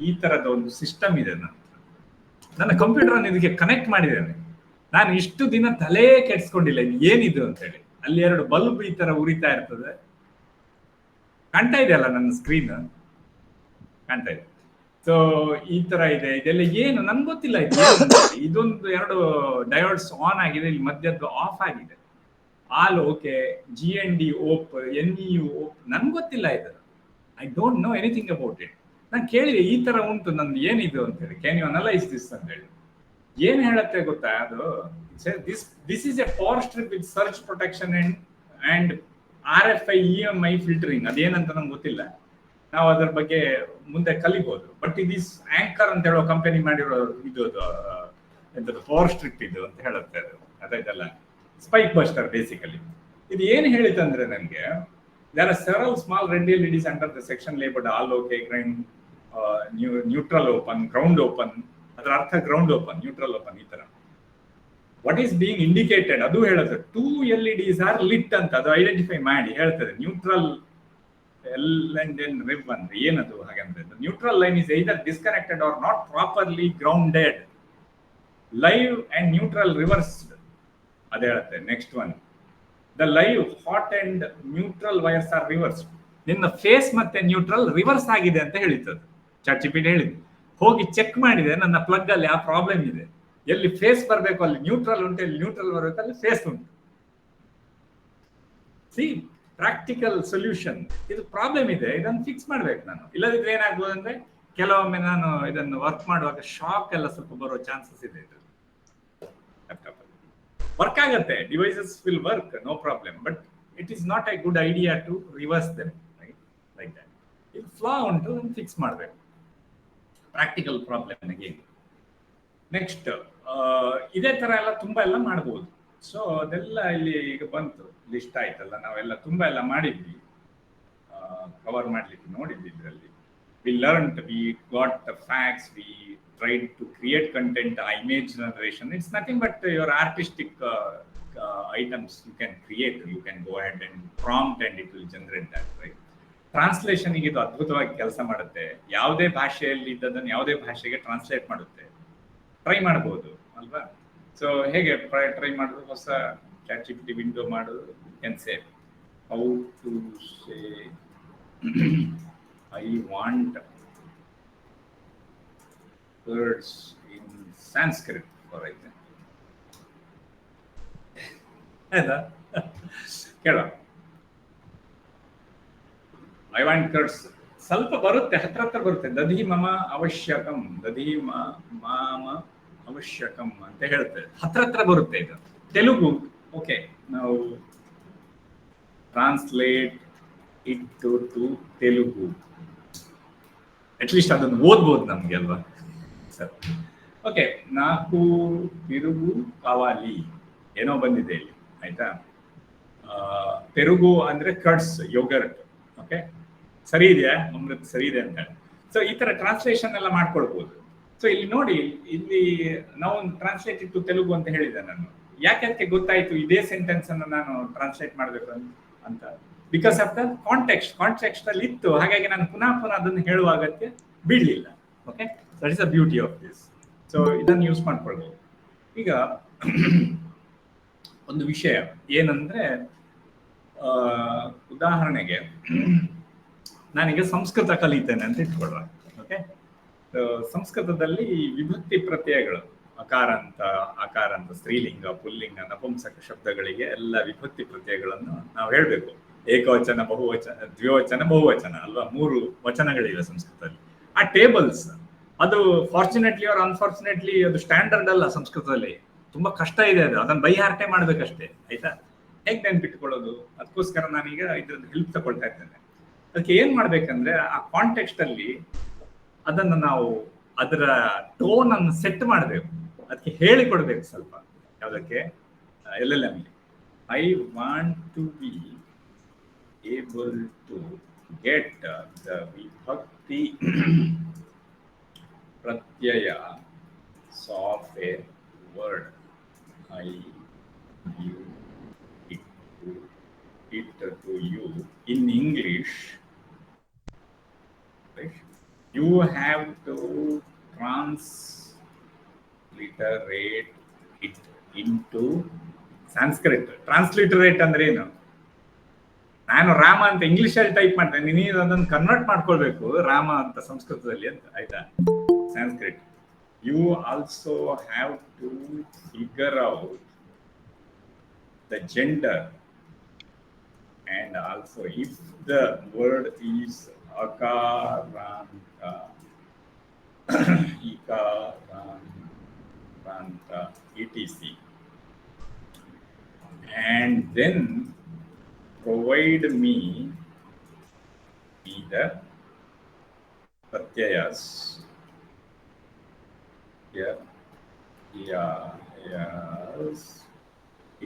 ಈ ತರದ ಒಂದು ಸಿಸ್ಟಮ್ ಇದೆ ನನ್ನ ಕಂಪ್ಯೂಟರ್ ಇದಕ್ಕೆ ಕನೆಕ್ಟ್ ಮಾಡಿದ್ದೇನೆ. ನಾನು ಇಷ್ಟು ದಿನ ತಲೆ ಕೆಡ್ಸ್ಕೊಂಡಿಲ್ಲ ಇದು ಏನಿದು ಅಂತ ಹೇಳಿ. ಅಲ್ಲಿ 2 ಬಲ್ಬ್ ಈ ತರ ಉರಿತಾ ಇರ್ತದೆ. ಕಾಣ್ತಾ ಇದೆ ಅಲ್ಲ ನನ್ನ ಸ್ಕ್ರೀನ್, ಕಾಣ್ತಾ ಇದೆ. ಸೊ ಈ ತರ ಇದೆ, ಇದೆಲ್ಲ ಏನು ನನ್ಗೆ ಗೊತ್ತಿಲ್ಲ. ಇದೊಂದು 2 ಡಯೋಡ್ಸ್ ಆನ್ ಆಗಿದೆ, ಇಲ್ಲಿ ಮಧ್ಯದ್ದು ಆಫ್ ಆಗಿದೆ. ಆಲ್ ಓಕೆ, GND ಓಪ್, NEU ಓಪ್, ನನ್ಗೆ ಗೊತ್ತಿಲ್ಲ ಇದು. I don't know anything about it. ನಾನು ಕೇಳಿದೆ ಈ ತರ ಉಂಟು, ನಂದು ಏನಿದು ಅಂತ ಹೇಳಿ. ಕ್ಯಾನ್ ಯು ಅನಲೈಸ್ ದಿಸ್ ಅಂತ ಹೇಳಿ. ಏನ್ ಹೇಳತ್ತೆ ಗೊತ್ತಾ ಅದು, this is a power strip with surge protection and RFI EMI filtering. ಅದೇನಂತ ನಂಗೆ ಗೊತ್ತಿಲ್ಲ, ನಾವು ಅದರ ಬಗ್ಗೆ ಮುಂದೆ ಕಲಿಬಹುದು. ಬಟ್ ಇದಿಸ್ ಆಂಕರ್ ಅಂತ ಹೇಳೋ ಕಂಪನಿ ಮಾಡಿರೋ ಇದು ಎಂತದ್ದು ಪವರ್ ಸ್ಟ್ರಿಪ್ ಇದು ಅಂತ ಹೇಳುತ್ತೆ ಅದು. ಅದೈತಲ್ಲ ಸ್ಪೈಕ್ ಬಸ್ಟರ್ ಬೇಸಿಕಲಿ. ಇದು ಏನು ಹೇಳಿತಂದ್ರೆ ನನಗೆ, there are several small red LEDs under the section labeled all okay, neutral open, ground open. ಅದರ ಅರ್ಥ ಗ್ರೌಂಡ್ ಓಪನ್, ನ್ಯೂಟ್ರಲ್ ಓಪನ್ ಈ ತರ. ವಾಟ್ ಈಸ್ ಬೀಯಿಂಗ್ ಇಂಡಿಕೇಟೆಡ್ ಅದು ಹೇಳುತ್ತೆ. 2 LEDs ಆರ್ ಲಿಟ್ ಅಂತ ಅದು ಐಡೆಂಟಿಫೈ ಮಾಡಿ ಹೇಳ್ತದೆ. Neutral L and N riv ಅಂದ್ರೆ ಏನದು ಹಾಗಂದ್ರೆ, neutral line is either disconnected or not properly grounded. Live and neutral reversed ಅದೇ ಹೇಳುತ್ತೆ. Next one, the live hot and neutral wires are reverse. ನಿನ್ನ ಫೇಸ್ ಮತ್ತೆ ನ್ಯೂಟ್ರಲ್ ರಿವರ್ಸ್ ಆಗಿದೆ ಅಂತ ಹೇಳಿತ್ತು ChatGPT ಹೇಳಿದ್ದು. ಹೋಗಿ ಚೆಕ್ ಮಾಡಿದೆ, ನನ್ನ ಪ್ಲಗ್ ಅಲ್ಲಿ ಆ ಪ್ರಾಬ್ಲಮ್ ಇದೆ. ಎಲ್ಲಿ ಫೇಸ್ ಬರಬೇಕು ಅಲ್ಲಿ ನ್ಯೂಟ್ರಲ್ ಉಂಟು, ಎಲ್ಲಿ ನ್ಯೂಟ್ರಲ್ ಬರಬೇಕು ಅಲ್ಲಿ ಫೇಸ್ ಉಂಟು. C practical solution. ಇದು ಪ್ರಾಬ್ಲಮ್ ಇದೆ, ಇದನ್ನು ಫಿಕ್ಸ್ ಮಾಡ್ಬೇಕು ನಾನು. ಇಲ್ಲದಿದ್ರೆ ಏನಾಗ್ಬೋದು ಅಂದ್ರೆ, ಕೆಲವೊಮ್ಮೆ ನಾನು ಇದನ್ನು ವರ್ಕ್ ಮಾಡುವಾಗ ಶಾಕ್ ಎಲ್ಲ ಸ್ವಲ್ಪ ಬರೋ ಚಾನ್ಸಸ್ ಇದೆ. ಇದು ಲ್ಯಾಪ್ಟಾಪ್ ಅಲ್ಲಿ ವರ್ಕ್ ಆಗತ್ತೆ, devices will work, no problem, but it is not a good idea to reverse them like that. ಇದು ಫ್ಲಾ ಉಂಟು, ಫಿಕ್ಸ್ ಮಾಡ್ಬೇಕು. Practical problem again. ನೆಕ್ಸ್ಟ್ ಇದೇ ತರ ಎಲ್ಲ ತುಂಬಾ ಎಲ್ಲ ಮಾಡಬಹುದು. ಸೊ ಅದೆಲ್ಲ ಇಲ್ಲಿ ಈಗ ಬಂತು, ಲಿಸ್ಟ್ ಆಯ್ತಲ್ಲ. ನಾವೆಲ್ಲ ತುಂಬಾ ಎಲ್ಲ ಮಾಡಿದ್ವಿ, ಕವರ್ ಮಾಡ್ಲಿಕ್ಕೆ ನೋಡಿದ್ವಿ ಇದರಲ್ಲಿ. We learn, we got the facts, we tried to create content, image generation. It's nothing but your artistic items you can create. You can go ahead and prompt and it will generate that, right? Translation ಇದು ಅದ್ಭುತವಾಗಿ ಕೆಲಸ ಮಾಡುತ್ತೆ. ಯಾವುದೇ ಭಾಷೆಯಲ್ಲಿ ಇದ್ದದನ್ನು ಯಾವುದೇ ಭಾಷೆಗೆ ಟ್ರಾನ್ಸ್ಲೇಟ್ ಮಾಡುತ್ತೆ. ಟ್ರೈ ಮಾಡಬಹುದು ಅಲ್ವಾ? ಸೊ ಹೇಗೆ ಟ್ರೈ ಮಾಡೋದು? ಹೊಸ ChatGPT ವಿಂಡೋ ಮಾಡೋದು. Can say how to say I want words in Sanskrit for example. ಆಯ್ತಾ? ಕೇಳ, ಐ ವಾಂಟ್ ಕರ್ಡ್ಸ್. ಸ್ವಲ್ಪ ಬರುತ್ತೆ, ಹತ್ರ ಬರುತ್ತೆ. ದಧಿ ಮಮ ಅವಶ್ಯಕಂ, ದಧಿ ಮಾಮ ಅವಶ್ಯಕಂ ಅಂತ ಹೇಳ್ತೇವೆ. ಹತ್ರ ಬರುತ್ತೆ ಇದು. ತೆಲುಗು ಓಕೆ, ನಾವು translate it to Telugu. At least ಅದನ್ನು ಓದ್ಬೋದು ನಮ್ಗೆ ಅಲ್ವಾ ಸರ್? ಓಕೆ, 4 ತಿರುಗು ಕಾವಾಲಿ ಏನೋ ಬಂದಿದೆ ಇಲ್ಲಿ, ಆಯ್ತಾ? ಪೆರುಗು ಅಂದ್ರೆ ಕರ್ಡ್ಸ್, ಯೋಗರ್ಟ್. ಓಕೆ, ಸರಿ ಇದೆಯಾ? ಅಮೃತ್ ಸರಿ ಇದೆ ಅಂತ ಹೇಳಿ. ಸೊ ಈ ತರ ಟ್ರಾನ್ಸ್ಲೇಷನ್ ಎಲ್ಲ ಮಾಡ್ಕೊಳ್ಬಹುದು. ಸೊ ಇಲ್ಲಿ ನೋಡಿ, ಇಲ್ಲಿ ನಾವು ಟ್ರಾನ್ಸ್ಲೇಟ್ ಟು ತೆಲುಗು ಅಂತ ಹೇಳಿದೆ ನಾನು. ಯಾಕೆ ಗೊತ್ತಾಯ್ತು ಇದೇ ಸೆಂಟೆನ್ಸ್ ಅನ್ನು ನಾನು ಟ್ರಾನ್ಸ್ಲೇಟ್ ಮಾಡ್ಬೇಕು ಅಂತ? ಬಿಕಾಸ್ ಆಫ್ ದ ಕಾಂಟೆಕ್ಸ್ಟ್ ಅಲ್ಲಿ ಇತ್ತು. ಹಾಗಾಗಿ ನಾನು ಪುನಃ ಅದನ್ನು ಹೇಳುವ ಅಗತ್ಯ ಬೀಳಲಿಲ್ಲ. Okay, that is the beauty of this. So ಇದನ್ನು ಯೂಸ್ ಮಾಡ್ಕೊಳ್ಬಹುದು. ಈಗ ಒಂದು ವಿಷಯ ಏನಂದ್ರೆ, ಉದಾಹರಣೆಗೆ ನಾನೀಗ ಸಂಸ್ಕೃತ ಕಲಿತೇನೆ ಅಂತ ಇಟ್ಕೊಳ್ಳುವ. ಓಕೆ, ಸಂಸ್ಕೃತದಲ್ಲಿ ವಿಭಕ್ತಿ ಪ್ರತ್ಯಯಗಳು, ಅಕಾರ ಅಂತ ಸ್ತ್ರೀಲಿಂಗ, ಪುಲ್ಲಿಂಗ, ನಪುಂಸಕ ಶಬ್ದಗಳಿಗೆ ಎಲ್ಲ ವಿಭಕ್ತಿ ಪ್ರತ್ಯಯಗಳನ್ನು ನಾವು ಹೇಳ್ಬೇಕು. ಏಕವಚನ, ಬಹುವಚನ, ದ್ವಿವಚನ, ಬಹುವಚನ ಅಲ್ವಾ? 3 ವಚನಗಳಿವೆ ಸಂಸ್ಕೃತದಲ್ಲಿ. ಆ ಟೇಬಲ್ಸ್ ಅದು ಫಾರ್ಚುನೇಟ್ಲಿ ಆರ್ ಅನ್ಫಾರ್ಚುನೇಟ್ಲಿ ಅದು ಸ್ಟ್ಯಾಂಡರ್ಡ್ ಅಲ್ಲ ಸಂಸ್ಕೃತದಲ್ಲಿ. ತುಂಬಾ ಕಷ್ಟ ಇದೆ ಅದು, ಅದನ್ನ ಬೈಹಾರ್ಟೆ ಮಾಡ್ಬೇಕಷ್ಟೇ, ಆಯ್ತಾ? ಹೇಗೆ ನೆನ್ಪಿಟ್ಕೊಳ್ಳೋದು? ಅದಕ್ಕೋಸ್ಕರ ನಾನೀಗ ಇದ್ರದ್ದು ಹೆಲ್ಪ್ ತಗೊಳ್ತಾ ಇದ್ದೇನೆ. ಅದಕ್ಕೆ ಏನ್ ಮಾಡ್ಬೇಕಂದ್ರೆ ಆ ಕಾಂಟೆಕ್ಸ್ಟ್ ಅಲ್ಲಿ ಅದನ್ನು ನಾವು ಅದರ ಟೋನ್ ಅನ್ನು ಸೆಟ್ ಮಾಡಬೇಕು, ಅದಕ್ಕೆ ಹೇಳಿಕೊಡ್ಬೇಕು ಸ್ವಲ್ಪ. ಯಾವುದಕ್ಕೆ? LLM. I want to be able to get the vibhakti pratyaya of a word. I give it to you in English. Right? You have to transliterate it into Sanskrit. Transliterate ಅಂದ್ರೆ ಏನು? ನಾನು ರಾಮ ಅಂತ ಇಂಗ್ಲಿಷಲ್ಲಿ ಟೈಪ್ ಮಾಡ್ತೇನೆ, ನೀನು ಅದನ್ನು ಕನ್ವರ್ಟ್ ಮಾಡ್ಕೊಳ್ಬೇಕು ರಾಮ ಅಂತ ಸಂಸ್ಕೃತದಲ್ಲಿ ಅಂತ, ಆಯ್ತಾ? Sanskrit. You also have to figure out the gender. And also, if the word is akaranta, ikaranta, etc., and then provide me the pratyayas. Yes,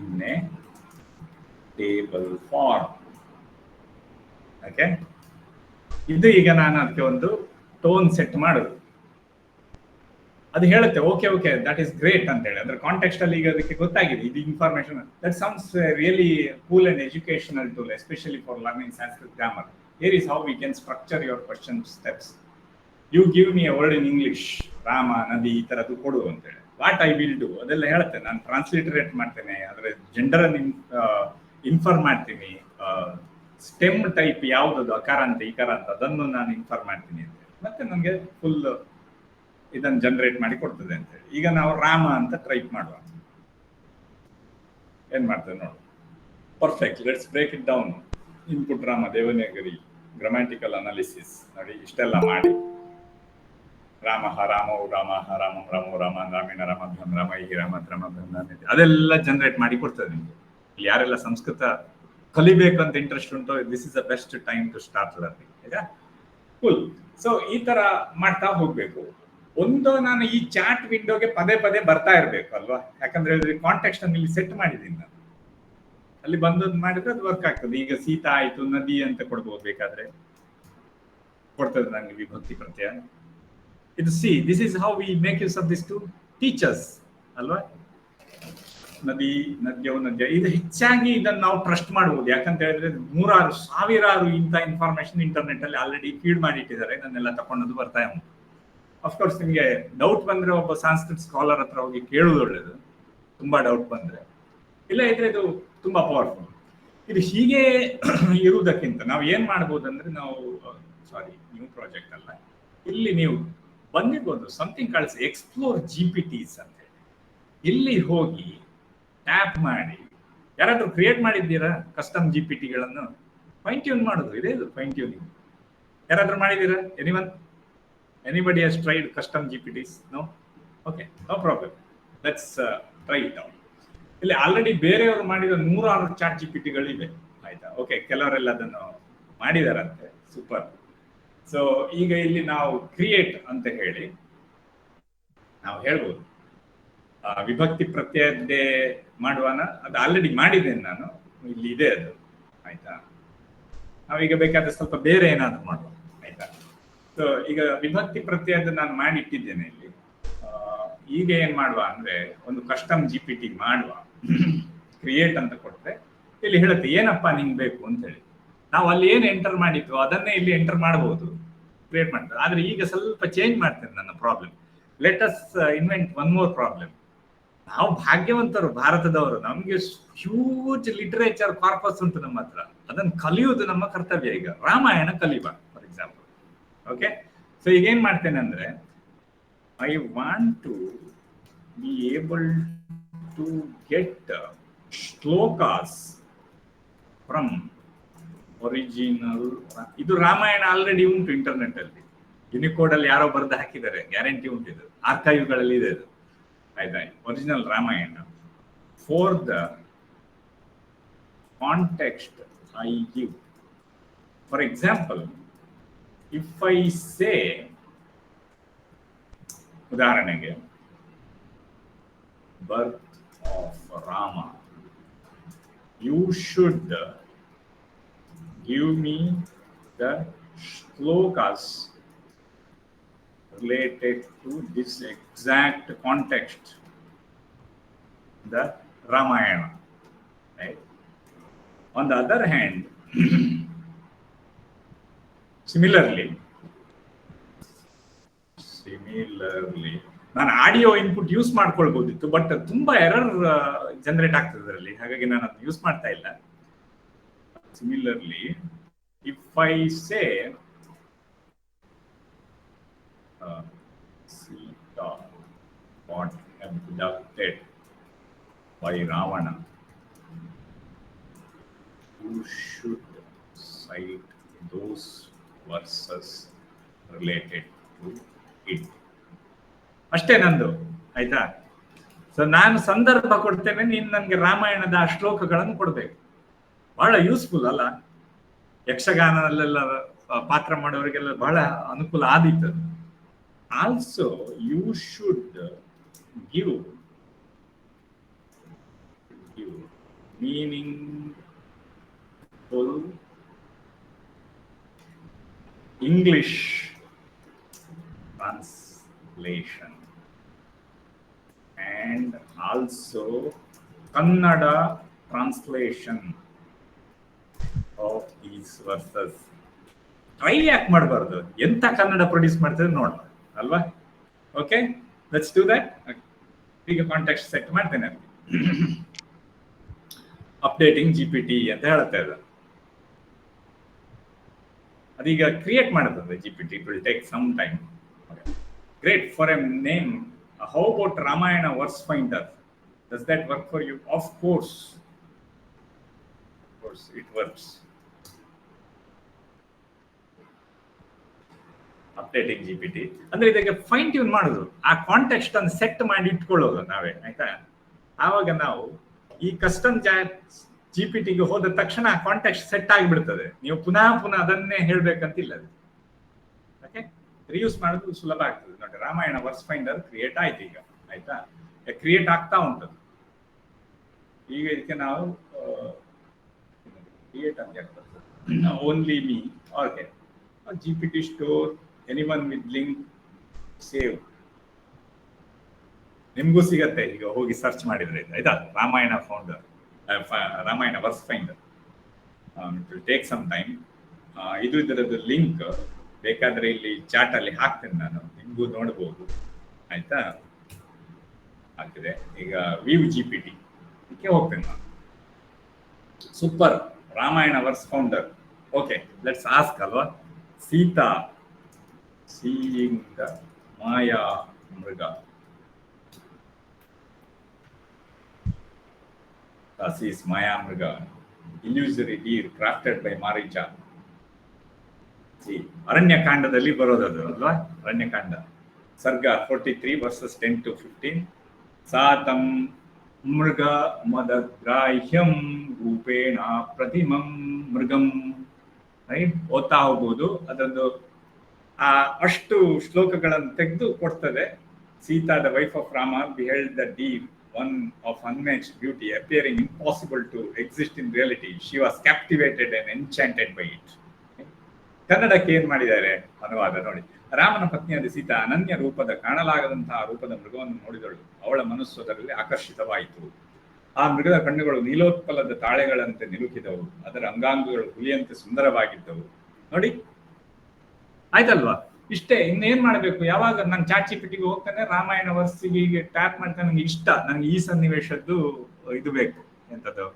in a table form. Okay, ಇದು ಈಗ ನಾನು ಅದಕ್ಕೆ ಒಂದು ಟೋನ್ ಸೆಟ್ ಮಾಡೋದು. ಅದು ಹೇಳುತ್ತೆ okay okay that is great ಅಂತ ಹೇಳಿ. ಅಂದ್ರೆ ಕಾಂಟೆಕ್ಸ್ಟ್ ಅಲ್ಲಿ ಈಗ ಅದಕ್ಕೆ ಗೊತ್ತಾಗಿದೆ ಇದು information. That sounds really cool and educational tool, especially for learning Sanskrit grammar. Here is how we can structure your question steps. You give me a word in English, Rama, ನದಿ, ಈ ತರದ್ದು ಕೊಡು ಅಂತೇಳಿ. ವಾಟ್ ಐ ವಿಲ್ ಡೂ ಅದೆಲ್ಲ ಹೇಳುತ್ತೆ. ನಾನು ಟ್ರಾನ್ಸ್ಲಿಟರೇಟ್ ಮಾಡ್ತೇನೆ, ಅದರ ಜೆಂಡರ್ ಅನ್ನು ಇನ್ಫಾರ್ಮ್ ಮಾಡ್ತೀನಿ. ಸ್ಟೆಮ್ ಟೈಪ್ ಯಾವುದದು, ಅಕಾರ ಅಂತ ಈಕಾರ ಅಂತ, ಅದನ್ನು ನಾನು ಇನ್ಫಾರ್ಮ್ ಮಾಡ್ತೀನಿ ಅಂತ ಮತ್ತೆ ನನಗೆ ಫುಲ್ ಇದನ್ನು ಜನರೇಟ್ ಮಾಡಿ ಕೊಡ್ತದೆ ಅಂತೇಳಿ. ಈಗ ನಾವು ರಾಮ ಅಂತ ಟೈಪ್ ಮಾಡುವ, ಏನ್ ಮಾಡ್ತೇವೆ ನೋಡು. Perfect. Let's break it down. Input Rama, Devanagari, grammatical analysis ನೋಡಿ. ಇಷ್ಟೆಲ್ಲ ಮಾಡಿ ರಾಮ ರಾಮೋ ರಾಮ ರಾಮಂ ರಾಮೋ ರಾಮ ರಾಮೇಣ ರಾಮಭ್ಯಂ ರಾಮೈಹಿ ರಾಮಭ್ರಮಭ್ಯಂ ಅದೆಲ್ಲ ಜನರೇಟ್ ಮಾಡಿ ಕೊಡ್ತದೆ ನಿಮಗೆ. ಯಾರೆಲ್ಲ ಸಂಸ್ಕೃತ ಕಲಿಬೇಕಂತ ಇಂಟ್ರೆಸ್ಟ್ ಉಂಟೋ, this is the best time to start learning. ಆಯ್ತಾ? ಫುಲ್. ಸೊ ಈ ತರ ಮಾಡ್ತಾ ಹೋಗ್ಬೇಕು. ಒಂದು ನಾನು ಈ ಚಾಟ್ ವಿಂಡೋಗೆ ಪದೇ ಪದೇ ಬರ್ತಾ ಇರ್ಬೇಕು ಅಲ್ವಾ? ಯಾಕಂದ್ರೆ ಹೇಳಿದ್ರೆ ಕಾಂಟೆಕ್ಸ್ಟ್ ಅನ್ನು ಇಲ್ಲಿ ಸೆಟ್ ಮಾಡಿದ್ದೀನಿ ನಾನು. ಅಲ್ಲಿ ಬಂದು ಮಾಡಿದ್ರೆ ಅದು ವರ್ಕ್ ಆಗ್ತದೆ. ಈಗ ಸೀತಾ ಆಯ್ತು, ನದಿ ಅಂತ ಕೊಡ್ಬೋದು, ಬೇಕಾದ್ರೆ ಕೊಡ್ತದೆ ನನಗೆ ವಿಭಕ್ತಿ ಪ್ರತ್ಯಯ. ಇದು this is how we make use of this to teachers ಅಲ್ವಾ? ನದಿ, ನದ್ಯೋ ನದ್ಯ, ಇದು ಹೆಚ್ಚಾಗಿ ಇದನ್ನು ನಾವು ಟ್ರಸ್ಟ್ ಮಾಡಬಹುದು. ಯಾಕಂತ ಹೇಳಿದ್ರೆ 100,000 ಇಂಥ ಇನ್ಫಾರ್ಮೇಶನ್ ಇಂಟರ್ನೆಟ್ ಅಲ್ಲಿ ಆಲ್ರೆಡಿ ಫೀಡ್ ಮಾಡಿಟ್ಟಿದ್ದಾರೆ. ನನ್ನೆಲ್ಲ ತಗೊಂಡದ್ದು ಬರ್ತಾ ಉಂಟು. ಅಫ್ಕೋರ್ಸ್ ನಿಮಗೆ ಡೌಟ್ ಬಂದ್ರೆ ಒಬ್ಬ ಸಂಸ್ಕೃತ್ ಸ್ಕಾಲರ್ ಹತ್ರ ಹೋಗಿ ಕೇಳುವುದು ಒಳ್ಳೇದು, ತುಂಬಾ ಡೌಟ್ ಬಂದ್ರೆ. ಇಲ್ಲ ಇದ್ರೆ ಇದು ತುಂಬಾ ಪವರ್ಫುಲ್. ಇದು ಹೀಗೆ ಇರುವುದಕ್ಕಿಂತ ನಾವು ಏನ್ ಮಾಡ್ಬೋದು ಅಂದ್ರೆ, ನಾವು ನ್ಯೂ ಪ್ರಾಜೆಕ್ಟ್ ಅಲ್ಲ, ಇಲ್ಲಿ ನೀವು ಬಂದಿರ್ಬೋದು ಸಮಥಿಂಗ್ ಕಾಲ್ಸ್ ಎಕ್ಸ್ಪ್ಲೋರ್ GPTs ಅಂತ ಹೇಳಿ. ಇಲ್ಲಿ ಹೋಗಿ ಟ್ಯಾಪ್ ಮಾಡಿ, ಯಾರಾದ್ರೂ ಕ್ರಿಯೇಟ್ ಮಾಡಿದ್ದೀರಾ ಕಸ್ಟಮ್ GPTಗಳನ್ನು? ಫೈನ್ ಟ್ಯೂನ್ ಮಾಡೋದು ಇದೆ, ಇದು ಫೈನ್ ಟ್ಯೂನಿಂಗ್. ಯಾರಾದ್ರೂ ಮಾಡಿದ್ದೀರಾ? Anybody has tried custom GPTs? No? Okay, no problem. Let's try it out. ಇಲ್ಲಿ ಆಲ್ರೆಡಿ ಬೇರೆಯವರು ಮಾಡಿದ 100,000 ಚಾಟ್ GPTಗಳಿವೆ. ಆಯ್ತಾ? ಓಕೆ, ಕೆಲವರೆಲ್ಲ ಅದನ್ನು ಮಾಡಿದಾರಂತೆ. ಸೂಪರ್. ಸೊ ಈಗ ಇಲ್ಲಿ ನಾವು ಕ್ರಿಯೇಟ್ ಅಂತ ಹೇಳಿ ನಾವು ಹೇಳ್ಬೋದು. ವಿಭಕ್ತಿ ಪ್ರತ್ಯಯದ್ದೇ ಮಾಡುವಾನ, ಅದು ಆಲ್ರೆಡಿ ಮಾಡಿದ್ದೇನೆ ನಾನು, ಇಲ್ಲಿ ಇದೆ ಅದು. ಆಯ್ತಾ? ನಾವೀಗ ಬೇಕಾದ್ರೆ ಸ್ವಲ್ಪ ಬೇರೆ ಏನಾದ್ರು ಮಾಡುವ. ಆಯ್ತಾ? ಸೊ ಈಗ ವಿಭಕ್ತಿ ಪ್ರತ್ಯಯದ ನಾನು ಮಾಡಿ ಇಟ್ಟಿದ್ದೇನೆ ಇಲ್ಲಿ. ಈಗ ಏನ್ ಮಾಡುವ ಅಂದ್ರೆ, ಒಂದು ಕಸ್ಟಮ್ GPT ಮಾಡುವ. ಕ್ರಿಯೇಟ್ ಅಂತ ಕೊಟ್ರೆ ಇಲ್ಲಿ ಹೇಳುತ್ತೆ ಏನಪ್ಪಾ ನಿಂಗೆ ಬೇಕು ಅಂತ ಹೇಳಿ. ನಾವು ಅಲ್ಲಿ ಏನು ಎಂಟರ್ ಮಾಡಿದ್ವು ಅದನ್ನೇ ಇಲ್ಲಿ ಎಂಟರ್ ಮಾಡಬಹುದು, ಕ್ರಿಯೇಟ್ ಮಾಡ್ತಾರೆ. ಆದ್ರೆ ಈಗ ಸ್ವಲ್ಪ ಚೇಂಜ್ ಮಾಡ್ತೇನೆ ನನ್ನ problem. Let us invent one more problem. ನಾವು ಭಾಗ್ಯವಂತರು, ಭಾರತದವರು, ನಮ್ಗೆ ಹ್ಯೂಜ್ ಲಿಟರೇಚರ್ ಕಾರ್ಪಸ್ ಉಂಟು ನಮ್ಮ ಹತ್ರ. ಅದನ್ನು ಕಲಿಯುವುದು ನಮ್ಮ ಕರ್ತವ್ಯ. ಈಗ ರಾಮಾಯಣ ಕಲಿಯುವ ಫಾರ್ ಎಕ್ಸಾಂಪಲ್. ಓಕೆ, ಸೊ ಈಗ ಏನ್ ಮಾಡ್ತೇನೆ ಅಂದ್ರೆ, I want to be able to get shlokas from original. ಇದು ರಾಮಾಯಣ ಆಲ್ರೆಡಿ ಉಂಟು ಇಂಟರ್ನೆಟ್ ಅಲ್ಲಿ, ಯುನಿಕೋಡ್ ಅಲ್ಲಿ ಯಾರೋ ಬರೆದು ಹಾಕಿದ್ದಾರೆ, ಗ್ಯಾರಂಟಿ ಉಂಟಿದು, ಆರ್ಕೈವ್ಗಳಲ್ಲಿ ಇದೆ ಅದು. ಆಯ್ತಾ? Original Ramayana. For the context I give For example, if I say, ಉದಾಹರಣೆಗೆ, birth of Rama, you should give me the shlokas related to this exact context, the Ramayana, right? On the other hand, similarly, ನಾನು ಆಡಿಯೋ ಇನ್ಪುಟ್ ಯೂಸ್ ಮಾಡ್ಕೊಳ್ಬಹುದಿತ್ತು, ಬಟ್ ತುಂಬಾ ಎರರ್ ಜನರೇಟ್ ಆಗ್ತದೆ ಅದರಲ್ಲಿ, ಹಾಗಾಗಿ ನಾನು ಅದನ್ನ ಯೂಸ್ ಮಾಡ್ತಾ ಇಲ್ಲ. Similarly, if I say Sita got abducted by Ravana, you should cite those verses related to it. ಅಷ್ಟೇ ನಂದು, ಆಯ್ತಾ? ಸೊ ನಾನು ಸಂದರ್ಭ ಕೊಡ್ತೇನೆ, ನೀನು ನನಗೆ ರಾಮಾಯಣದ ಶ್ಲೋಕಗಳನ್ನು ಕೊಡ್ಬೇಕು. ಬಹಳ ಯೂಸ್ಫುಲ್ ಅಲ್ಲ? ಯಕ್ಷಗಾನದಲ್ಲೆಲ್ಲ ಪಾತ್ರ ಮಾಡೋರಿಗೆಲ್ಲ ಬಹಳ ಅನುಕೂಲ ಆದೀತು. Also you should give meaningful English translation and also Kannada translation of these verses. Try ಯಾಕೆ ಮಾಡಬಾರ್ದು? ಎಂತ ಕನ್ನಡ ಪ್ರೊಡ್ಯೂಸ್ ಮಾಡ್ತದೆ ನೋಡ ಅಲ್ವಾ? Okay, let's do that. ಈಗ ಕಾಂಟೆಕ್ಸ್ಟ್ ಸೆಟ್ ಮಾಡ್ತೇನೆ. ಅಪ್ಡೇಟಿಂಗ್ GPT ಅಂತ ಹೇಳುತ್ತೆ ಅದು. ಅದೀಗ ಕ್ರಿಯೇಟ್ ಮಾಡುತ್ತದೆ GPT. It will take some time. Great. For a name, how about Ramayana verse finder? Does that work for you? Of course. Of course, it works. Updating GPT ಅಂದ್ರೆ ಇದಕ್ಕೆ ಫೈನ್ ಟ್ಯೂನ್ ಮಾಡೋದು, ಆ ಕಾಂಟೆಕ್ಸ್ಟ್ ಅನ್ನು ಸೆಟ್ ಮಾಡಿ ಇಟ್ಕೊಳ್ಳೋದು ನಾವೇ, ಆಯ್ತಾ? ಆವಾಗ ನಾವು ಈ ಕಸ್ಟಮ್ GPT-ಗೆ ಹೋದ ತಕ್ಷಣ ಆ ಕಾಂಟೆಕ್ಸ್ಟ್ ಸೆಟ್ ಆಗಿಬಿಡ್ತದೆ. ನೀವು ಪುನಃ ಅದನ್ನೇ ಹೇಳ್ಬೇಕಂತಿಲ್ಲ. ಅದು ಓಕೆ, ರಿಯೂಸ್ ಮಾಡೋದು ಸುಲಭ ಆಗ್ತದೆ. ನೋಡಿ, ರಾಮಾಯಣ ವರ್ಸ್ ಫೈಂಡರ್ ಕ್ರಿಯೇಟ್ ಆಯ್ತು ಈಗ, ಆಯ್ತಾ? ಕ್ರಿಯೇಟ್ ಆಗ್ತಾ ಉಂಟದು. ಈಗ ಇದಕ್ಕೆ ನಾವು ಕ್ರಿಯೇಟ್ ಅಂತ ಹೇಳ್ತದೆ, only me. Okay, GPT store, anyone with link, save. ನಿಮ್ಗೂ ಸಿಗತ್ತೆ ಈಗ ಹೋಗಿ ಸರ್ಚ್ ಮಾಡಿದ್ರೆ, ಆಯ್ತಾ? Ramayana founder, Ramayana verse finder. It will take some time. ಇದು ಇದರದ್ದು ಲಿಂಕ್ ಬೇಕಾದ್ರೆ ಇಲ್ಲಿ ಚಾಟ್ ಅಲ್ಲಿ ಹಾಕ್ತೇನೆ ನಾನು, ನಿಮ್ಗೂ ನೋಡ್ಬೋದು, ಆಯ್ತಾ? ಆಗ್ತಿದೆ ಈಗ ವ್ಯೂ GPT ಇದಕ್ಕೆ ಹೋಗ್ತೇನೆ ನಾನು. Super, Ramayana verse founder. Okay, let's ask ಅಲ್ವಾ? Sita seeing the Maya Mriga. Thus is Maya Mriga, illusory deer crafted by Maricha. See, ಅರಣ್ಯಕಾಂಡದಲ್ಲಿ ಬರೋದದು ಅಲ್ವಾ? ಅರಣ್ಯಕಾಂಡ ಸರ್ಗ 43 verses 10 to 15. ಸಾತಂ ಮೃಗ ಮದಗ್ರಾಹ್ಯಂ ರೂಪೇಣ ಪ್ರತಿಮಂ ಮೃಗಂ. ರೈಟ್, ಓದ್ತಾ ಹೋಗ್ಬೋದು. ಅದೊಂದು ಅಷ್ಟು ಶ್ಲೋಕಗಳನ್ನು ತೆಗೆದು ಕೊಡ್ತದೆ. Sita, the wife of Rama, beheld the deer, one of unmatched beauty, appearing impossible to exist in reality. She was captivated and enchanted by it. ಕನ್ನಡಕ್ಕೆ ಏನ್ ಮಾಡಿದ್ದಾರೆ ಅನುವಾದ ನೋಡಿ. ರಾಮನ ಪತ್ನಿಯಾದ ಸೀತಾ ಅನನ್ಯ ರೂಪದ, ಕಾಣಲಾಗದಂತಹ ರೂಪದ ಮೃಗವನ್ನು ನೋಡಿದಳು. ಅವಳ ಮನಸ್ಸು ಅದರಲ್ಲಿ ಆಕರ್ಷಿತವಾಯಿತು. ಆ ಮೃಗದ ಕಣ್ಣುಗಳು ನೀಲೋತ್ಪಲದ ತಾಳೆಗಳಂತೆ ನಿಲುಕಿದವು. ಅದರ ಅಂಗಾಂಗಗಳು ಹುಲಿಯಂತೆ ಸುಂದರವಾಗಿದ್ದವು. ನೋಡಿ, ಆಯ್ತಲ್ವಾ? ಇಷ್ಟೇ, ಇನ್ನೇನ್ ಮಾಡ್ಬೇಕು? ಯಾವಾಗ ನಾನು ಚಾಟ್ GPT-ಗೆ ಹೋಗ್ತಾನೆ, ರಾಮಾಯಣ ವರ್ಸಿಗೆ ಹೀಗೆ ಟ್ಯಾಪ್ ಮಾಡ್ತಾನೆ, ನನಗೆ ಇಷ್ಟ, ನನಗೆ ಈ ಸನ್ನಿವೇಶದ್ದು ಇದು ಬೇಕು, ಎಂಥದ್ದು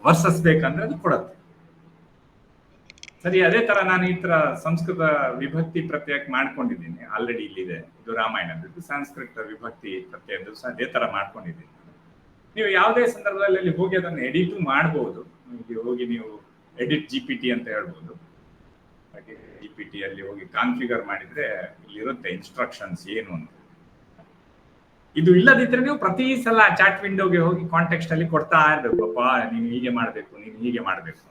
ವರ್ಸಸ್ ಬೇಕಂದ್ರೆ ಅದು ಕೊಡತ್ತೆ. ಸರಿ, ಅದೇ ತರ ನಾನು ಈ ತರ ಸಂಸ್ಕೃತ ವಿಭಕ್ತಿ ಪ್ರತ್ಯಯಕ್ಕೆ ಮಾಡ್ಕೊಂಡಿದ್ದೀನಿ ಆಲ್ರೆಡಿ. ಇಲ್ಲಿದೆ, ಇದು ರಾಮಾಯಣದ್ದು. ಸಂಸ್ಕೃತ ವಿಭಕ್ತಿ ಪ್ರತ್ಯಯದ್ದು ಸಹ ಅದೇ ತರ ಮಾಡ್ಕೊಂಡಿದ್ದೀನಿ. ನೀವು ಯಾವುದೇ ಸಂದರ್ಭದಲ್ಲಿ ಅಲ್ಲಿ ಹೋಗಿ ಅದನ್ನು ಎಡಿಟ್ ಮಾಡಬಹುದು. ಹೋಗಿ ನೀವು ಎಡಿಟ್ GPT ಅಂತ ಹೇಳ್ಬೋದು. GPT ಅಲ್ಲಿ ಹೋಗಿ ಕಾನ್ಫಿಗರ್ ಮಾಡಿದ್ರೆ ಇಲ್ಲಿರುತ್ತೆ ಇನ್ಸ್ಟ್ರಕ್ಷನ್ಸ್ ಏನು ಅಂತ. ಇದು ಇಲ್ಲದಿದ್ರೆ ನೀವು ಪ್ರತಿ ಸಲ ಚಾಟ್ ವಿಂಡೋಗೆ ಹೋಗಿ ಕಾಂಟೆಕ್ಸ್ಟ್ ಅಲ್ಲಿ ಕೊಡ್ತಾ ಇರ್ಬೇಕು, ಅಪ್ಪ ನೀನು ಹೀಗೆ ಮಾಡಬೇಕು, ನೀನು ಹೀಗೆ ಮಾಡಬೇಕು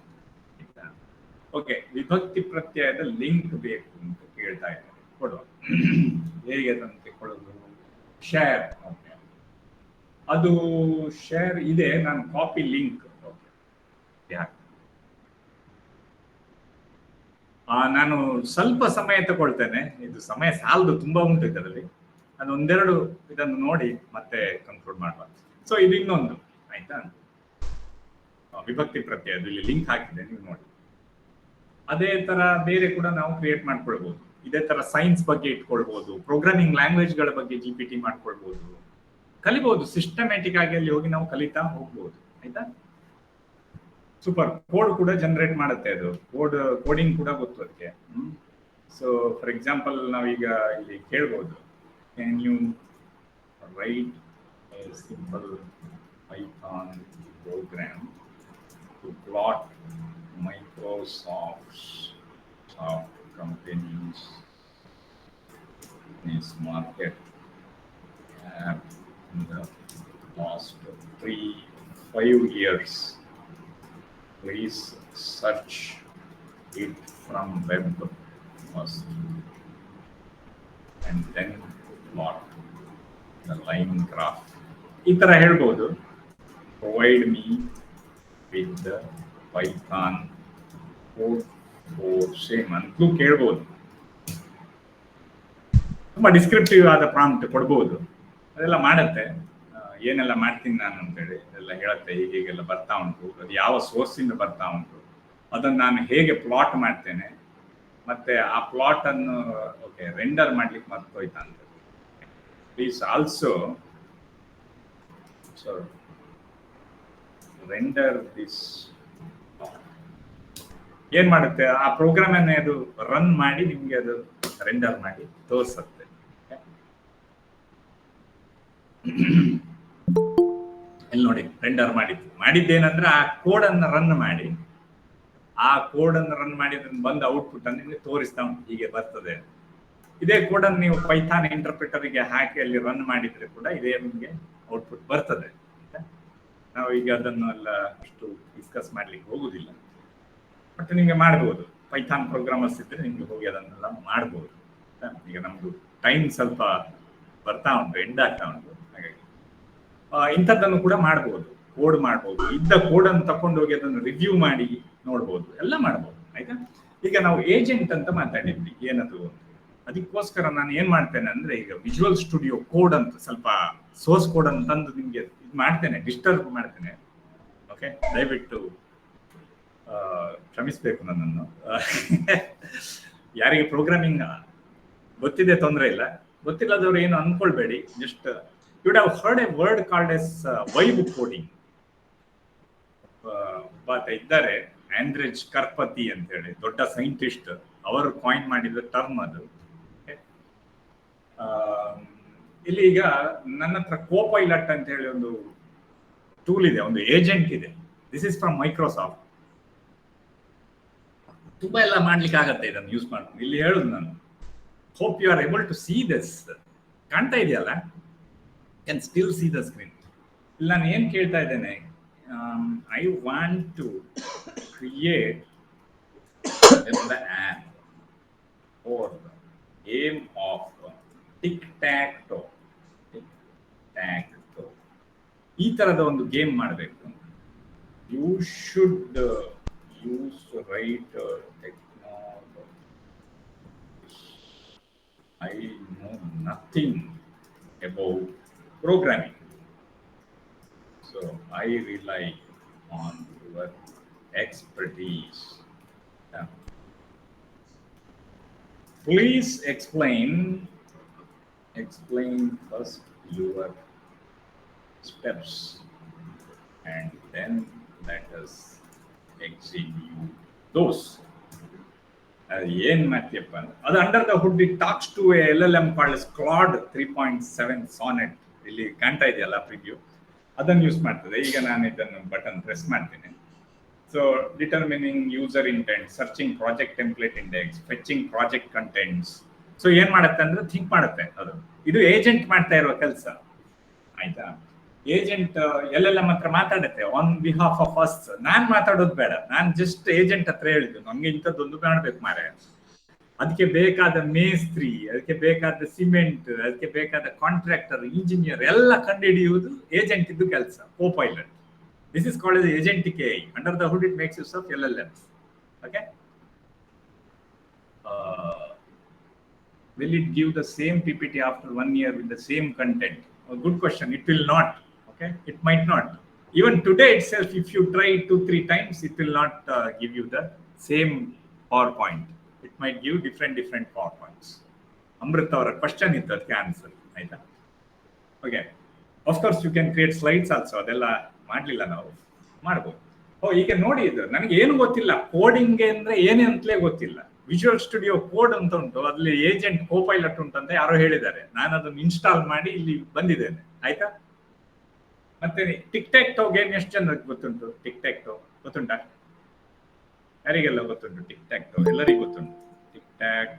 ಅಂತ. ಓಕೆ, ವಿಭಕ್ತಿ ಪ್ರತ್ಯಯದ ಲಿಂಕ್ ಬೇಕು ಅಂತ ಕೇಳ್ತಾ ಇದ್ದಾರೆ, ಕೊಡುವ. ಹೇಗೆ ಅದನ್ನು ಕೊಡೋದು? ಶೇರ್. ಓಕೆ, ಅದು ಶೇರ್ ಇದೆ, ನಾನು ಕಾಪಿ ಲಿಂಕ್. ನಾನು ಸ್ವಲ್ಪ ಸಮಯ ತಗೊಳ್ತೇನೆ, ಇದು ಸಮಯ ಸಾಲದು, ತುಂಬಾ ಉಂಟು ಇದರಲ್ಲಿ. ನಾನು ಒಂದೆರಡು ಇದನ್ನು ನೋಡಿ ಮತ್ತೆ ಕನ್ಕ್ಲೂಡ್ ಮಾಡುವ. ಸೊ ಇದು ಇನ್ನೊಂದು, ಆಯ್ತಾ, ವಿಭಕ್ತಿ ಪ್ರತ್ಯಯದು ಇಲ್ಲಿ ಲಿಂಕ್ ಹಾಕಿದೆ, ನೀವು ನೋಡಿ. ಅದೇ ತರ ಬೇರೆ ಕೂಡ ನಾವು ಕ್ರಿಯೇಟ್ ಮಾಡ್ಕೊಳ್ಬಹುದು. ಇದೇ ತರ ಸೈನ್ಸ್ ಬಗ್ಗೆ ಇಟ್ಕೊಳ್ಬಹುದು, ಪ್ರೋಗ್ರಾಮಿಂಗ್ ಲ್ಯಾಂಗ್ವೇಜ್ಗಳ ಬಗ್ಗೆ GPT ಮಾಡ್ಕೊಳ್ಬಹುದು, ಕಲಿಬಹುದು. ಸಿಸ್ಟಮ್ಯಾಟಿಕ್ ಆಗಿ ಅಲ್ಲಿ ಹೋಗಿ ನಾವು ಕಲಿತಾ ಹೋಗ್ಬೋದು, ಆಯ್ತಾ. ಸೂಪರ್. ಕೋಡ್ ಕೂಡ ಜನರೇಟ್ ಮಾಡುತ್ತೆ ಅದು, ಕೋಡಿಂಗ್ ಕೂಡ ಗೊತ್ತು ಅದಕ್ಕೆ. ಸೊ ಫಾರ್ ಎಕ್ಸಾಂಪಲ್ ನಾವೀಗ ಇಲ್ಲಿ ಕೇಳ್ಬೋದು, can you write a simple Python program to plot Microsoft's company's market cap in the last 5 years. Please search it from web first and then plot the line graph. ಈ ತರ ಹೇಳ್ಬೋದು. Provide me with the Python code for same ಅಂತಲೂ ಕೇಳ್ಬೋದು. ತುಂಬಾ ಡಿಸ್ಕ್ರಿಪ್ಟಿವ್ ಆದ ಪ್ರಾಂಪ್ಟ್ ಕೊಡ್ಬೋದು, ಅದೆಲ್ಲ ಮಾಡುತ್ತೆ. ಏನೆಲ್ಲ ಮಾಡ್ತೀನಿ ನಾನು ಅಂತೇಳಿ ಎಲ್ಲ ಹೇಳುತ್ತೆ, ಹೀಗೆಲ್ಲ ಬರ್ತಾ ಉಂಟು, ಅದು ಯಾವ ಸೋರ್ಸಿಂದ ಬರ್ತಾ ಉಂಟು, ಅದನ್ನು ನಾನು ಹೇಗೆ ಪ್ಲಾಟ್ ಮಾಡ್ತೇನೆ, ಮತ್ತೆ ಆ ಪ್ಲಾಟ್ ಅನ್ನು ಓಕೆ ರೆಂಡರ್ ಮಾಡ್ಲಿಕ್ಕೆ ಮರ್ತೋಯ್ತಾ ಅಂತ. Please also render this. ಏನ್ ಮಾಡುತ್ತೆ, ಆ ಪ್ರೋಗ್ರಾಮ್ ಅನ್ನ ಅದು ರನ್ ಮಾಡಿ ನಿಮ್ಗೆ ಅದು ರೆಂಡರ್ ಮಾಡಿ ತೋರಿಸುತ್ತೆ. ಇಲ್ಲಿ ನೋಡಿ, ರೆಂಡರ್ ಮಾಡಿದ್ದೇನಂದ್ರೆ ಆ ಕೋಡ್ ಅನ್ನ ರನ್ ಮಾಡಿ, ಆ ಕೋಡ್ ಅನ್ನು ರನ್ ಮಾಡಿದ್ರೆ ಬಂದ ಔಟ್ಪುಟ್ ಅನ್ನು ನಿಮ್ಗೆ ತೋರಿಸ್ತಾ ಉಂಟು, ಹೀಗೆ ಬರ್ತದೆ. ಇದೇ ಕೋಡ್ ಅನ್ನು ನೀವು ಪೈಥಾನ್ ಇಂಟರ್ಪ್ರಿಟರ್ ಗೆ ಹಾಕಿ ಅಲ್ಲಿ ರನ್ ಮಾಡಿದ್ರೆ ಕೂಡ ಇದೇ ನಿಮ್ಗೆ ಔಟ್ಪುಟ್ ಬರ್ತದೆ. ನಾವು ಈಗ ಅದನ್ನು ಎಲ್ಲ ಅಷ್ಟು ಡಿಸ್ಕಸ್ ಮಾಡ್ಲಿಕ್ಕೆ ಹೋಗುದಿಲ್ಲ, ಬಟ್ ನಿಮ್ಗೆ ಮಾಡ್ಬೋದು. ಪೈಥಾನ್ ಪ್ರೋಗ್ರಾಮರ್ಸ್ ಇದ್ರೆ ನಿಮ್ಗೆ ಹೋಗಿ ಅದನ್ನೆಲ್ಲ ಮಾಡ್ಬೋದು. ಈಗ ನಮ್ದು ಟೈಮ್ ಸ್ವಲ್ಪ ಬರ್ತಾ ಉಂಟು, ಎಂಡ್ ಆಗ್ತಾ ಉಂಟು, ಹಾಗಾಗಿ ಇಂಥದ್ದನ್ನು ಕೂಡ ಮಾಡ್ಬೋದು, ಕೋಡ್ ಮಾಡ್ಬೋದು. ಇದ್ದ ಕೋಡ್ ಅನ್ನು ತಕೊಂಡು ಹೋಗಿ ಅದನ್ನು ರಿವ್ಯೂ ಮಾಡಿ ನೋಡ್ಬೋದು, ಎಲ್ಲ ಮಾಡ್ಬೋದು, ಆಯ್ತಾ. ಈಗ ನಾವು ಏಜೆಂಟ್ ಅಂತ ಮಾತಾಡಿದ್ವಿ, ಏನದು, ಅದಕ್ಕೋಸ್ಕರ ನಾನು ಏನ್ ಮಾಡ್ತೇನೆ ಅಂದ್ರೆ, ಈಗ ವಿಜುವಲ್ ಸ್ಟುಡಿಯೋ ಕೋಡ್ ಅಂತ ಸ್ವಲ್ಪ ಸೋರ್ಸ್ ಕೋಡ್ ಅಂತ ತಂದು ನಿಮ್ಗೆ ಇದು ಮಾಡ್ತೇನೆ, ಡಿಸ್ಟರ್ಬ್ ಮಾಡ್ತೇನೆ. ಓಕೆ, ದಯವಿಟ್ಟು ಕ್ಷಮಿಸ್ಬೇಕು ನನ್ನನ್ನು. ಯಾರಿಗೆ ಪ್ರೋಗ್ರಾಮಿಂಗ್ ಗೊತ್ತಿದೆ ತೊಂದರೆ ಇಲ್ಲ, ಗೊತ್ತಿಲ್ಲದವ್ರು ಏನು ಅನ್ಕೊಳ್ಬೇಡಿ. Just you would have heard a word called as vibe coding. ಇದ್ದಾರೆ ಆಂಡ್ರಿಜ್ ಕರ್ಪತಿ ಅಂತ ಹೇಳಿ, ದೊಡ್ಡ ಸೈಂಟಿಸ್ಟ್, ಅವರು ಕಾಯಿನ್ ಮಾಡಿದ ಟರ್ಮ್ ಅದು. ಇಲ್ಲಿ ಈಗ ನನ್ನ ಹತ್ರ ಕೋಪೈಲಟ್ ಅಂತ ಹೇಳಿ ಒಂದು ಟೂಲ್ ಇದೆ, ಒಂದು ಏಜೆಂಟ್ ಇದೆ. This is from Microsoft. ತುಂಬಾ ಎಲ್ಲ ಮಾಡ್ಲಿಕ್ಕೆ ಆಗತ್ತೆ ಇದನ್ನು ಯೂಸ್ ಮಾಡ್ಕೊಂಡು. ಇಲ್ಲಿ ಹೇಳುದು ನಾನು, hope you are able to see this. ಕಾಣ್ತಾ ಇದೆಯಲ್ಲ, can still see the screen. ಇಲ್ಲಿ ನಾನು ಏನ್ ಕೇಳ್ತಾ ಇದ್ದೇನೆ, I want to create the app for the aim of tic tac toe. ಈ ತರದ ಒಂದು ಗೇಮ್ ಮಾಡಬೇಕು. You should use right technology. I know nothing about programming, so I rely on your expertise. Please explain first your steps and then let us execute those. ಏನ್ ಮಾಡ್ತೀಯಪ್ಪ ಅದು, under the hood it talks to a LLM called Claude 3.7 Sonnet. ಇಲ್ಲಿ ಕಾಣ್ತಾ ಇದೆಯಲ್ಲ ಪ್ರಿವ್ಯೂ, ಅದನ್ನು ಯೂಸ್ ಮಾಡ್ತದೆ. ಈಗ ನಾನು ಇದನ್ನು ಬಟನ್ ಪ್ರೆಸ್ ಮಾಡ್ತೀನಿ. So determining user intent, searching project template index, fetching project contents. So ಏನ್ ಮಾಡುತ್ತೆ ಅಂದ್ರೆ ಥಿಂಕ್ ಮಾಡುತ್ತೆ ಅದು. ಇದು ಏಜೆಂಟ್ ಮಾಡ್ತಾ ಇರುವ ಕೆಲಸ. ಆಯ್ತಾ. ಏಜೆಂಟ್ LLM ಹತ್ರ ಮಾತಾಡುತ್ತೆ ಆನ್ ಬಿಹಾಫ್ ಆಫ್ ಅಸ್. ನಾನ್ ಮಾತಾಡೋದು ಬೇಡ, ನಾನ್ ಜಸ್ಟ್ ಏಜೆಂಟ್ ಹತ್ರ ಹೇಳಿದ್ದು ನಮ್ಗೆ ಇಂಥದ್ದೊಂದು ಮಾಡ್ಬೇಕು ಮಾರೆ, ಅದಕ್ಕೆ ಬೇಕಾದ ಮೇಸ್ತ್ರಿ, ಅದಕ್ಕೆ ಬೇಕಾದ ಸಿಮೆಂಟ್, ಅದಕ್ಕೆ ಬೇಕಾದ ಕಾಂಟ್ರಾಕ್ಟರ್, ಇಂಜಿನಿಯರ್ ಎಲ್ಲ ಕಂಡುಹಿಡಿಯುವುದು ಏಜೆಂಟ್ ಇದ್ದು ಕೆಲಸ. Copilot, this is called agentic AI. Under the hood it makes use of LLMs. Okay. Will it give the same PPT after 1 year with the same content? A good question. It will not. Okay, it might not. Even today itself, if you try 2-3 times, it will not give you the same PowerPoint. It might give different PowerPoints. Amrit avara question iddu adke answer aita. Okay, of course you can create slides also. Adella madlilla ನಾವು ಮಾಡಬಹುದು. ಈಗ ನೋಡಿ, ಇದು ನನಗೆ ಏನು ಗೊತ್ತಿಲ್ಲ, ಕೋಡಿಂಗ್ ಅಂದ್ರೆ ಏನೇ ಅಂತಲೇ ಗೊತ್ತಿಲ್ಲ. ವಿಜುವಲ್ ಸ್ಟುಡಿಯೋ ಕೋಡ್ ಅಂತ ಉಂಟು, ಅಲ್ಲಿ ಏಜೆಂಟ್ ಕೋಪೈಲಟ್ ಉಂಟಂತ ಯಾರೋ ಹೇಳಿದ್ದಾರೆ, ನಾನು ಅದನ್ನು ಇನ್ಸ್ಟಾಲ್ ಮಾಡಿ ಇಲ್ಲಿ ಬಂದಿದ್ದೇನೆ. ಆಯ್ತಾ. ಮತ್ತೆ ಟಿಕ್ ಟ್ಯಾಕ್ ಟೋ ಗೇಮ್ ಎಷ್ಟು ಜನರಿಗೆ ಗೊತ್ತುಂಟು? ಟಿಕ್ ಟ್ಯಾಕ್ ಟೋ ಗೊತ್ತುಂಟಾ? ಯಾರಿಗೆಲ್ಲ ಗೊತ್ತುಂಟು ಟಿಕ್ ಟ್ಯಾಕ್ ಟೋ? ಎಲ್ಲರಿಗೂ ಗೊತ್ತುಂಟು. ಟಿಕ್ ಟ್ಯಾಕ್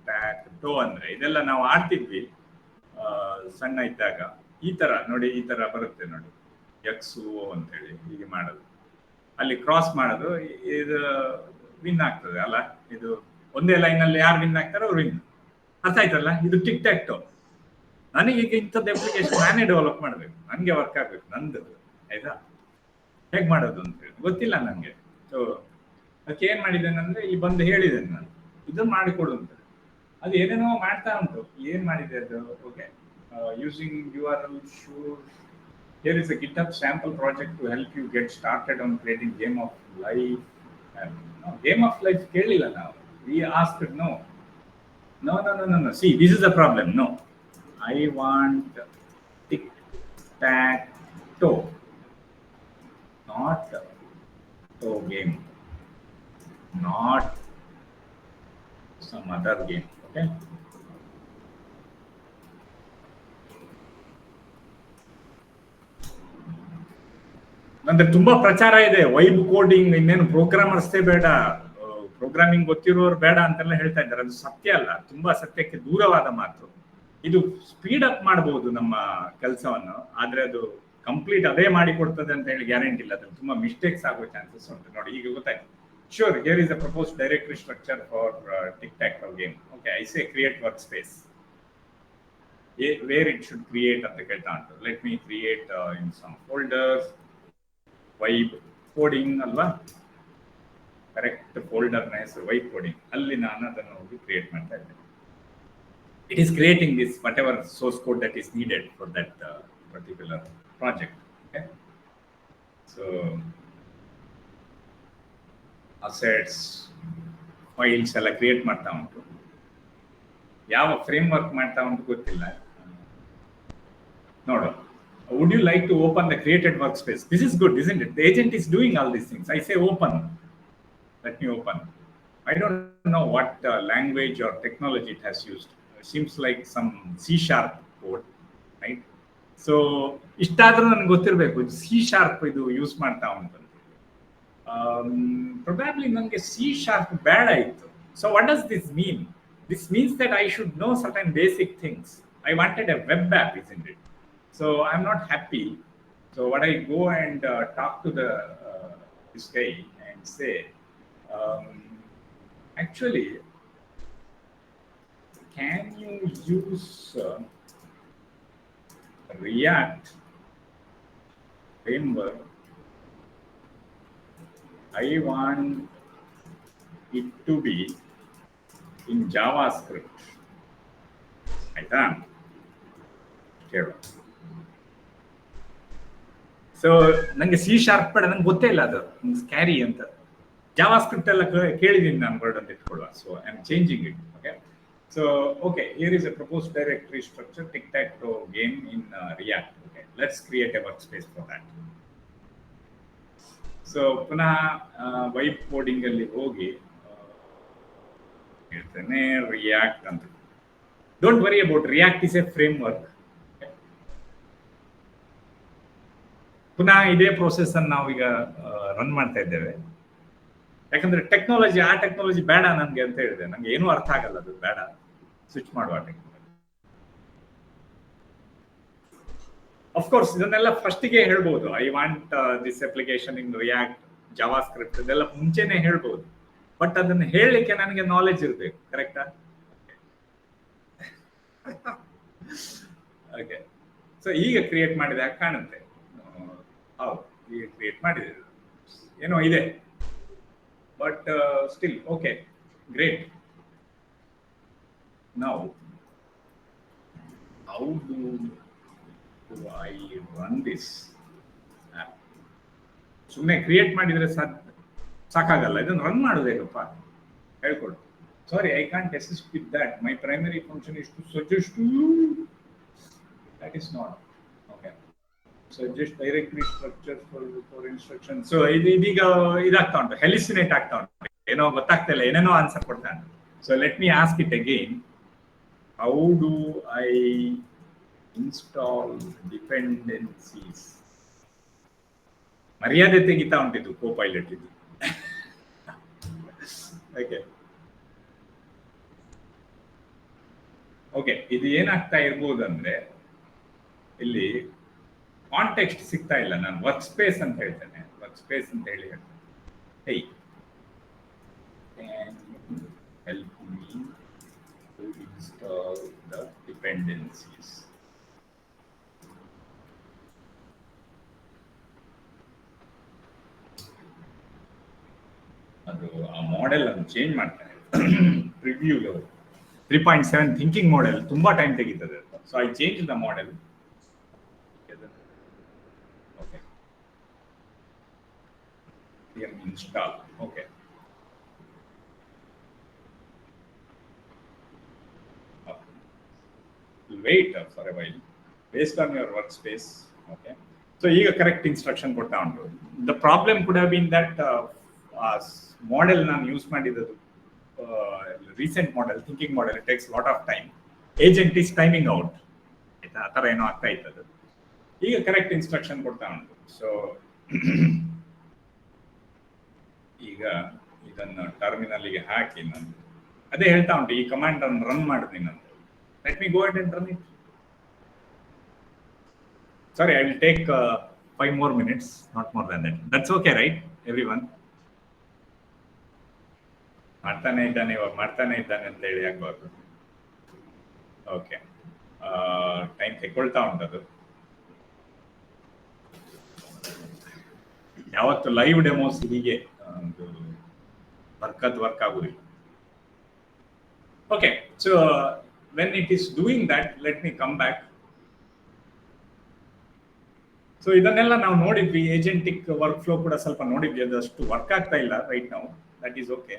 ಟ್ಯಾಕ್ ಟೋ ಅಂದ್ರೆ ಇದೆಲ್ಲ ನಾವು ಆಡ್ತಿದ್ವಿ ಸಣ್ಣ ಇದ್ದಾಗ. ಈ ತರ ನೋಡಿ, ಈ ತರ ಬರುತ್ತೆ ನೋಡಿ, ಎಕ್ಸು ಅಂತೇಳಿ ಹೀಗೆ ಮಾಡೋದು, ಅಲ್ಲಿ ಕ್ರಾಸ್ ಮಾಡೋದು, ಇದು ವಿನ್ ಆಗ್ತದೆ ಅಲ್ಲ. ಇದು ಒಂದೇ ಲೈನ್ ಅಲ್ಲಿ ಯಾರು ವಿನ್ ಆಗ್ತಾರೋ ಅವ್ರು ವಿನ್. ಅರ್ಥ ಆಯ್ತಲ್ಲ? ಇದು ಟಿಕ್ ಟ್ಯಾಕ್ ಟೋ. ನನಗೀಗ ಇಂಥದ್ದು ಅಪ್ಲಿಕೇಶನ್ ನಾನೇ ಡೆವಲಪ್ ಮಾಡಬೇಕು, ನನಗೆ ವರ್ಕ್ ಆಗ್ಬೇಕು, ನಂದು. ಆಯ್ತಾ. ಹೇಗೆ ಮಾಡೋದು ಅಂತ ಹೇಳಿ ಗೊತ್ತಿಲ್ಲ ನನಗೆ. ಸೊ ಅದಕ್ಕೆ ಏನ್ ಮಾಡಿದ್ದೇನೆ ಅಂದ್ರೆ, ಇಲ್ಲಿ ಬಂದು ಹೇಳಿದ್ದೇನೆ ನಾನು, ಇದನ್ನು ಮಾಡಿಕೊಡು ಅಂತ. ಅದು ಏನೇನೋ ಮಾಡ್ತಾ ಉಂಟು. ಏನ್ ಮಾಡಿದೆ ಅದು? Okay, using URL sure. Here is a GitHub sample project to help you get started on creating game of life. No, game of life ಕೇಳಿಲ್ಲ ನಾವು. We asked no. No. See, this is the problem. No, I want tic tac toe, not toe game, not some other game. Okay. ಅಂದ್ರೆ ತುಂಬಾ ಪ್ರಚಾರ ಇದೆ, ವೈಬ್ ಕೋಡಿಂಗ್, ಇನ್ನೇನು ಪ್ರೋಗ್ರಾಮರ್ಸೇ ಬೇಡ, ಪ್ರೋಗ್ರಾಮಿಂಗ್ ಗೊತ್ತಿರೋರು ಬೇಡ ಅಂತೆಲ್ಲ ಹೇಳ್ತಾ ಇದ್ದಾರೆ. ಅದು ಸತ್ಯ ಅಲ್ಲ, ತುಂಬಾ ಸತ್ಯಕ್ಕೆ ದೂರವಾದ ಮಾತು. ಇದು ಸ್ಪೀಡ್ ಅಪ್ ಮಾಡಬಹುದು ನಮ್ಮ ಕೆಲಸವನ್ನು, ಆದ್ರೆ ಅದು ಕಂಪ್ಲೀಟ್ ಅದೇ ಮಾಡಿ ಕೊಡ್ತದೆ ಅಂತ ಹೇಳಿ ಗ್ಯಾರಂಟಿ ಇಲ್ಲ. ಅದ್ರಲ್ಲಿ ತುಂಬಾ ಮಿಸ್ಟೇಕ್ಸ್ ಆಗೋ ಚಾನ್ಸಸ್ ಉಂಟು. ನೋಡಿ, ಈಗ ಗೊತ್ತಾಯ್ತು. Sure, here is a proposed directory structure for tic tac toe game. Okay, I say create workspace. Where it should create ಅಂತ ಕೇಳ್ತಾ ಉಂಟು. Let me create in some folders. Vibe coding ಅಲ್ವಾ, ಕರೆಕ್ಟ್ ಫೋಲ್ಡರ್ ನ ಹೆಸರು ವೈಬ್ ಕೋಡಿಂಗ್. ಅಲ್ಲಿ ನಾನು ಅದನ್ನು ಹೋಗಿ ಕ್ರಿಯೇಟ್ ಮಾಡ್ತಾ ಇದ್ದೇನೆ. It is creating this what ever source code that is needed for that particular project. Okay, so assets, files ಎಲ್ಲ ಕ್ರಿಯೇಟ್ ಮಾಡ್ತಾ ಉಂಟು. ಯಾವ ಫ್ರೇಮ್ ವರ್ಕ್ ಮಾಡ್ತಾ ಉಂಟು ಗೊತ್ತಿಲ್ಲ. ನೋಡು, would you like to open the created workspace? This is good, isn't it? The agent is doing all these things. I say open. Let me open. I don't know what language or technology it has used. It seems like some C# code, right? So ಇಷ್ಟಾದ್ರೂ ನನಗೆ ಗೊತ್ತಿರಬೇಕು C# ಇದು ಯೂಸ್ ಮಾಡ್ತಾ ಉಂಟು. Probably ನನಗೆ C# ಬೇಡ ಇತ್ತು. So what does this mean? This means that I should know certain basic things. I wanted a web app, isn't it? So I'm not happy. So what I go and talk to this guy and say, actually, can you use React framework? I want it to be in JavaScript. ಆಯ್ತಾ? ಕೇಳು. ಸೊ ನಂಗೆ C# ಬೇಡ, ನಂಗೆ ಗೊತ್ತೇ ಇಲ್ಲ ಅದು ಸ್ಕ್ಯಾರಿ ಅಂತ. ಜಾವಾ ಸ್ಕ್ರಿಪ್ಟ್ ಎಲ್ಲ ಕೇಳಿದ್ದೀನಿ ನಾನು, ವರ್ಡ್ ಅಂತ ಇಟ್ಕೊಳ್ಳುವ. So I am changing it. Okay, so okay, here is a proposed directory structure tic tac toe game in React. Okay, let's create a workspace for that. So ಪುನಃ ವೈಬ್ ಕೋಡಿಂಗ್ ಅಲ್ಲಿ ಹೋಗಿ ಹೇಳ್ತೇನೆ ರಿಯಾಕ್ಟ್ ಅಂತ. Don't worry about React, is a framework. ಪುನಃ ಇದೇ ಪ್ರೋಸೆಸ್ ಅನ್ನು ನಾವೀಗ ರನ್ ಮಾಡ್ತಾ ಇದ್ದೇವೆ. ಯಾಕಂದ್ರೆ ಟೆಕ್ನಾಲಜಿ, ಆ ಟೆಕ್ನಾಲಜಿ ಬೇಡ ನನ್ಗೆ ಅಂತ ಹೇಳಿದೆ. ನಂಗೆ ಏನೂ ಅರ್ಥ ಆಗಲ್ಲ, ಅದು ಬೇಡ, ಸ್ವಿಚ್ ಮಾಡುವ ಟೆಕ್ನಾಲಜಿ. ಅಫ್ಕೋರ್ಸ್ ಇದನ್ನೆಲ್ಲ ಫಸ್ಟಿಗೆ ಹೇಳ್ಬೋದು, I want this application in react, Java script ಇದೆಲ್ಲ ಮುಂಚೆನೆ ಹೇಳ್ಬೋದು. ಬಟ್ ಅದನ್ನ ಹೇಳಲಿಕ್ಕೆ ನನಗೆ ನಾಲೆಜ್ ಇರಬೇಕು, ಕರೆಕ್ಟಾ? ಓಕೆ, ಸೊ ಈಗ ಕ್ರಿಯೇಟ್ ಮಾಡಿದಾಗ ಕಾಣುತ್ತೆ. ಹೌದು, ಈಗ ಕ್ರಿಯೇಟ್ ಮಾಡಿದೆ, ಏನೋ ಇದೆ, but still okay, great. Now how do I run this app? ಸುಮ್ಮನೆ ಕ್ರಿಯೇಟ್ ಮಾಡಿದ್ರೆ ಸಾಕಾಗಲ್ಲ, ಇದನ್ನು ರನ್ ಮಾಡೋದೇಗಪ್ಪ ಹೇಳ್ಕೊಡು. Sorry, I can't assist with that. My primary function is to suggest to you. That is not okay. Suggest directory structure for instruction. So ಇದೀಗ ಇದಾಗ್ತಾ ಉಂಟು, ಹೆಲಿಸಿನೇಟ್ ಆಗ್ತಾ ಉಂಟು, ಏನೋ ಗೊತ್ತಾಗ್ತಾ ಇಲ್ಲ, ಏನೇನೋ ಆನ್ಸರ್ ಕೊಡ್ತಾನೆ. So let me ask it again. How do I install dependencies? ಮರ್ಯಾದೆ ತೆಗಿತಾ ಉಂಟಿದ್ದು ಕೋಪೈಲಟ್ ಇದು. ಓಕೆ ಓಕೆ, ಇದು ಏನಾಗ್ತಾ ಇರ್ಬೋದು ಅಂದ್ರೆ, ಇಲ್ಲಿ ಕಾಂಟೆಕ್ಸ್ಟ್ ಸಿಗ್ತಾ ಇಲ್ಲ. ನಾನು ವರ್ಕ್ ಸ್ಪೇಸ್ ಅಂತ ಹೇಳ್ತೇನೆ, ವರ್ಕ್ ಸ್ಪೇಸ್ ಅಂತ ಹೇಳಿ ಹೇಳ್ತೇನೆ. Hey, help me to install the dependencies. ಅದು ಆ ಮಾಡೆಲ್ ಅನ್ನು ಚೇಂಜ್ ಮಾಡ್ತಾರೆ. ಪ್ರಿವ್ಯೂ 3.7 ಥಿಂಕಿಂಗ್ ಮಾಡೆಲ್ ತುಂಬಾ ಟೈಮ್ ತೆಗಿತದೆ. So I change the model. Okay, install. Okay, wait for a while based on your workspace. Okay, so ಈಗ ಕರೆಕ್ಟ್ ಇನ್ಸ್ಟ್ರಕ್ಷನ್ ಕೊಡ್ತಾ ಉಂಟು. The problem could have been that model ನಾನು ಯೂಸ್ ಮಾಡಿದ್ದು recent model, thinking model, it takes lot of time, agent is timing out, ಆಯ್ತಾ, ಆ ಥರ ಏನೋ ಆಗ್ತಾ ಇತ್ತದು. ಈಗ ಕರೆಕ್ಟ್ ಇನ್ಸ್ಟ್ರಕ್ಷನ್ ಕೊಡ್ತಾ ಉಂಟು. ಸೊ ಈಗ ಇದನ್ನು ಟರ್ಮಿನಲ್ಗೆ ಹಾಕಿ ನಾನು ಅದೇ ಹೇಳ್ತಾ ಉಂಟು, ಈ ಕಮಾಂಡ್ ಅನ್ನು ರನ್ ಮಾಡಿದ್ನಿ ನಾನು. Let me go ahead and run it. Sorry, I will take 5 more minutes, not more than that. That's okay, right, everyone? ಮಾಡ್ತಾನೆ ಇದ್ದಾನೆ ಅಂತ ಹೇಳಿ ಆಗ್ಬಾರ್ದು. ಓಕೆ, ಟೈಮ್ ತೆಗೊಳ್ತಾ ಉಂಟದು. ಯಾವತ್ತು ಲೈವ್ ಡೆಮೋಸ್ ಹೀಗೆ ಒಂದು ವರ್ಕ್ ಆಗುದಿಲ್ಲ. Okay, so when it is doing that, let me come back. So ಇದನ್ನೆಲ್ಲ ನಾವು ನೋಡಿದ್ವಿ, ಏಜೆಂಟಿಕ್ ವರ್ಕ್ ಫ್ಲೋ ಕೂಡ ಸ್ವಲ್ಪ ನೋಡಿದ್ವಿ. ಅದಷ್ಟು ವರ್ಕ್ ಆಗ್ತಾ ಇಲ್ಲ ರೈಟ್ ನಾವು, that is okay.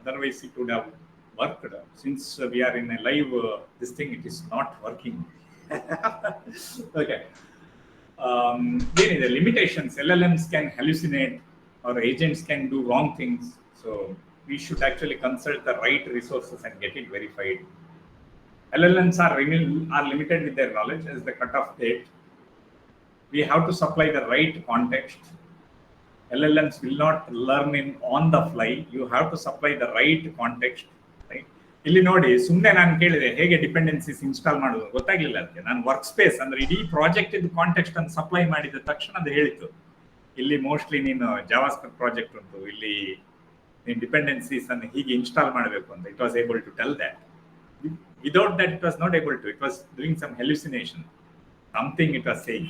Otherwise it would have worked. Since we are in a live this thing, it is not working. Okay, the limitations, LLMs can hallucinate or agents can do wrong things, so we should actually consult the right resources and get it verified. LLMs are limited with their knowledge as the cutoff date. We have to supply the right context. LLMs will not learn on the fly. You have to supply the right context, right? ಇಲ್ಲಿ ನೋಡಿ, ಸುಮ್ಮನೆ ನಾನು ಕೇಳಿದೆ ಹೇಗೆ ಡಿಪೆಂಡೆನ್ಸೀಸ್ ಇನ್ಸ್ಟಾಲ್ ಮಾಡೋದು, ಗೊತ್ತಾಗ್ಲಿಲ್ಲ ಅದಕ್ಕೆ. ನಾನು ವರ್ಕ್ ಸ್ಪೇಸ್ ಅಂದ್ರೆ ಇಡೀ ಪ್ರಾಜೆಕ್ಟ್ ಇದು ಕಾಂಟೆಕ್ಸ್ಟ್ ಅನ್ನು ಸಪ್ಲೈ ಮಾಡಿದ ತಕ್ಷಣ ಅದು ಹೇಳಿತ್ತು, ಇಲ್ಲಿ ಮೋಸ್ಟ್ಲಿ ನೀನು ಜಾವಾ ಸ್ಕ್ರಿಪ್ಟ್ ಪ್ರಾಜೆಕ್ಟ್ ಉಂಟು, ಇಲ್ಲಿ ನೀನು ಡಿಪೆಂಡೆನ್ಸೀಸ್ ಅನ್ನು ಹೀಗೆ ಇನ್ಸ್ಟಾಲ್ ಮಾಡಬೇಕು ಅಂತ. It was able to tell that. Without that it was not able to. It was doing some hallucination, something it was saying.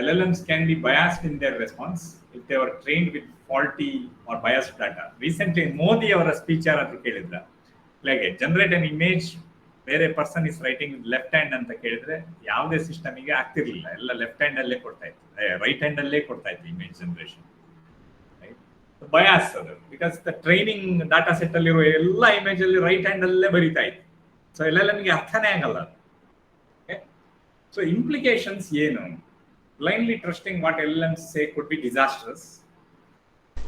LLMs can be biased in their response if they were trained with faulty or biased data. Recently, Modi ಅವರ ಸ್ಪೀಚ್ ಯಾರಾದ್ರೂ ಕೇಳಿದ್ರ, ಲೈಕ್ ಜನರೇಟ್ ಅನ್ ಇಮೇಜ್, ಬೇರೆ person is writing with left hand ಅಂತ ಕೇಳಿದ್ರೆ ಯಾವುದೇ ಸಿಸ್ಟಮಿಗೆ ಆಗ್ತಿರ್ಲಿಲ್ಲ, ಎಲ್ಲ ಲೆಫ್ಟ್ ಹ್ಯಾಂಡ್ ಅಲ್ಲೇ ಕೊಡ್ತಾ ಇತ್ತು, ರೈಟ್ ಹ್ಯಾಂಡ್ ಅಲ್ಲೇ ಕೊಡ್ತಾ ಇತ್ತು ಇಮೇಜ್ ಜನರೇಷನ್. ಬಯಾಸ್ ಅದು, because the training data set ಅಲ್ಲಿರುವ ಎಲ್ಲ ಇಮೇಜ್ ಅಲ್ಲಿ ರೈಟ್ ಹ್ಯಾಂಡ್ ಅಲ್ಲೇ ಬರೀತಾ ಇತ್ತು. ಸೊ LLMಗೆ ಅರ್ಥನೇ ಆಗಲ್ಲ. ಸೊ ಇಂಪ್ಲಿಕೇಶನ್ಸ್ ಏನು? Blindly trusting what LLMs say could be disastrous.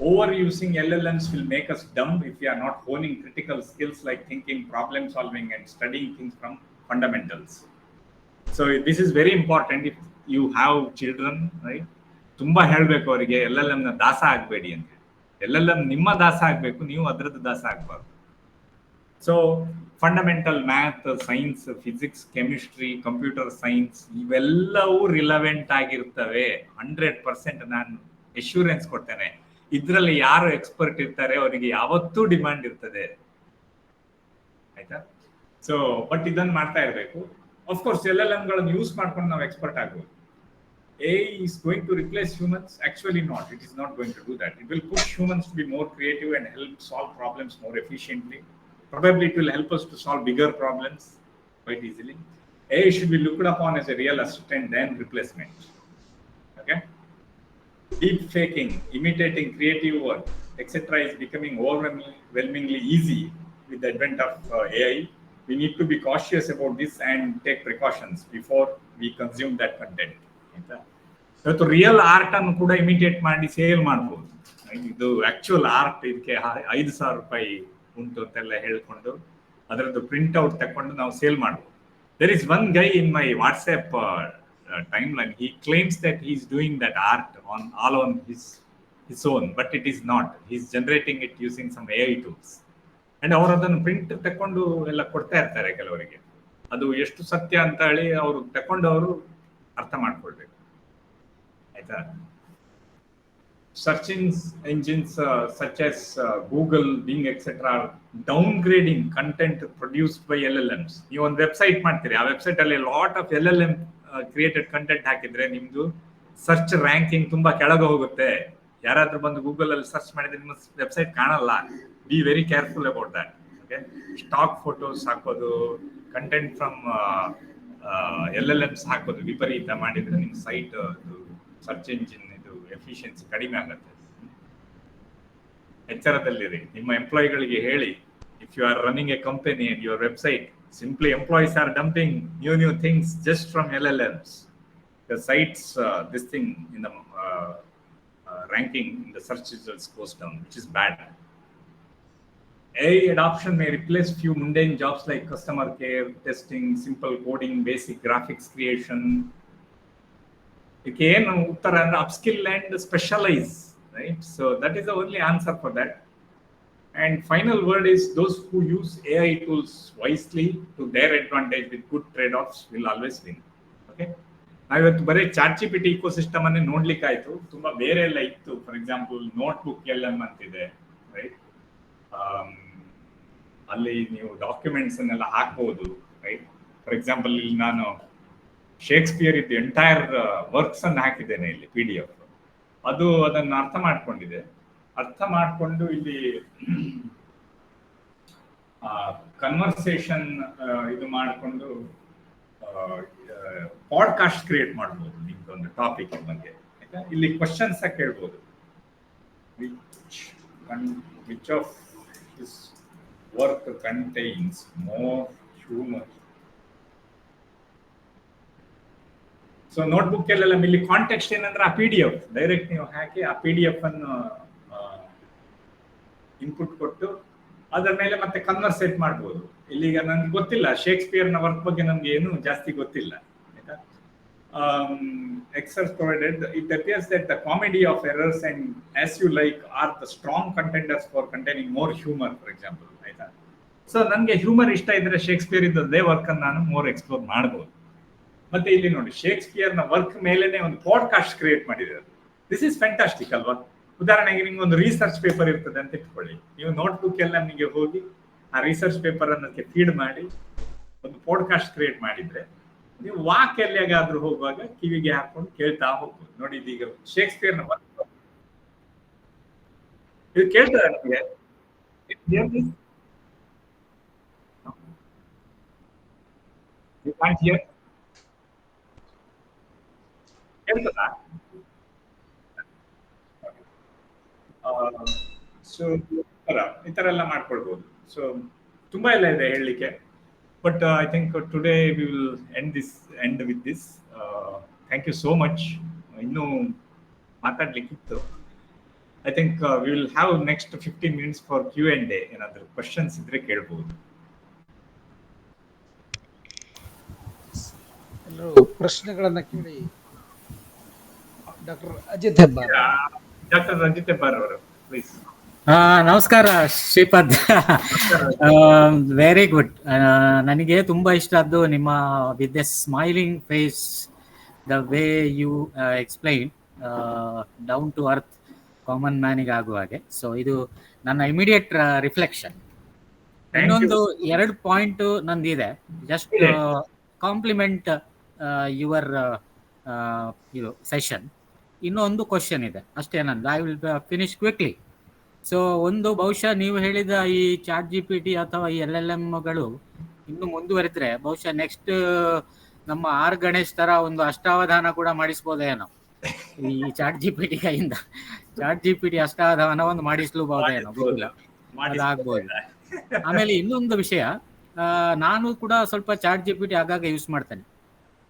Overusing LLMs will make us dumb if we are not honing critical skills like thinking, problem solving, and studying things from fundamentals. So this is very important if you have children, right? ತುಂಬಾ ಹೇಳಬೇಕು ಅವರಿಗೆ, LLM ನ ದಾಸ ಆಗಬೇಡಿ ಅಂತ. LLM ನಿಮ್ಮ ದಾಸ ಆಗಬೇಕು, ನೀವು ಅದರದ್ದು ದಾಸ ಆಗಬಾರ್ದು. So fundamental math, science, physics, chemistry, computer science ಇವೆಲ್ಲವೂ ರಿಲವೆಂಟ್ ಆಗಿರ್ತವೆ. 100% ನಾನು ಎಶ್ಯೂರೆನ್ಸ್ ಕೊಡ್ತೇನೆ. ಇದರಲ್ಲಿ ಯಾರು ಎಕ್ಸ್ಪರ್ಟ್ ಇರ್ತಾರೆ ಅವರಿಗೆ ಯಾವತ್ತೂ ಡಿಮಾಂಡ್ ಇರ್ತದೆ, ಆಯ್ತಾ? ಸೊ ಬಟ್ ಇದನ್ನು ಮಾಡ್ತಾ ಇರಬೇಕು. ಅಫ್ಕೋರ್ಸ್ LLM ಗಳನ್ನು ಯೂಸ್ ಮಾಡ್ಕೊಂಡು ನಾವು ಎಕ್ಸ್ಪರ್ಟ್ ಆಗ್ಬೋದು. AI is going to replace humans? Actually not. It is not going to do that. It will push humans to be more creative and help solve problems more efficiently. Probably it will help us to solve bigger problems quite easily. AI should be looked upon as a real assistant than replacement. Okay? Deep faking, imitating creative work, etc. is becoming overwhelmingly easy with the advent of AI. We need to be cautious about this and take precautions before we consume that content. ಇವತ್ತು ರಿಯಲ್ ಆರ್ಟ್ ಅನ್ನು ಕೂಡ ಇಮಿಟೇಟ್ ಮಾಡಿ ಸೇಲ್ ಮಾಡ್ಬೋದು. ಇದು ಆಕ್ಚುಯಲ್ ಆರ್ಟ್, ಇದಕ್ಕೆ 5,000 ರೂಪಾಯಿ ಉಂಟು ಅಂತೆಲ್ಲ ಹೇಳ್ಕೊಂಡು ಅದರದ್ದು ಪ್ರಿಂಟ್ ಔಟ್ ತಕೊಂಡು ನಾವು ಸೇಲ್ ಮಾಡ್ಬೋದು. There is one guy in my WhatsApp timeline. He claims that he is doing that art on his own, but it is not. He is generating it using some AI tools. And ಅವರು ಅದನ್ನು ಪ್ರಿಂಟ್ ತಕೊಂಡು ಎಲ್ಲ ಕೊಡ್ತಾ ಇರ್ತಾರೆ ಕೆಲವರಿಗೆ. ಅದು ಎಷ್ಟು ಸತ್ಯ ಅಂತ ಹೇಳಿ ಅವರು ತಕೊಂಡು ಅವರು ಅರ್ಥ ಮಾಡ್ಕೊಳ್ಬೇಕು, ಆಯ್ತಾ? Search engines such as Google, Bing, etc. are downgrading content produced by LLMs. ನೀವು ಒಂದು ವೆಬ್ಸೈಟ್ ಮಾಡ್ತೀರಿ, ಆ ವೆಬ್ಸೈಟ್ ಅಲ್ಲಿ lot of LLM created content ಹಾಕಿದ್ರೆ ನಿಮ್ದು ಸರ್ಚ್ ರ್ಯಾಂಕಿಂಗ್ ತುಂಬಾ ಕೆಳಗೆ ಹೋಗುತ್ತೆ. ಯಾರಾದ್ರೂ ಬಂದು ಗೂಗಲ್ ಅಲ್ಲಿ ಸರ್ಚ್ ಮಾಡಿದ್ರೆ ನಿಮ್ಮ ವೆಬ್ಸೈಟ್ ಕಾಣಲ್ಲ. Be very careful about that. Okay, stock photos ಹಾಕೋದು, ಕಂಟೆಂಟ್ ಫ್ರಮ್ LLMs ಹಾಕೋದು ವಿಪರೀತ ಮಾಡಿದ್ರೆ ನಿಮ್ಮ ಸೈಟ್ ಸರ್ಚ್ ಎಂಜಿನ್ ಇದು ಎಫಿಷಿಯನ್ಸಿ ಕಡಿಮೆ ಆಗುತ್ತೆ. ಎಚ್ಚರದಲ್ಲಿರಿ. ನಿಮ್ಮ ಎಂಪ್ಲಾಯಿಗಳಿಗೆ ಹೇಳಿ, if you are running a company and your website, simply employees are dumping new things just from LLMs. The sites, this thing in the ranking in the search results goes down, which is bad. AI adoption may replace few mundane jobs like customer care, testing, simple coding, basic graphics creation. Again, uttara andre upskill and specialize, right? So that is the only answer for that. And final word is, those who use AI tools wisely to their advantage with good trade-offs will always win. Okay? ನಾವಿವತ್ತು ಬರೀ ChatGPT ಇಕೋಸಿಸ್ಟಮ್ ಅನ್ನೇ ನೋಡ್ಲಿಕ್ಕೆ ಆಯ್ತು. ತುಂಬಾ ಬೇರೆ ಎಲ್ಲ ಇತ್ತು. ಫಾರ್ ಎಕ್ಸಾಂಪಲ್ ನೋಟ್ಬುಕ್ LM ಅಂತಿದೆ, ರೈಟ್? ಅಲ್ಲಿ ನೀವು ಡಾಕ್ಯುಮೆಂಟ್ಸ್ ಅನ್ನೆಲ್ಲ ಹಾಕ್ಬೋದು, ರೈಟ್? ಫಾರ್ ಎಕ್ಸಾಂಪಲ್ ಇಲ್ಲಿ ನಾನು ಶೇಕ್ಸ್ಪಿಯರ್ ಇದ್ದು ಎಂಟೈರ್ ವರ್ಕ್ಸ್ ಅನ್ನು ಹಾಕಿದ್ದೇನೆ ಇಲ್ಲಿ PDF. ಅದು ಅದನ್ನು ಅರ್ಥ ಮಾಡಿಕೊಂಡು ಇಲ್ಲಿ ಕನ್ವರ್ಸೇಷನ್ ಇದು ಮಾಡಿಕೊಂಡು ಪಾಡ್ಕಾಸ್ಟ್ ಕ್ರಿಯೇಟ್ ಮಾಡ್ಬೋದು ನಿಮ್ದೊಂದು ಟಾಪಿಕ್ ಬಗ್ಗೆ, ಆಯ್ತಾ? ಇಲ್ಲಿ ಕ್ವಶನ್ಸ್ ಕೇಳ್ಬೋದು. Which of his work contains more humour? So notebook ಎಲ್ಲ ಇಲ್ಲಿ ಕಾಂಟೆಕ್ಸ್ಟ್ ಏನಂದ್ರೆ ಆ PDF ಡೈರೆಕ್ಟ್ ನೀವು ಹಾಕಿ ಆ PDF ಅನ್ನು ಇನ್ಪುಟ್ ಕೊಟ್ಟು ಅದರ ಮೇಲೆ ಮತ್ತೆ ಕನ್ವರ್ಸೇಟ್ ಮಾಡ್ಬೋದು. ಇಲ್ಲಿಗ ನನ್ಗೆ ಗೊತ್ತಿಲ್ಲ, ಶೇಕ್ಸ್ಪಿಯರ್ನ ವರ್ಕ್ ಬಗ್ಗೆ ನನ್ಗೆ ಏನು ಜಾಸ್ತಿ ಗೊತ್ತಿಲ್ಲ, ಆಯ್ತಾ? Excerpts provided, it appears that the comedy of errors and as you like are the strong contenders for containing more humor, for example, ಆಯ್ತಾ? ಸೊ ನನಗೆ ಹ್ಯೂಮರ್ ಇಷ್ಟ ಇದ್ರೆ ಶೇಕ್ಸ್ಪಿಯರ್ ಇದ್ದದೇ ವರ್ಕ್ ಅನ್ನು ನಾನು ಮೋರ್ ಎಕ್ಸ್ಪ್ಲೋರ್ ಮಾಡ್ಬೋದು. ಮತ್ತೆ ಇಲ್ಲಿ ನೋಡಿ, ಶೇಕ್ಸ್ಪಿಯರ್ನ ವರ್ಕ್ ಮೇಲೆನೆ ಒಂದು ಪಾಡ್ಕಾಸ್ಟ್ ಕ್ರಿಯೇಟ್ ಮಾಡಿದ್ದಾರೆ. ದಿಸ್ ಇಸ್ ಫ್ಯಾಂಟಾಸ್ಟಿಕ್ ಅಲ್ವಾ? ಉದಾಹರಣೆಗೆ ನಿಮ್ಗೆ ಒಂದು ರಿಸರ್ಚ್ ಪೇಪರ್ ಇರ್ತದೆ ಅಂತ ಇಟ್ಕೊಳ್ಳಿ. ನೀವು ನೋಟ್ಬುಕ್ ಎಲ್ಲ ನಿಮಗೆ ಹೋಗಿ ಆ ರಿಸರ್ಚ್ ಪೇಪರ್ ಅನ್ನಕ್ಕೆ ಫೀಡ್ ಮಾಡಿ ಒಂದು ಪಾಡ್ಕಾಸ್ಟ್ ಕ್ರಿಯೇಟ್ ಮಾಡಿದ್ರೆ ನೀವು ವಾಕ್ ಎಲ್ಲಿಗಾದ್ರೂ ಹೋಗುವಾಗ ಕಿವಿಗೆ ಹಾಕೊಂಡು ಕೇಳ್ತಾ ಹೋಗ್ಬೋದು. ನೋಡಿ, ಇದೀಗ ಶೇಕ್ಸ್ಪಿಯರ್ನ ವರ್ಕ್ ಇದು ಕೇಳ್ತದೆ ನಮಗೆ. ಕೇಳ್ತದಾ? ಸೊ ಈ ತರ ಎಲ್ಲ ಮಾಡ್ಕೊಳ್ಬಹುದು. ಸೊ ತುಂಬಾ ಎಲ್ಲ ಇದೆ ಹೇಳಲಿಕ್ಕೆ, but I think today we will end with this. Thank you so much. ಇನ್ನೂ ಮಾತಾಡ್ಲಿಕ್ಕಿತ್ತು. I think we will have next 15 minutes for Q&A. ಏನಾದ್ರು ಕ್ವಶನ್ಸ್ ಇದ್ರೆ ಕೇಳ್ಬಹುದು. ಎಲ್ಲರೂ ಪ್ರಶ್ನೆಗಳನ್ನ ಕೇಳಿ ಡಾಕ್ಟರ್ ಅಜಿತ್ ಹೆಬ್ಬಾರ್ ಅವರು ಪ್ಲೀಸ್. ನಮಸ್ಕಾರ ಶ್ರೀಪದ್. Very good. ನನಗೆ ತುಂಬಾ ಇಷ್ಟ ಆದ್ದು ನಿಮ್ಮ with the smiling face, the way you explain down to earth common ಮ್ಯಾನಿಗೆ ಆಗುವ ಹಾಗೆ. ಸೊ ಇದು ನನ್ನ ಇಮಿಡಿಯೇಟ್ ರಿಫ್ಲೆಕ್ಷನ್. ಇನ್ನೊಂದು 2 ಪಾಯಿಂಟ್ ನಂದಿದೆ. ಜಸ್ಟ್ ಕಾಂಪ್ಲಿಮೆಂಟ್ ಯುವರ್ ಇದು ಸೆಷನ್. ಇನ್ನೊಂದು ಕ್ವಶನ್ ಇದೆ ಅಷ್ಟೇ ನಂದು. I will finish quickly. So ಒಂದು ಬಹುಶಃ ನೀವು ಹೇಳಿದ ಈ ಚಾಟ್ GPT ಅಥವಾ ಈ LLMಗಳು ಇನ್ನು ಮುಂದುವರೆದ್ರೆ ಬಹುಶಃ ನೆಕ್ಸ್ಟ್ ನಮ್ಮ ಆರ್ ಗಣೇಶ್ ತರ ಒಂದು ಅಷ್ಟಾವಧಾನ ಕೂಡ ಮಾಡಿಸ್ಬೋದೇನೋ ಈ ಚಾಟ್ GPT ಕೈಯಿಂದ. ಚಾಟ್ GPT ಅಷ್ಟಾವಧಾನ ಒಂದು ಮಾಡಿಸ್ಲೂಬಹುದೇನೋ, ಗೊತ್ತಿಲ್ಲ, ಅದಾಗ್ಬೋದು. ಆಮೇಲೆ ಇನ್ನೊಂದು ವಿಷಯ, ನಾನು ಕೂಡ ಸ್ವಲ್ಪ ಚಾಟ್ GPT ಆಗಾಗ ಯೂಸ್ ಮಾಡ್ತೇನೆ.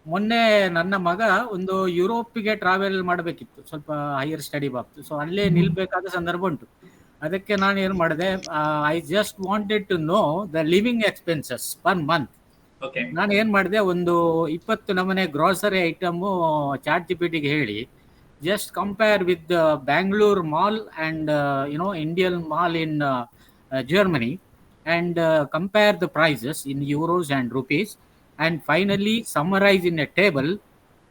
ಮೊನ್ನೆ ನನ್ನ ಮಗ ಒಂದು ಯುರೋಪಿಗೆ ಟ್ರಾವೆಲ್ ಮಾಡಬೇಕಿತ್ತು, ಸ್ವಲ್ಪ ಹೈಯರ್ ಸ್ಟಡಿ ಬಾಬ್ತು. ಸೊ ಅಲ್ಲೇ ನಿಲ್ಬೇಕಾದ ಸಂದರ್ಭ ಉಂಟು. ಅದಕ್ಕೆ ನಾನು ಏನು ಮಾಡಿದೆ, I just wanted to know the living expenses per month. ನಾನು ಏನು ಮಾಡಿದೆ, ಒಂದು 20 ನಮೂನೆ ಗ್ರಾಸರಿ ಐಟಮು ಚಾಟ್ GPTಗೆ ಹೇಳಿ, just compare with Bangalore mall and Indian mall in Germany, and compare the prices in euros and rupees, and finally summarize in a table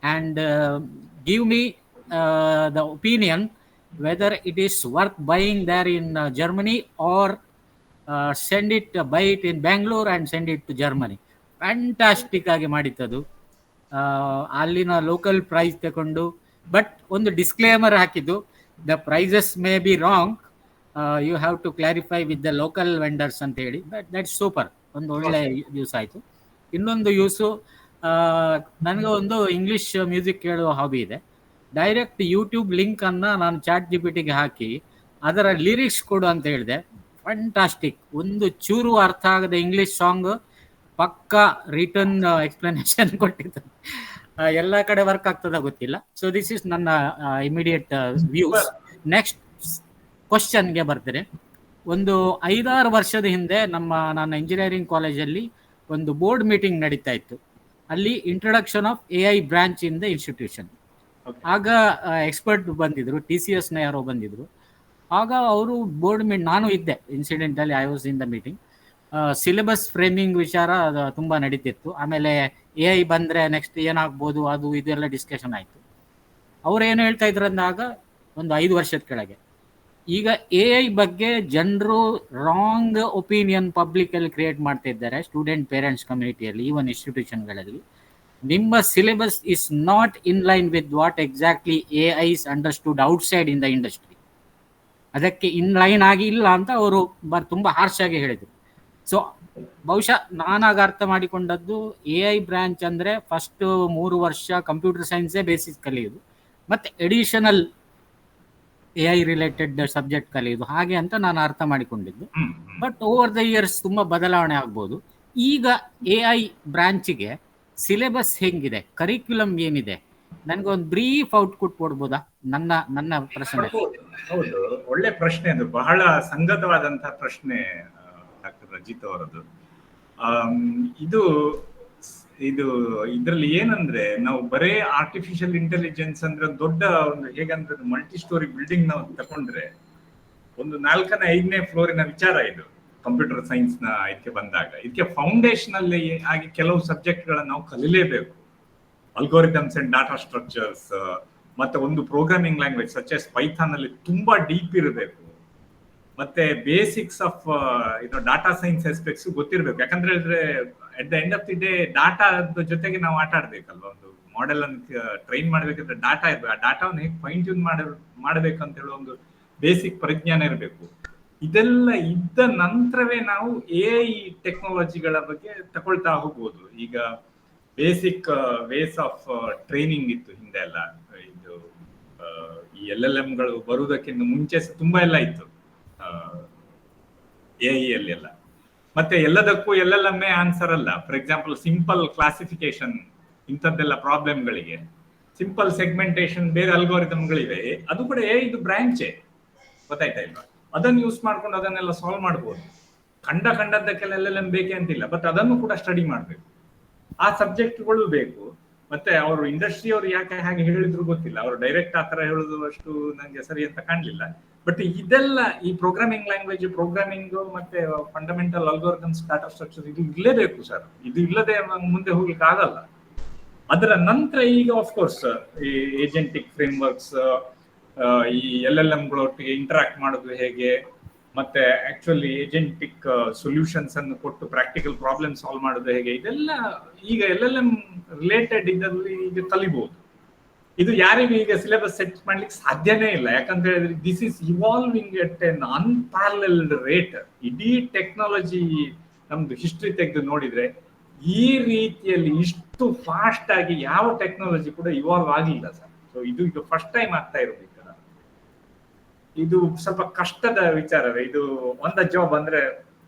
and give me the opinion whether it is worth buying there in Germany or send it, buy it in Bangalore and send it to Germany. Fantastic ಆಗಿ ಮಾಡಿತ್ತದು. ಅಲ್ಲಿನ ಲೋಕಲ್ ಪ್ರೈಸ್ ತಗೊಂಡು, ಬಟ್ ಒಂದು ಡಿಸ್ಕ್ಲೇಮರ್ ಹಾಕಿದ್ದು, the prices may be wrong, you have to clarify with the local vendors ಅಂತ ಹೇಳಿ. ದಟ್ಸ್ ಸೂಪರ್, ಒಂದು ಒಳ್ಳೆ ಯೂಸ್ ಆಯಿತು. ಇನ್ನೊಂದು ಯೂಸು, ನನಗೆ ಒಂದು ಇಂಗ್ಲೀಷ್ ಮ್ಯೂಸಿಕ್ ಕೇಳುವ ಹಾಬಿ ಇದೆ. ಡೈರೆಕ್ಟ್ ಯೂಟ್ಯೂಬ್ ಲಿಂಕನ್ನು ನಾನು ಚಾಟ್ GPTಗೆ ಹಾಕಿ ಅದರ ಲಿರಿಕ್ಸ್ ಕೊಡು ಅಂತ ಹೇಳಿದೆ. ಫ್ಯಾಂಟಾಸ್ಟಿಕ್. ಒಂದು ಚೂರು ಅರ್ಥ ಆಗದ ಇಂಗ್ಲೀಷ್ ಸಾಂಗ್ ಪಕ್ಕಾ ರಿಟರ್ನ್ ಎಕ್ಸ್ಪ್ಲನೇಷನ್ ಕೊಟ್ಟಿದ್ದು. ಎಲ್ಲ ಕಡೆ ವರ್ಕ್ ಆಗ್ತದ ಗೊತ್ತಿಲ್ಲ. ಸೊ ದಿಸ್ ಇಸ್ ನನ್ನ ಇಮಿಡಿಯೇಟ್ ವ್ಯೂಸ್. ನೆಕ್ಸ್ಟ್ ಕ್ವಶನ್ಗೆ ಬರ್ತಾರೆ. ಒಂದು 5-6 ವರ್ಷದ ಹಿಂದೆ ನನ್ನ ಇಂಜಿನಿಯರಿಂಗ್ ಕಾಲೇಜಲ್ಲಿ ಒಂದು ಬೋರ್ಡ್ ಮೀಟಿಂಗ್ ನಡೀತಾ ಇತ್ತು. ಅಲ್ಲಿ introduction of AI branch in the institution. ಆಗ ಎಕ್ಸ್ಪರ್ಟ್ ಬಂದಿದ್ರು, TCSನ ಯಾರೋ ಬಂದಿದ್ರು. ಆಗ ಅವರು ಬೋರ್ಡ್ ನಾನು ಇದ್ದೆ incidentally, I was in the meeting. Syllabus framing ವಿಚಾರ ತುಂಬ ನಡೀತಿತ್ತು. ಆಮೇಲೆ AI ಬಂದರೆ ನೆಕ್ಸ್ಟ್ ಏನಾಗ್ಬೋದು ಅದು ಇದೆಲ್ಲ ಡಿಸ್ಕಷನ್ ಆಯಿತು. ಅವ್ರು ಏನು ಹೇಳ್ತಾ ಇದ್ರು ಅಂದಾಗ, ಒಂದು 5 ವರ್ಷದ ಕೆಳಗೆ, ಈಗ AI ಬಗ್ಗೆ ಜನರು ರಾಂಗ್ ಒಪಿನಿಯನ್ ಪಬ್ಲಿಕಲ್ಲಿ ಕ್ರಿಯೇಟ್ ಮಾಡ್ತಾ ಇದ್ದಾರೆ, ಸ್ಟೂಡೆಂಟ್ ಪೇರೆಂಟ್ಸ್ ಕಮ್ಯುನಿಟಿಯಲ್ಲಿ, ಈವನ್ ಇನ್ಸ್ಟಿಟ್ಯೂಷನ್ಗಳಲ್ಲಿ. ನಿಮ್ಮ syllabus is not in line with what exactly AI is understood outside in the industry. ಅದಕ್ಕೆ ಇನ್ ಲೈನ್ ಆಗಿ ಇಲ್ಲ ಅಂತ ಅವರು ತುಂಬ ಹಾರ್ಶ್ ಆಗಿ ಹೇಳಿದರು. ಸೊ ಬಹುಶಃ ನಾನಾಗ ಅರ್ಥ ಮಾಡಿಕೊಂಡದ್ದು, AI ಬ್ರಾಂಚ್ ಅಂದರೆ ಫಸ್ಟ್ 3 ವರ್ಷ ಕಂಪ್ಯೂಟರ್ ಸೈನ್ಸೇ ಬೇಸಿಸ್ ಕಲಿಯೋದು, ಮತ್ತು ಎಡಿಷನಲ್ AI ರಿಲೇಟೆಡ್ ಸಬ್ಜೆಕ್ಟ್ ಕಲಿಯೋದು, ಹಾಗೆ ಅಂತ ನಾನು ಅರ್ಥ ಮಾಡಿಕೊಂಡಿದ್ದು. ಬಟ್ ಓವರ್ ದ ಇಯರ್ಸ್ ತುಂಬ ಬದಲಾವಣೆ ಆಗ್ಬೋದು. ಈಗ AI ಬ್ರಾಂಚಿಗೆ ಸಿಲೆಬಸ್ ಹೆಂಗಿದೆ, ಕರಿಕ್ಯುಲಮ್ ಏನಿದೆ, ನನಗೊಂದು ಬ್ರೀಫ್ ಔಟ್ಪುಟ್ ಕೊಡ್ಬೋದಾ? ನನ್ನ ಪ್ರಶ್ನೆ. ಹೌದು, ಒಳ್ಳೆ ಪ್ರಶ್ನೆ. ಅದು ಬಹಳ ಸಂಗತವಾದಂತಹ ಪ್ರಶ್ನೆ ಡಾಕ್ಟರ್ ರಜಿತ್ ಅವರದ್ದು. ಇದರಲ್ಲಿ ಏನಂದ್ರೆ, ನಾವು ಬರೇ ಆರ್ಟಿಫಿಷಿಯಲ್ ಇಂಟೆಲಿಜೆನ್ಸ್ ಅಂದ್ರೆ ದೊಡ್ಡ ಒಂದು, ಹೇಗಂದ್ರೆ ಮಲ್ಟಿ ಸ್ಟೋರಿ ಬಿಲ್ಡಿಂಗ್ ನಾವು ತಕೊಂಡ್ರೆ ಒಂದು 4ನೇ 5ನೇ ಫ್ಲೋರಿನ ವಿಚಾರ ಇದು. ಕಂಪ್ಯೂಟರ್ ಸೈನ್ಸ್ ನ ಇದಕ್ಕೆ ಬಂದಾಗ ಇದಕ್ಕೆ ಫೌಂಡೇಶನಲ್ ಆಗಿ ಕೆಲವು ಸಬ್ಜೆಕ್ಟ್ ಗಳನ್ನ ನಾವು ಕಲಿಲೇಬೇಕು. ಅಲ್ಗೋರಿಥಮ್ಸ್ ಅಂಡ್ ಡಾಟಾ ಸ್ಟ್ರಕ್ಚರ್ಸ್, ಮತ್ತೆ ಒಂದು programming language such as Python ಅಲ್ಲಿ ತುಂಬಾ ಡೀಪ್ ಇರಬೇಕು. ಮತ್ತೆ basics of data science aspects ಗೊತ್ತಿರ್ಬೇಕು. ಯಾಕಂದ್ರೆ at the end of the day ಡಾಟಾದ ಜೊತೆಗೆ ನಾವು ಆಟ ಆಡ್ಬೇಕಲ್ವ. ಒಂದು ಮಾಡೆಲ್ ಅನ್ನು ಟ್ರೈನ್ ಮಾಡ್ಬೇಕಂದ್ರೆ ಡಾಟಾ ಇರ್ಬೇಕು. ಆ ಡಾಟಾವನ್ನು ಹೇಗೆ ಫೈನ್ ಟ್ಯೂನ್ ಮಾಡಬೇಕಂತ ಹೇಳೋ ಒಂದು ಬೇಸಿಕ್ ಪರಿಜ್ಞಾನ ಇರಬೇಕು. ಇದೆಲ್ಲ ಇದ್ದ ನಂತರವೇ ನಾವು AI ಟೆಕ್ನಾಲಜಿಗಳ ಬಗ್ಗೆ ತಗೊಳ್ತಾ ಹೋಗ್ಬೋದು. ಈಗ ಬೇಸಿಕ್ ವೇಸ್ ಆಫ್ ಟ್ರೈನಿಂಗ್ ಇತ್ತು ಹಿಂದೆ ಎಲ್ಲ. ಇದು ಈ LLMಗಳು ಬರುವುದಕ್ಕಿಂತ ಮುಂಚೆ ತುಂಬಾ ಎಲ್ಲ ಇತ್ತು AI ಅಲ್ಲಿ ಎಲ್ಲ. ಮತ್ತೆ ಎಲ್ಲದಕ್ಕೂ LLM ಆನ್ಸರ್ ಅಲ್ಲ. ಫಾರ್ ಎಕ್ಸಾಂಪಲ್ ಸಿಂಪಲ್ ಕ್ಲಾಸಿಫಿಕೇಶನ್, ಇಂಥದ್ದೆಲ್ಲ ಪ್ರಾಬ್ಲಮ್ಗಳಿಗೆ ಸಿಂಪಲ್ ಸೆಗ್ಮೆಂಟೇಶನ್ ಬೇರೆ ಅಲ್ಗೋರಿಥಮ್ಗಳಿವೆ. ಅದು ಕೂಡ ಇದು ಬ್ರಾಂಚೇ, ಗೊತ್ತಾಯ್ತಾ ಇಲ್ವಾ? ಅದನ್ನು ಯೂಸ್ ಮಾಡ್ಕೊಂಡು ಅದನ್ನೆಲ್ಲ ಸಾಲ್ವ್ ಮಾಡ್ಬೋದು. ಕಂಡದ್ದಕ್ಕೆಲ್ಲ LLM ಬೇಕೇ ಅಂತಿಲ್ಲ, ಬಟ್ ಅದನ್ನು ಕೂಡ ಸ್ಟಡಿ ಮಾಡ್ಬೇಕು. ಆ ಸಬ್ಜೆಕ್ಟ್ಗಳು ಬೇಕು. ಮತ್ತೆ ಅವರು ಇಂಡಸ್ಟ್ರಿ ಅವರು ಯಾಕೆ ಹಾಗೆ ಹೇಳಿದ್ರು ಗೊತ್ತಿಲ್ಲ, ಅವರು ಡೈರೆಕ್ಟ್ ಆ ತರ ಹೇಳುದು ಅಷ್ಟು ನಂಗೆ ಸರಿ ಅಂತ ಕಾಣ್ಲಿಲ್ಲ. ಬಟ್ ಇದೆಲ್ಲ ಈ ಪ್ರೋಗ್ರಾಮಿಂಗ್ ಲ್ಯಾಂಗ್ವೇಜ್, ಪ್ರೋಗ್ರಾಮಿಂಗ್ ಮತ್ತೆ ಫಂಡಮೆಂಟಲ್ ಅಲ್ಗೋರಿಥಮ್ಸ್, ಡಾಟಾ ಸ್ಟ್ರಕ್ಚರ್ ಇದು ಇರ್ಲೇಬೇಕು ಸರ್. ಇದು ಇಲ್ಲದೆ ಮುಂದೆ ಹೋಗ್ಲಿಕ್ಕೆ ಆಗಲ್ಲ. ಅದರ ನಂತರ ಈಗ ಆಫ್ಕೋರ್ಸ್ ಈ ಏಜೆಂಟಿಕ್ ಫ್ರೇಮ್ವರ್ಕ್ಸ್, ಈ LLMಗಳೊಟ್ಟಿಗೆ ಇಂಟರಾಕ್ಟ್ ಮಾಡೋದು ಹೇಗೆ, ಮತ್ತೆ ಆಕ್ಚುಲಿ ಏಜೆಂಟಿಕ್ ಸೊಲ್ಯೂಷನ್ಸ್ ಅನ್ನು ಕೊಟ್ಟು ಪ್ರಾಕ್ಟಿಕಲ್ ಪ್ರಾಬ್ಲಮ್ ಸಾಲ್ವ್ ಮಾಡೋದು ಹೇಗೆ, ಇದೆಲ್ಲ ಈಗ LLM ರಿಲೇಟೆಡ್ ಇದರಲ್ಲಿ ಈಗ ಕಲಿಬಹುದು. ಇದು ಯಾರಿಗೂ ಈಗ ಸಿಲೆಬಸ್ ಸೆಟ್ ಮಾಡ್ಲಿಕ್ಕೆ ಸಾಧ್ಯನೇ ಇಲ್ಲ. ಯಾಕಂತ ಹೇಳಿದ್ರೆ this is evolving at N ಅನ್ಪ್ಯಾರಲಲ್ಡ್ rate. ಇಡೀ ಟೆಕ್ನಾಲಜಿ ನಮ್ದು ಹಿಸ್ಟ್ರಿ ತೆಗೆದು ನೋಡಿದ್ರೆ ಈ ರೀತಿಯಲ್ಲಿ ಇಷ್ಟು ಫಾಸ್ಟ್ ಆಗಿ ಯಾವ ಟೆಕ್ನಾಲಜಿ ಕೂಡ ಇವಾಲ್ವ್ ಆಗಿಲ್ಲ ಸರ್. ಸೊ ಇದು ಈಗ ಫಸ್ಟ್ ಟೈಮ್ ಆಗ್ತಾ ಇರೋದು. ಇದು ಸ್ವಲ್ಪ ಕಷ್ಟದ ವಿಚಾರವೇ. ಇದು ಆನ್ ದ ಜಾಬ್ ಅಂದ್ರೆ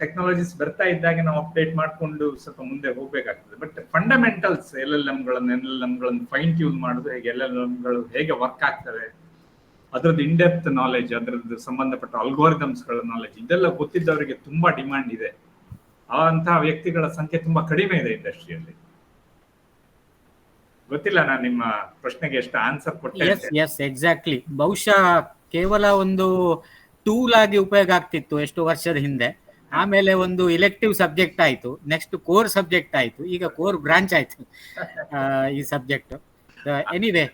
ಟೆಕ್ನಾಲಜೀಸ್ ಬರ್ತಾ ಇದ್ದಾಗೆ ನಾವು ಅಪ್ಡೇಟ್ ಮಾಡ್ಕೊಂಡು ಸ್ವಲ್ಪ ಮುಂದೆ ಹೋಗ್ಬೇಕಾಗ್ತದೆ. ಬಟ್ ಫಂಡಮೆಂಟಲ್ಸ್ LLMಗಳನ್ನು ಫೈನ್ ಟ್ಯೂನ್ ಮಾಡೋದು ಹೇಗೆ, LLMಗಳು ಹೇಗೆ ವರ್ಕ್ ಆಗ್ತವೆ, ಅದ್ರದ್ದು ಇನ್ಡೆಪ್ತ್ ನಾಲೆಜ್, ಅದ್ರದ್ದು ಸಂಬಂಧಪಟ್ಟ ಅಲ್ಗೋರಿಥಮ್ಸ್ಗಳ ನಾಲೆಜ್, ಇದೆಲ್ಲ ಗೊತ್ತಿದ್ದವರಿಗೆ ತುಂಬಾ ಡಿಮಾಂಡ್ ಇದೆ. ಅಂತಹ ವ್ಯಕ್ತಿಗಳ ಸಂಖ್ಯೆ ತುಂಬಾ ಕಡಿಮೆ ಇದೆ ಇಂಡಸ್ಟ್ರಿಯಲ್ಲಿ. ಗೊತ್ತಿಲ್ಲ ನಾನು ನಿಮ್ಮ ಪ್ರಶ್ನೆಗೆ ಎಷ್ಟು ಆನ್ಸರ್ ಕೊಟ್ಟೆ. Yes exactly. ಬಹುಶಃ ಕೇವಲ ಒಂದು ಟೂಲ್ ಆಗಿ ಉಪಯೋಗ ಆಗ್ತಿತ್ತು ಎಷ್ಟು ವರ್ಷದ ಹಿಂದೆ. ಆಮೇಲೆ ಒಂದು ಇಲೆಕ್ಟಿವ್ ಸಬ್ಜೆಕ್ಟ್ ಆಯ್ತು, ನೆಕ್ಸ್ಟ್ ಕೋರ್ ಸಬ್ಜೆಕ್ಟ್ ಆಯ್ತು, ಈಗ ಕೋರ್ ಬ್ರಾಂಚ್ ಆಯ್ತು ಈ ಸಬ್ಜೆಕ್ಟ್. ಎನಿವೆ,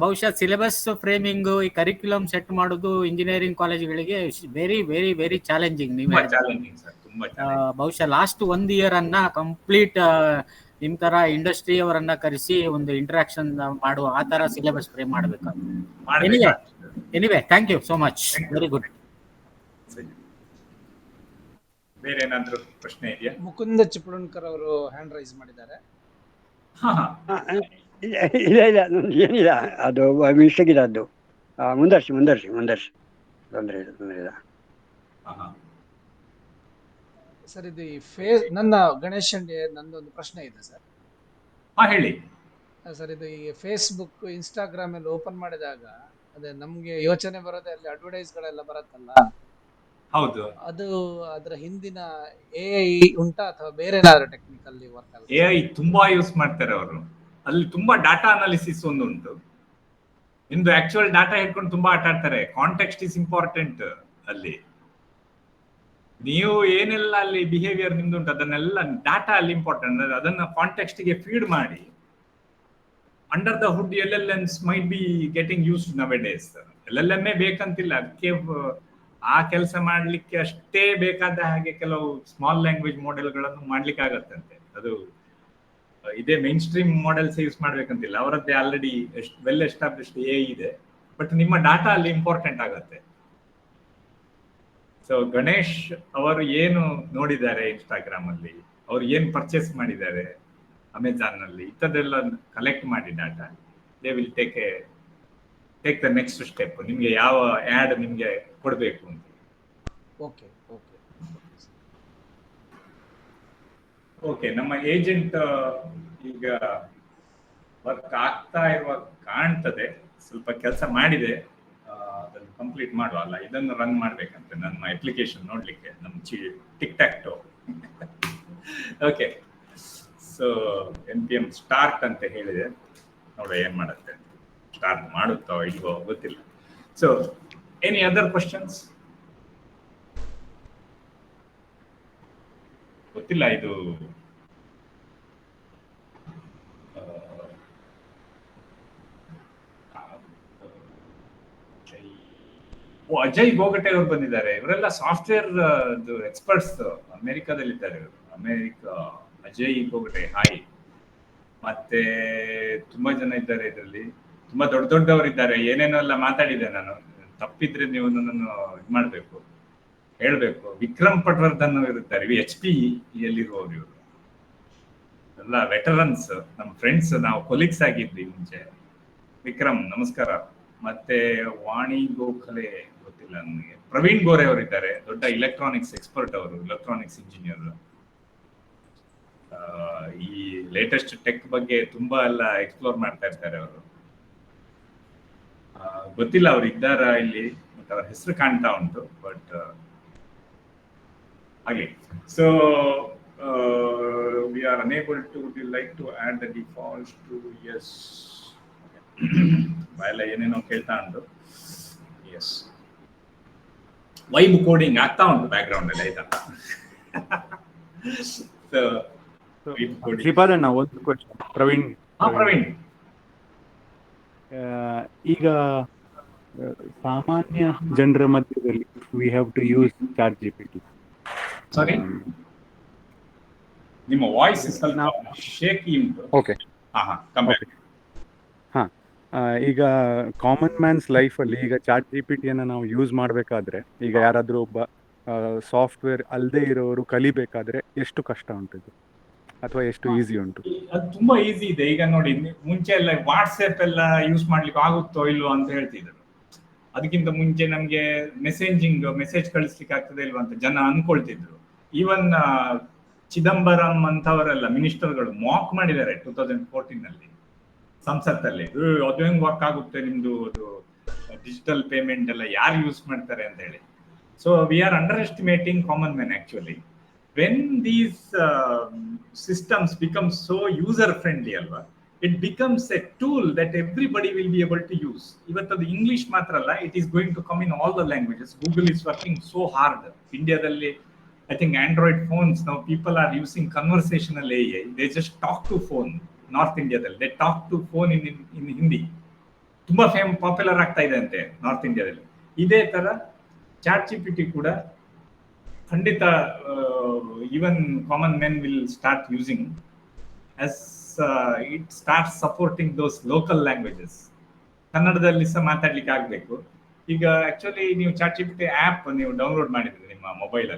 ಬಹುಶಃ ಸಿಲೆಬಸ್ ಫ್ರೇಮಿಂಗ್, ಈ ಕರಿಕ್ಯುಲಮ್ ಸೆಟ್ ಮಾಡೋದು ಇಂಜಿನಿಯರಿಂಗ್ ಕಾಲೇಜ್ಗಳಿಗೆ ವೆರಿ ವೆರಿ ವೆರಿ ಚಾಲೆಂಜಿಂಗ್. ನೀವು ಬಹುಶಃ ಲಾಸ್ಟ್ 1 year ಅನ್ನ ಕಂಪ್ಲೀಟ್ ನಿಮ್ ತರ ಇಂಡಸ್ಟ್ರಿ ಅವರನ್ನ ಕರೆಸಿ ಒಂದು ಇಂಟರಾಕ್ಷನ್ ಮಾಡುವ ಆ ತರ ಸಿಲೆಬಸ್ ಫ್ರೇಮ್ ಮಾಡಬೇಕು. Anyway thank you so much, very good. ಬೇರೆ ಏನಾದ್ರೂ ಪ್ರಶ್ನೆ ಇದೆಯಾ? ಮುಕುಂದ ಚಿಪಳುಣ್ಕರ್ ಅವರು ಹ್ಯಾಂಡ್ ರೈಸ್ ಮಾಡಿದ್ದಾರೆ. ಇಲ್ಲ ಏನಿಲ್ಲ, ಅದು ಮಿಸ್ಟೇಕ್ ಇದೆ. ಅದು ಮುಂದರ್ಸಿ ತೊಂದರೆ ಇಲ್ಲ. ಸರ್, ಇದು ನನ್ನ ಗಣೇಶ್ ನಂದೊಂದು ಪ್ರಶ್ನೆ ಇದೆ ಸರ್. ಹೇಳಿ ಸರ್. ಇದು ಈ ಫೇಸ್ಬುಕ್, ಇನ್ಸ್ಟಾಗ್ರಾಮ್ ಎಲ್ಲ ಓಪನ್ ಮಾಡಿದಾಗ ಅದೇ ನಮ್ಗೆ ಯೋಚನೆ ಬರೋದೇ ಅಲ್ಲಿ ಅಡ್ವರ್ಟೈಸ್ ಗಳೆಲ್ಲ ಬರುತ್ತಲ್ಲ. ಹೌದು. ಅದು ಅದರ ಹಿಂದಿನ AI ಉಂಟಾ ಅಥವಾ ಬೇರೆ ಏನಾದ್ರು ಟೆಕ್ನಿಕಲ್ ವರ್ಕ್ ಆಗುತ್ತೆ? AI ತುಂಬಾ ಯೂಸ್ ಮಾಡ್ತಾರೆ ಅವರು. ಅಲ್ಲಿ ತುಂಬಾ ಡಾಟಾ ಅನಾಲಿಸಿಸ್ ಒಂದು ಉಂಟು. ನಿಮ್ದು ಆಕ್ಚುಯಲ್ ಡಾಟಾ ಇಟ್ಕೊಂಡು ತುಂಬಾ ಆಟ ಆಡ್ತಾರೆ. Context is important. ಅಲ್ಲಿ ನೀವು ಏನೆಲ್ಲ ಅಲ್ಲಿ ಬಿಹೇವಿಯರ್ ನಿಮ್ದು ಉಂಟು ಅದನ್ನೆಲ್ಲ ಡಾಟಾ ಅಲ್ಲಿ ಇಂಪಾರ್ಟೆಂಟ್. ಅದನ್ನ ಕಾಂಟೆಕ್ಸ್ಟ್ ಗೆ ಫೀಡ್ ಮಾಡಿ under the hood LLMs might be getting used nowadays. LLM ಬೇಕಂತಿಲ್ಲ, ಅದಕ್ಕೆ ಆ ಕೆಲಸ ಮಾಡ್ಲಿಕ್ಕೆ ಅಷ್ಟೇ ಬೇಕಾದ ಹಾಗೆ ಕೆಲವು ಸ್ಮಾಲ್ ಲ್ಯಾಂಗ್ವೇಜ್ ಮಾಡೆಲ್ಗಳನ್ನು ಮಾಡ್ಲಿಕ್ಕೆ ಆಗತ್ತಂತೆ. ಅದು ಇದೇ ಮೈನ್ ಸ್ಟ್ರೀಮ್ ಮಾಡೆಲ್ಸ್ ಯೂಸ್ ಮಾಡ್ಬೇಕಂತಿಲ್ಲ, ಅವರದ್ದೇ ಆಲ್ರೆಡಿ ವೆಲ್ ಎಸ್ಟಾಬ್ಲಿಷ್ಡ್ AI ಇದೆ. ಬಟ್ ನಿಮ್ಮ ಡಾಟಾ ಅಲ್ಲಿ ಇಂಪಾರ್ಟೆಂಟ್ ಆಗತ್ತೆ. ಸೊ ಗಣೇಶ್ ಅವರು ಏನು ನೋಡಿದ್ದಾರೆ ಇನ್ಸ್ಟಾಗ್ರಾಮ್ ಅಲ್ಲಿ, ಅವ್ರು ಏನು ಪರ್ಚೇಸ್ ಮಾಡಿದ್ದಾರೆ ಅಮೆಜಾನ್ ನಲ್ಲಿ, ಇಂಥದ್ದೆಲ್ಲ ಕಲೆಕ್ಟ್ ಮಾಡಿ data, they will take the next step. ನಿಮ್ಗೆ ಯಾವ ಆಡ್ ನಿಮ್ಗೆ ಕೊಡ್ಬೇಕು ಅಂತ. ಓಕೆ, ನಮ್ಮ ಏಜೆಂಟ್ ಈಗ ವರ್ಕ್ ಆಗ್ತಾ ಇರುವಾಗ ಕಾಣ್ತದೆ, ಸ್ವಲ್ಪ ಕೆಲಸ ಮಾಡಿದೆ, ಅದನ್ನು ಕಂಪ್ಲೀಟ್ ಮಾಡುವಲ್ಲ. ಇದನ್ನು ರನ್ ಮಾಡ್ಬೇಕಂತೆ ನಮ್ಮ ಅಪ್ಲಿಕೇಶನ್ ನೋಡ್ಲಿಕ್ಕೆ, ನಮ್ಮ ಟಿಕ್ಟಾಕ್ಟೋ. ಓಕೆ, ಸೊ NPM ಸ್ಟಾರ್ಟ್ ಅಂತ ಹೇಳಿದೆ, ನೋಡ ಏನ್ ಮಾಡುತ್ತೆ. ಸ್ಟಾರ್ಟ್ ಮಾಡುತ್ತೋ ಇಲ್ವೋ ಗೊತ್ತಿಲ್ಲ. So any other questions? ಗೊತ್ತಿಲ್ಲ. ಇದು ಅಜಯ್ ಗೋಗಟೆ ಅವರು ಬಂದಿದ್ದಾರೆ. ಇವರೆಲ್ಲ ಸಾಫ್ಟ್ವೇರ್ ಎಕ್ಸ್ಪರ್ಟ್ಸ್, ಅಮೆರಿಕಾದಲ್ಲಿದ್ದಾರೆ ಇವರು. ಅಜಯ್ ಗೋಗಟೆ, ಹಾಯ್. ಮತ್ತೆ ತುಂಬಾ ಜನ ಇದ್ದಾರೆ ಇದರಲ್ಲಿ, ತುಂಬಾ ದೊಡ್ಡವರಿದ್ದಾರೆ. ಏನೇನೋ ಎಲ್ಲ ಮಾತಾಡಿದೆ ನಾನು, ತಪ್ಪಿದ್ರೆ ನೀವು ನನ್ನನ್ನು ಇದು ಮಾಡ್ಬೇಕು, ಹೇಳ್ಬೇಕು. ವಿಕ್ರಮ್ ಪಟ್ವರ್ಧನ್ ಇರುತ್ತಾರೆ, HP ಯಲ್ಲಿರುವವರು ಇವರು ಎಲ್ಲ ವೆಟರನ್ಸ್, ನಮ್ಮ ಫ್ರೆಂಡ್ಸ್, ನಾವು ಕೊಲೀಗ್ಸ್ ಆಗಿದ್ವಿ ಮುಂಚೆ. ವಿಕ್ರಮ್ ನಮಸ್ಕಾರ. ಮತ್ತೆ ವಾಣಿ ಗೋಖಲೆ ಗೊತ್ತಿಲ್ಲ ನನಗೆ. ಪ್ರವೀಣ್ ಗೋರೆ ಅವರಿದ್ದಾರೆ, ದೊಡ್ಡ ಇಲೆಕ್ಟ್ರಾನಿಕ್ಸ್ ಎಕ್ಸ್ಪರ್ಟ್ ಅವರು, ಎಲೆಕ್ಟ್ರಾನಿಕ್ಸ್ ಇಂಜಿನಿಯರ್. ಈ ಲೇಟೆಸ್ಟ್ ಟೆಕ್ ಬಗ್ಗೆ ತುಂಬಾ ಎಲ್ಲ ಎಕ್ಸ್ಪ್ಲೋರ್ ಮಾಡ್ತಾ ಇರ್ತಾರೆ ಅವರು. ಗೊತ್ತಿಲ್ಲ ಅವ್ರು ಇದ್ದಾರಾ ಇಲ್ಲಿ, ಮತ್ತೆ ಅವ್ರ ಹೆಸರು ಕಾಣ್ತಾ ಉಂಟು, ಬಟ್ ಹಾಗೆ. So we are unable to, would you like to add the defaults to yes? ಬಾಯಲ್ಲ ಏನೇನೋ ಕೇಳ್ತಾ ಉಂಟು. ಎಸ್, ವೈಬ್ ಕೋಡಿಂಗ್ ಆಗ್ತಾ ಉಂಟು ಬ್ಯಾಕ್ಗ್ರೌಂಡ್ ಅಲ್ಲಿ, ಆಯ್ತಾ? ಶ್ರೀಪಾದಣ್ಣ, ಒಂದು ಕ್ವಶನ್. ಪ್ರವೀಣ್, ಈಗ ಸಾಮಾನ್ಯ ಜನರ ಮಧ್ಯದಲ್ಲಿ we have to use chat GPT. Sorry, ನಿಮ್ಮ ವಾಯ್ಸ್ ಸ್ವಲ್ಪ ಶೇಕಿ ಉಂಟು. ಓಕೆ, ಈಗ ಕಾಮನ್ ಮ್ಯಾನ್ಸ್ ಲೈಫಲ್ಲಿ ಈಗ ಚಾಟ್ GPT-ಯನ್ನು ನಾವು ಯೂಸ್ ಮಾಡಬೇಕಾದ್ರೆ, ಈಗ ಯಾರಾದರೂ ಒಬ್ಬ ಸಾಫ್ಟ್ವೇರ್ ಅಲ್ಲದೆ ಇರೋರು ಕಲಿಬೇಕಾದ್ರೆ ಎಷ್ಟು ಕಷ್ಟ ಉಂಟು ಅಥವಾ ಎಷ್ಟು ಈಸಿ ಉಂಟು? ಅದು ತುಂಬಾ ಈಸಿ ಇದೆ. ಈಗ ನೋಡಿ, ಮುಂಚೆ ಎಲ್ಲ ವಾಟ್ಸ್ಆಪ್ ಎಲ್ಲ ಯೂಸ್ ಮಾಡ್ಲಿಕ್ಕೆ ಆಗುತ್ತೋ ಇಲ್ವೋ ಅಂತ ಹೇಳ್ತಿದ್ರು. ಅದಕ್ಕಿಂತ ಮುಂಚೆ ನಮ್ಗೆ ಮೆಸೇಜ್ ಕಳಿಸ್ಲಿಕ್ಕೆ ಆಗ್ತದೆ ಇಲ್ವಾ ಅಂತ ಜನ ಅನ್ಕೊಳ್ತಿದ್ರು. ಈವನ್ ಚಿದಂಬರಂ ಅಂತವರೆಲ್ಲ ಮಿನಿಸ್ಟರ್ಗಳು ಮಾಕ್ ಮಾಡಿದ್ದಾರೆ 2014 ನಲ್ಲಿ ಸಂಸತ್ತಲ್ಲಿ. ಅದು ಹೆಂಗ್ ವರ್ಕ್ ಆಗುತ್ತೆ ನಿಮ್ದು ಡಿಜಿಟಲ್ ಪೇಮೆಂಟ್ ಎಲ್ಲ ಯಾರು ಯೂಸ್ ಮಾಡ್ತಾರೆ ಅಂತ ಹೇಳಿ. So we are under estimating common man actually. When these systems become so user friendly, alva, it becomes a tool that everybody will be able to use. Even though the English matralla, it is going to come in all the languages. Google is working so hard. India dalli, I think Android phones now people are using conversational AI. They just talk to phone. North India dalli they talk to phone in Hindi. Tumba popular ಆಗ್ತಾ ಇದೆ ಅಂತೆ ನಾರ್ತ್ ಇಂಡಿಯಾದಲ್ಲಿ. ಇದೇ ತರ ಚಾಟ್ GPT ಕೂಡ ಖಂಡಿತ even common men will start using as it starts supporting those local languages. ಕನ್ನಡದಲ್ಲಿ ಸಹ ಮಾತಾಡ್ಲಿಕ್ಕೆ ಆಗ್ಬೇಕು. ಈಗ ಆಕ್ಚುಲಿ ನೀವು ಚಾಟ್ GPT ಆ್ಯಪ್ ನೀವು ಡೌನ್ಲೋಡ್ ಮಾಡಿದ್ರೆ ನಿಮ್ಮ ಮೊಬೈಲ್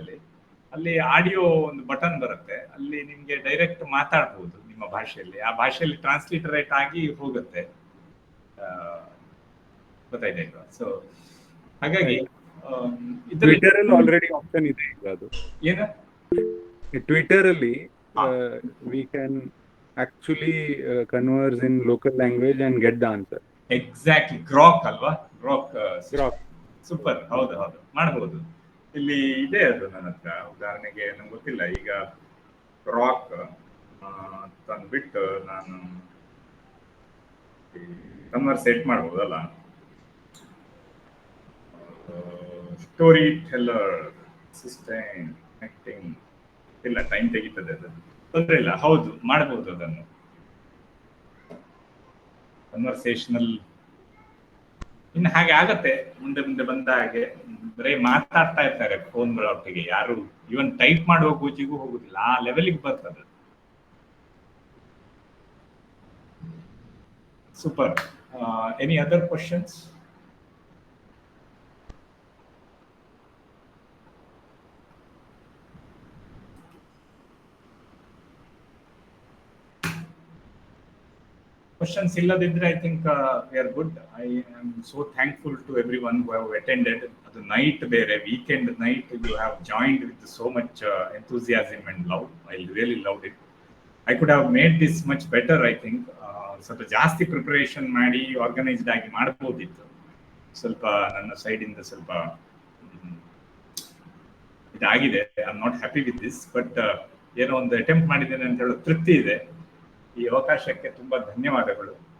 ಅಲ್ಲಿ ಆಡಿಯೋ ಒಂದು ಬಟನ್ ಬರುತ್ತೆ, ಅಲ್ಲಿ ನಿಮ್ಗೆ ಡೈರೆಕ್ಟ್ ಮಾತಾಡ್ಬೋದು ನಿಮ್ಮ ಭಾಷೆಯಲ್ಲಿ. ಆ ಭಾಷೆಯಲ್ಲಿ ಟ್ರಾನ್ಸ್ಲಿಟರೇಟ್ ಆಗಿ ಹೋಗುತ್ತೆ, ಗೊತ್ತಾಯ್ತಾ ಇಲ್ವಾ? ಸೊ ಹಾಗಾಗಿ ಟ್ವಿಟರ್ ಅಲ್ಲಿ ಆಲ್ರೆಡಿ ಆಪ್ಷನ್ ಇದೆ ಈಗ. ಅದು ಏನ ಟ್ವಿಟರ್ ಅಲ್ಲಿ we can actually converse in local language and get the answer. Exactly, Grok ಅಲ್ವಾ? Grok super. ಹೌದು, ಮಾಡಬಹುದು. ಇಲ್ಲಿ ಇದೆ ಅದು ನನ್ನ ಹತ್ರ. ಉದಾಹರಣೆಗೆ ನಂಗೆ ಗೊತ್ತಿಲ್ಲ, ಈಗ ಗ್ರಾಕ್ ತಂದ್ಬಿಟ್ಟು ನಾನು ಕನ್ವರ್ಸೇಟ್ ಮಾಡ್ಬೋದಲ್ಲ. ಸ್ಟೋರಿ ಟೆಲ್ಲರ್ ಸಿಸ್ಟಮ್ ಆಕ್ಟಿಂಗ್ ಇಲ್ಲ, ಟೈಮ್ ತೆಗಿತದೆ, ಅದು ತೊಂದರೆ ಇಲ್ಲ. ಹೌದು, ಮಾಡಬಹುದು ಅದನ್ನು. ಕನ್ವರ್ಸೇಷನಲ್ ಇನ್ನು ಹಾಗೆ ಆಗತ್ತೆ ಮುಂದೆ ಬಂದ ಹಾಗೆ. ಬರೀ ಮಾತಾಡ್ತಾ ಇರ್ತಾರೆ ಫೋನ್ಗಳೊಟ್ಟಿಗೆ, ಯಾರು ಇವನ್ ಟೈಪ್ ಮಾಡುವ ಕೂಚಿಗೂ ಹೋಗುದಿಲ್ಲ, ಆ ಲೆವೆಲ್ಗೆ ಬರ್ತದೆ. Super. Any other questions? Questions illadiddre, I think we are good. I am so thankful to everyone who have attended. The night bere weekend night you have joined with so much enthusiasm and love. I really loved it. I could have made this much better, I think. ಸ್ವಲ್ಪ ಜಾಸ್ತಿ ಪ್ರಿಪರೇಷನ್ ಮಾಡಿ ಆರ್ಗನೈಸ್ಡ್ ಆಗಿ ಮಾಡಬಹುದಿತ್ತು. ಸ್ವಲ್ಪ ನನ್ನ ಸೈಡ್ ಇಂದ ಸ್ವಲ್ಪ ಇದಾಗಿದೆ. I am not happy with this, but ಏನೋ ಒಂದು ಅಟೆಂಪ್ಟ್ ಮಾಡಿದ್ದೇನೆ ಅಂತ ಹೇಳೋ ತೃಪ್ತಿ ಇದೆ. ಈ ಅವಕಾಶಕ್ಕೆ ತುಂಬಾ ಧನ್ಯವಾದಗಳು.